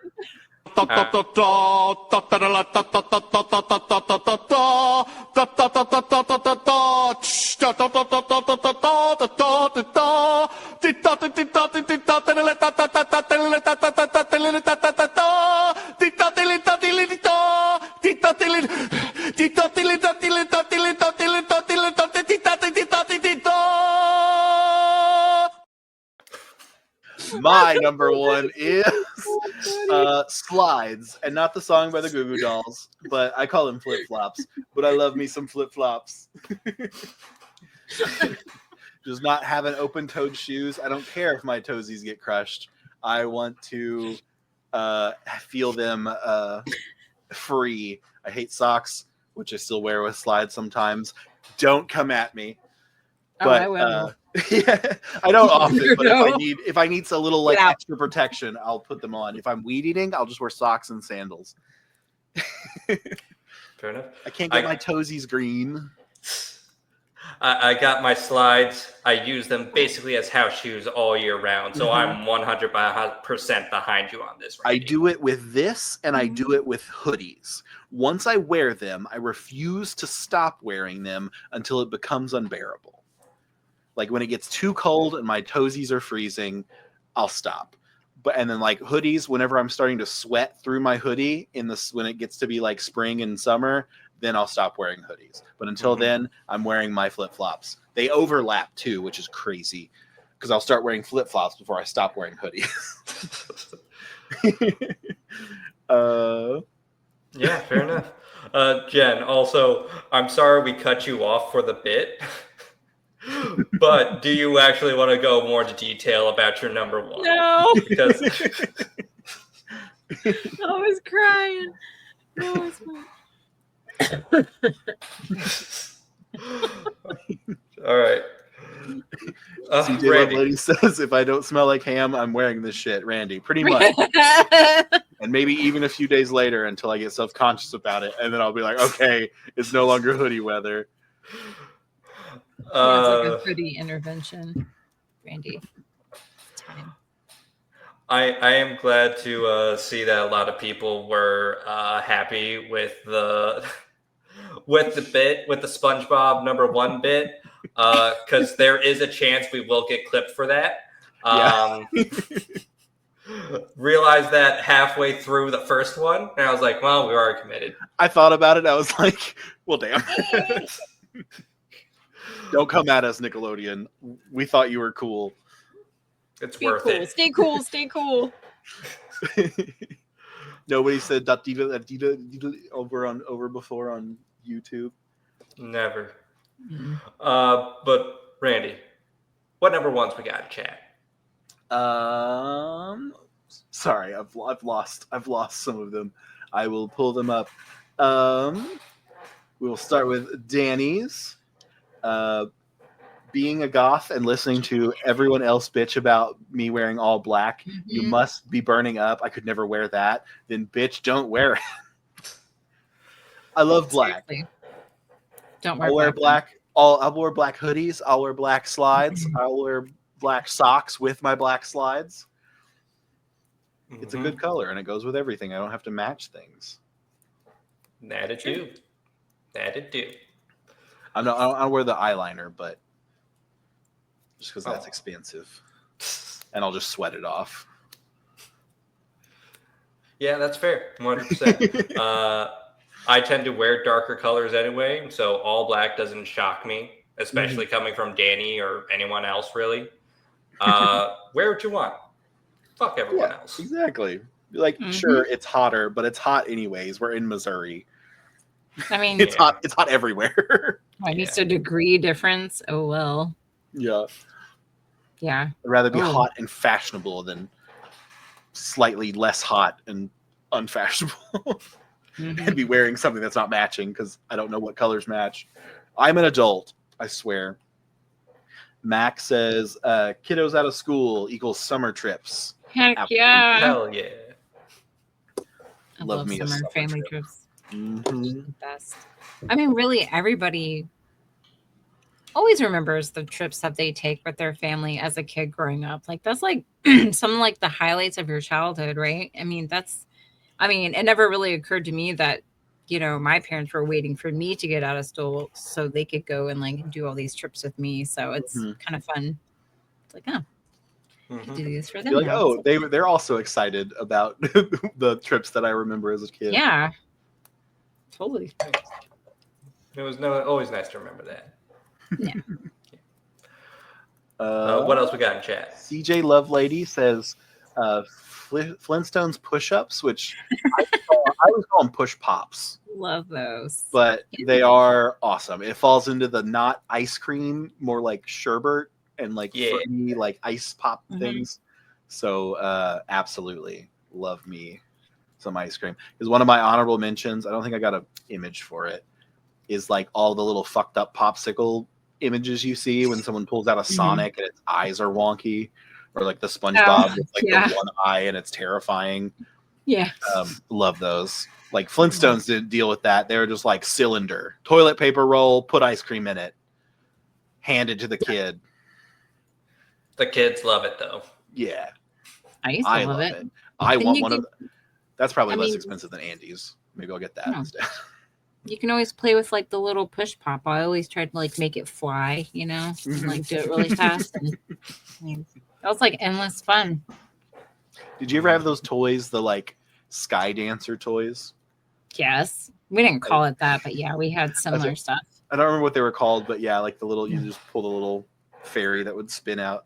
Speaker 3: My number 1 is Slides, and not the song by the Goo Goo Dolls, but I call them flip flops. But I love me some flip flops. Just not having open-toed shoes. I don't care if my toesies get crushed. I want to feel them free. I hate socks, which I still wear with Slides sometimes. Don't come at me. But,
Speaker 2: I will.
Speaker 3: Yeah, I don't often, but if I need a little like extra protection, I'll put them on. If I'm weed eating, I'll just wear socks and sandals.
Speaker 1: Fair enough.
Speaker 3: I can't get my toesies green.
Speaker 1: I got my Slides. I use them basically as house shoes all year round. So I'm 100% behind you on this. Randy.
Speaker 3: I do it with this, and I do it with hoodies. Once I wear them, I refuse to stop wearing them until it becomes unbearable. Like when it gets too cold and my toesies are freezing, I'll stop. And then like hoodies, whenever I'm starting to sweat through my hoodie when it gets to be like spring and summer, then I'll stop wearing hoodies. But until then, I'm wearing my flip-flops. They overlap too, which is crazy because I'll start wearing flip-flops before I stop wearing hoodies.
Speaker 1: Yeah, fair enough. Jen, also, I'm sorry we cut you off for the bit. But do you actually want to go more into detail about your number 1?
Speaker 2: No.
Speaker 1: Because
Speaker 2: I was crying. No, it's
Speaker 1: all right.
Speaker 3: CJ
Speaker 1: Randy.
Speaker 3: Lady says, if I don't smell like ham, I'm wearing this shit, Randy. Pretty much. And maybe even a few days later until I get self-conscious about it. And then I'll be like, okay, it's no longer hoodie weather.
Speaker 2: Yeah, it's like a hoodie intervention, Randy. Time.
Speaker 1: I am glad to see that a lot of people were happy with the with the SpongeBob #1 bit, because there is a chance we will get clipped for that. Realized that halfway through the first one, and I was like, well, we already committed.
Speaker 3: I thought about it. I was like, well, damn. Don't come at us, Nickelodeon. We thought you were cool.
Speaker 1: It's
Speaker 2: Be
Speaker 1: worth
Speaker 2: cool.
Speaker 1: it.
Speaker 2: Stay cool. Stay cool.
Speaker 3: Nobody said Dita over before on YouTube.
Speaker 1: Never.
Speaker 2: Mm.
Speaker 1: But Randy, what #1s we got in chat?
Speaker 3: Sorry, I've lost some of them. I will pull them up. We will start with Danny's. Being a goth and listening to everyone else bitch about me wearing all black, you must be burning up. I could never wear that. Then bitch, don't wear it. I love black.
Speaker 2: Seriously. Don't wear
Speaker 3: I'll wear
Speaker 2: black.
Speaker 3: I'll wear black hoodies. I'll wear black slides. I'll wear black socks with my black slides. It's a good color and it goes with everything. I don't have to match things.
Speaker 1: That'd do.
Speaker 3: I don't wear the eyeliner, but just because that's expensive, and I'll just sweat it off.
Speaker 1: Yeah, that's fair. 100%. I tend to wear darker colors anyway, so all black doesn't shock me, especially coming from Danny or anyone else, really. Wear what you want. Fuck everyone else.
Speaker 3: Exactly. Like, sure, it's hotter, but it's hot anyways. We're in Missouri.
Speaker 2: I mean,
Speaker 3: it's hot. It's hot everywhere.
Speaker 2: It's a degree difference. Oh well.
Speaker 3: Yeah.
Speaker 2: Yeah.
Speaker 3: I'd rather be hot and fashionable than slightly less hot and unfashionable. And be wearing something that's not matching because I don't know what colors match. I'm an adult, I swear. Max says, kiddos out of school equals summer trips.
Speaker 2: Heck yeah.
Speaker 1: Hell yeah.
Speaker 2: I love
Speaker 3: me a
Speaker 2: summer
Speaker 3: summer
Speaker 2: family
Speaker 3: trip.
Speaker 2: trips. The best. I mean, really, everybody always remembers the trips that they take with their family as a kid growing up. Like, that's like some like the highlights of your childhood, right? I mean, it never really occurred to me that, my parents were waiting for me to get out of school so they could go and like do all these trips with me. So it's kind of fun. It's like, I could do this for them.
Speaker 3: You're like,
Speaker 2: now.
Speaker 3: they're also excited about the trips that I remember as a kid.
Speaker 2: Yeah. Totally.
Speaker 1: It was always nice to remember that.
Speaker 2: Yeah.
Speaker 1: What else we got in chat?
Speaker 3: CJ Lovelady says Flintstones push-ups, which I always call them push pops.
Speaker 2: Love those.
Speaker 3: But they are awesome. It falls into the not ice cream, more like sherbet and like fruity, like ice pop things. So absolutely love me some ice cream. Because one of my honorable mentions, I don't think I got an image for it, is like all the little fucked up popsicle images you see when someone pulls out a Sonic and its eyes are wonky, or like the SpongeBob with like the one eye and it's terrifying.
Speaker 2: Yeah.
Speaker 3: Love those. Like Flintstones didn't deal with that. They were just like cylinder, toilet paper roll, put ice cream in it, hand it to the kid.
Speaker 1: The kids love it though.
Speaker 3: Yeah.
Speaker 2: I love it.
Speaker 3: I want one of them. That's probably less expensive than Andy's. Maybe I'll get that instead.
Speaker 2: You can always play with like the little push pop. I always tried to like make it fly, and like do it really fast. And that was like endless fun.
Speaker 3: Did you ever have those toys, the like Sky Dancer toys?
Speaker 2: Yes. We didn't call it that, but yeah, we had similar stuff.
Speaker 3: I don't remember what they were called, but yeah, like the little, you just pull the little fairy that would spin out.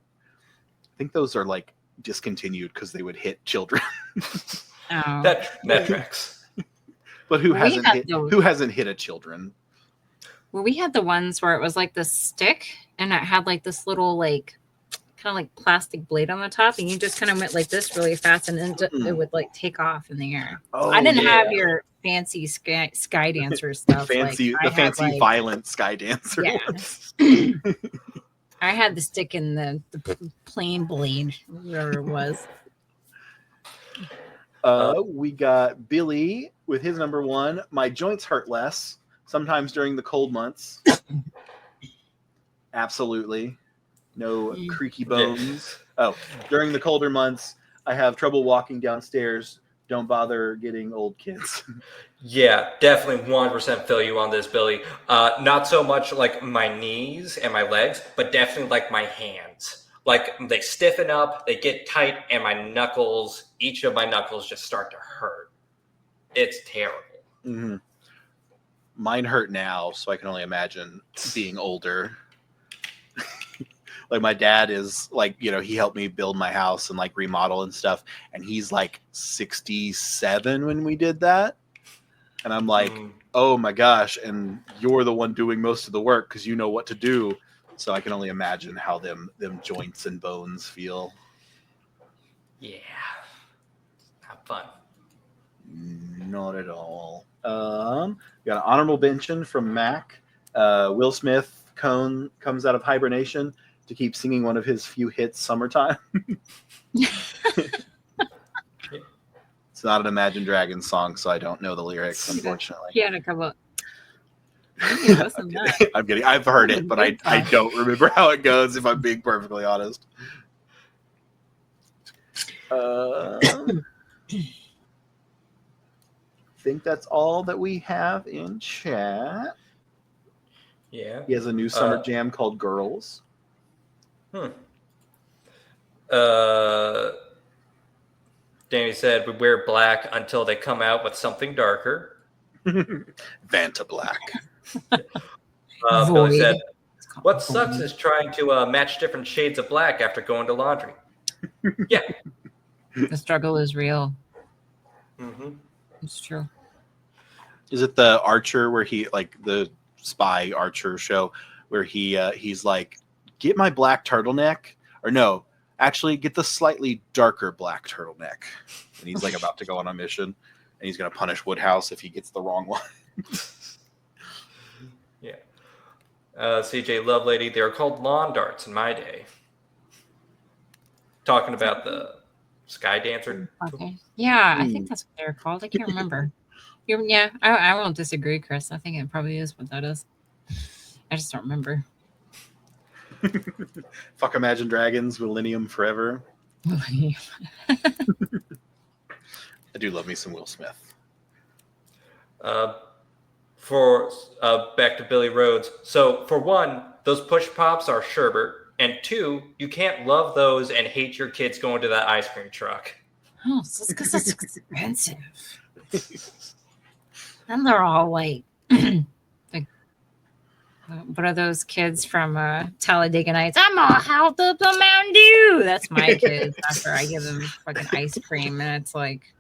Speaker 3: I think those are like discontinued because they would hit children.
Speaker 2: Oh.
Speaker 1: That tracks.
Speaker 3: But who hasn't hit a children?
Speaker 2: Well, we had the ones where it was like the stick and it had like this little like kind of like plastic blade on the top, and you just kind of went like this really fast, and then it would like take off in the air.
Speaker 3: Oh,
Speaker 2: I didn't have your fancy sky dancer stuff.
Speaker 3: Fancy violent Sky Dancer.
Speaker 2: Yeah. I had the stick and the plain blade, whatever it was.
Speaker 3: We got Billy with his #1. My joints hurt less, sometimes during the cold months. Absolutely. No creaky bones. Oh, during the colder months, I have trouble walking downstairs. Don't bother getting old kids.
Speaker 1: Yeah, definitely 100% feel you on this, Billy. Not so much like my knees and my legs, but definitely like my hands. Like they stiffen up, they get tight, and my knuckles, each of my knuckles just start to hurt. It's terrible.
Speaker 3: Mm-hmm. Mine hurt now, so I can only imagine being older. Like my dad is like, he helped me build my house and like remodel and stuff. And he's like 67 when we did that. And I'm like, oh my gosh. And you're the one doing most of the work because you know what to do. So I can only imagine how them joints and bones feel.
Speaker 1: Yeah. Not fun.
Speaker 3: Not at all. We got an honorable mention from Mac. Will Smith comes out of hibernation to keep singing one of his few hits, Summertime. It's not an Imagine Dragons song, so I don't know the lyrics, unfortunately.
Speaker 2: He had a couple.
Speaker 3: I'm kidding. I've heard it, but I don't remember how it goes, if I'm being perfectly honest. I think that's all that we have in chat.
Speaker 1: Yeah.
Speaker 3: He has a new summer jam called Girls.
Speaker 1: Danny said we wear black until they come out with something darker.
Speaker 3: Vanta Black.
Speaker 1: Billy said, what sucks is trying to match different shades of black after going to laundry. Yeah.
Speaker 2: The struggle is real.
Speaker 1: Mm-hmm.
Speaker 2: It's true.
Speaker 3: Is it the Archer where he, like the spy Archer show where he's like, get my black turtleneck? Or no, actually get the slightly darker black turtleneck. And he's like about to go on a mission and he's going to punish Woodhouse if he gets the wrong one.
Speaker 1: Yeah. CJ Lovelady, they were called lawn darts in my day. Talking about the Sky Dancer.
Speaker 2: Okay. Yeah, I think that's what they're called. I can't remember. Yeah, I won't disagree, Chris. I think it probably is what that is. I just don't remember.
Speaker 3: Fuck Imagine Dragons, Millennium Forever. I do love me some Will Smith.
Speaker 1: For back to Billy Rhodes. So for one, those push pops are sherbet, and two, you can't love those and hate your kids going to that ice cream truck.
Speaker 2: Oh, it's just because it's expensive. And they're all like, what are those kids from Talladega Nights? I'm all helped up the Mountain Dew. That's my kids after I give them fucking ice cream, and it's like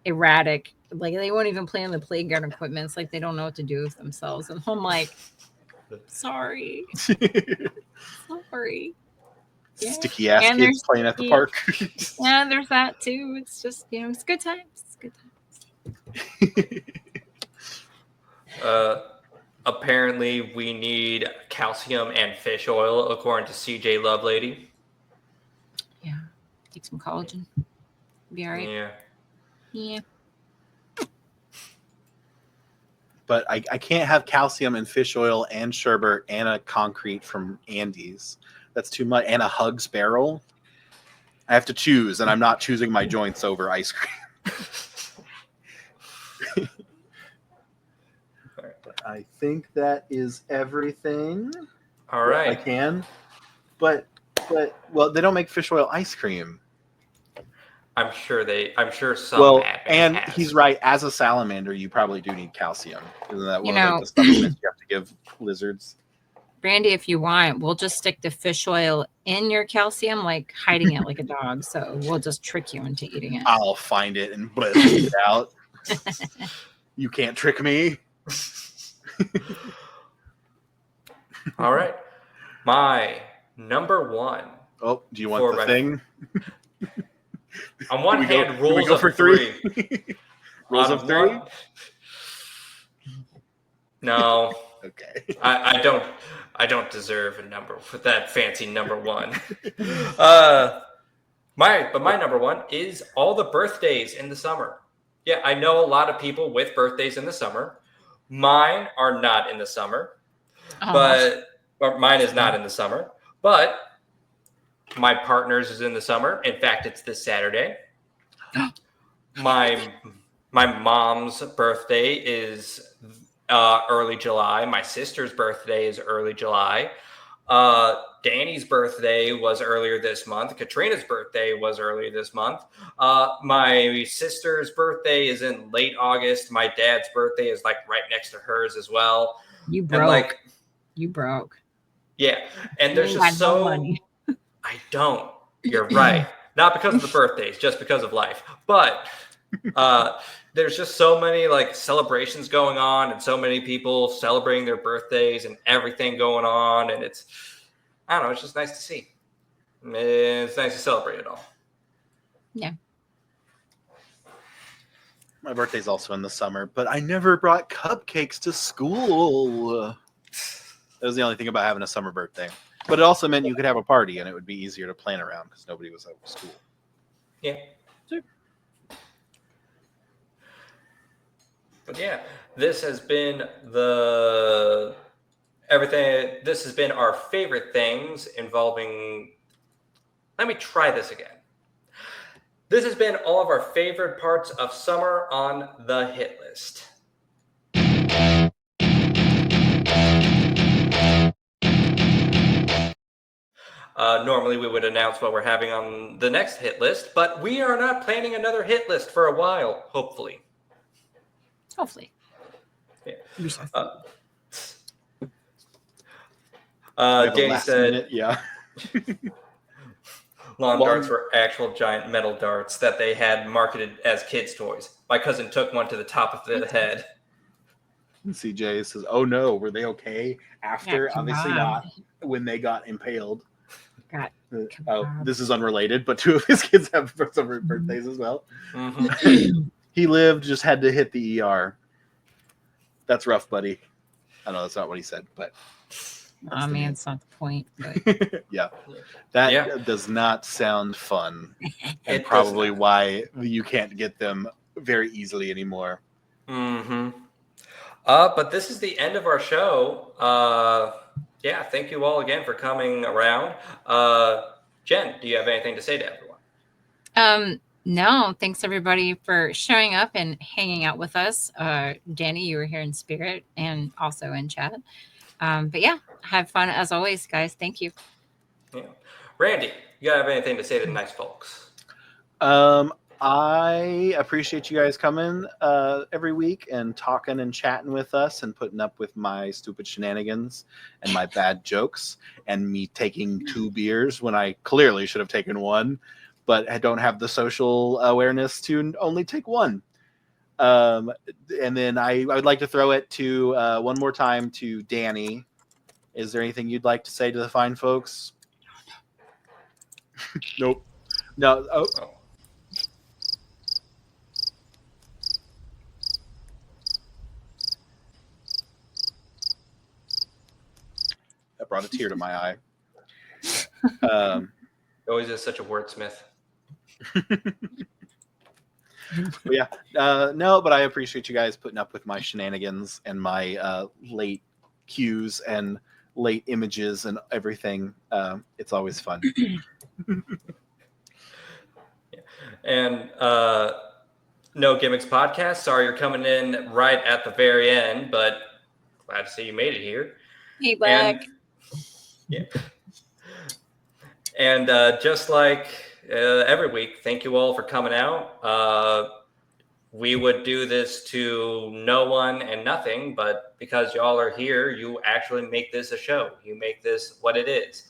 Speaker 2: erratic. Like they won't even play on the playground equipment. It's like they don't know what to do with themselves. And I'm like, sorry. Sorry.
Speaker 3: Yeah. Sticky ass kids playing at the park.
Speaker 2: Yeah, there's that too. It's just, it's good times. It's good times.
Speaker 1: Apparently we need calcium and fish oil, according to CJ Lovelady.
Speaker 2: Yeah. Take some collagen. Be all right.
Speaker 1: Yeah.
Speaker 2: Yeah.
Speaker 3: But I can't have calcium and fish oil and sherbet and a concrete from Andy's. That's too much. And a Hugs barrel. I have to choose, and I'm not choosing my joints over ice cream. But I think that is everything.
Speaker 1: All right.
Speaker 3: I can. But well, they don't make fish oil ice cream.
Speaker 1: I'm sure some.
Speaker 3: Well, and he's right. As a salamander, you probably do need calcium. Isn't that one of the supplements you have to give lizards?
Speaker 2: Brandy, if you want, we'll just stick the fish oil in your calcium, like hiding it like a dog. So we'll just trick you into eating it.
Speaker 3: I'll find it and blend it out. You can't trick me.
Speaker 1: All right. My number one.
Speaker 3: Oh, do you want the thing?
Speaker 1: On one hand, rules of three.
Speaker 3: Rules of three?
Speaker 1: No.
Speaker 3: Okay.
Speaker 1: I don't deserve a number with that fancy number one. My number one is all the birthdays in the summer. Yeah, I know a lot of people with birthdays in the summer. Mine are not in the summer, but Or mine is not in the summer, but my partner's is in the summer. In fact, it's this Saturday. My mom's birthday is early July. My sister's birthday is early July. Danny's birthday was earlier this month. Katrina's birthday was earlier this month. My sister's birthday is in late August. My dad's birthday is like right next to hers as well.
Speaker 2: You broke.
Speaker 1: And like,
Speaker 2: you broke.
Speaker 1: yeah. And there's
Speaker 2: You
Speaker 1: just
Speaker 2: had no
Speaker 1: so
Speaker 2: money.
Speaker 1: I don't. You're right. Not because of the birthdays, just because of life. But there's just so many like celebrations going on and so many people celebrating their birthdays and everything going on. And it's, I don't know, it's just nice to see. It's nice to celebrate it all.
Speaker 2: Yeah.
Speaker 3: My birthday's also in the summer, but I never brought cupcakes to school. That was the only thing about having a summer birthday. But it also meant you could have a party and it would be easier to plan around because nobody was out of school.
Speaker 1: Yeah.
Speaker 3: Sure.
Speaker 1: But yeah, this has been everything. This has been our favorite things involving. Let me try this again. This has been all of our favorite parts of summer on the hit list. Normally we would announce what we're having on the next hit list, but we are not planning another hit list for a while, hopefully.
Speaker 2: Hopefully.
Speaker 1: Yeah.
Speaker 3: Danny
Speaker 1: said,
Speaker 3: minute, yeah.
Speaker 1: lawn darts were actual giant metal darts that they had marketed as kids' toys. My cousin took one to the top of the head.
Speaker 3: CJ says, "Oh no, were they okay after?
Speaker 2: Yeah,
Speaker 3: obviously not when they got impaled." This is unrelated, but two of his kids have summer birthdays as well.
Speaker 1: Mm-hmm.
Speaker 3: He lived, just had to hit the ER. That's rough, buddy. I know that's not what he said, but
Speaker 2: I mean, it's not the point. But
Speaker 3: yeah, that does not sound fun, and
Speaker 1: It
Speaker 3: probably why you can't get them very easily anymore.
Speaker 1: Mm-hmm. But this is the end of our show. Yeah, thank you all again for coming around. Jen, do you have anything to say to everyone?
Speaker 2: No, thanks everybody for showing up and hanging out with us. Danny, you were here in spirit and also in chat. But yeah, have fun as always, guys. Thank you.
Speaker 1: Yeah. Randy, you have anything to say to the nice folks?
Speaker 3: I appreciate you guys coming every week and talking and chatting with us and putting up with my stupid shenanigans and my bad jokes and me taking 2 beers when I clearly should have taken 1, but I don't have the social awareness to only take 1. And then I would like to throw it to one more time to Danny. Is there anything you'd like to say to the fine folks? Nope. No. Oh. That brought a tear to my eye.
Speaker 1: Always is such a wordsmith.
Speaker 3: Yeah, no, but I appreciate you guys putting up with my shenanigans and my late cues and late images and everything. It's always fun.
Speaker 1: And No Gimmicks Podcast. Sorry you're coming in right at the very end, but glad to see you made it here.
Speaker 2: Hey, back.
Speaker 1: And just like every week, thank you all for coming out. We would do this to no one and nothing, but because y'all are here, you actually make this a show. You make this what it is.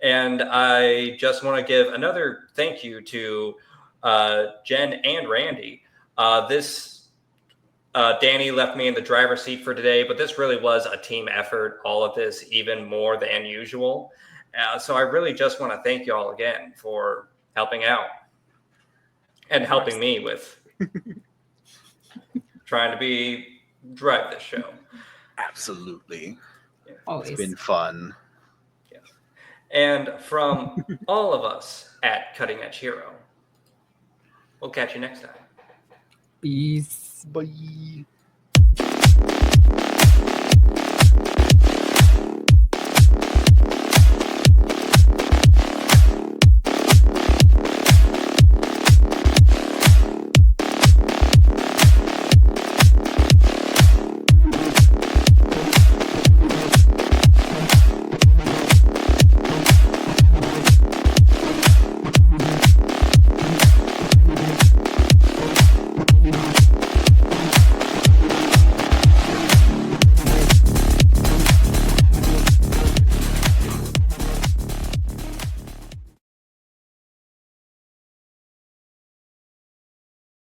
Speaker 1: And I just want to give another thank you to Jen and Randy. Danny left me in the driver's seat for today, but this really was a team effort, all of this, even more than usual. So I really just want to thank you all again for helping out and helping me with trying to drive this show.
Speaker 3: Absolutely.
Speaker 1: Yeah.
Speaker 2: Always.
Speaker 3: It's been fun.
Speaker 1: Yeah. And from all of us at Cutting Edge Hero, we'll catch you next time.
Speaker 2: Peace.
Speaker 3: Bye.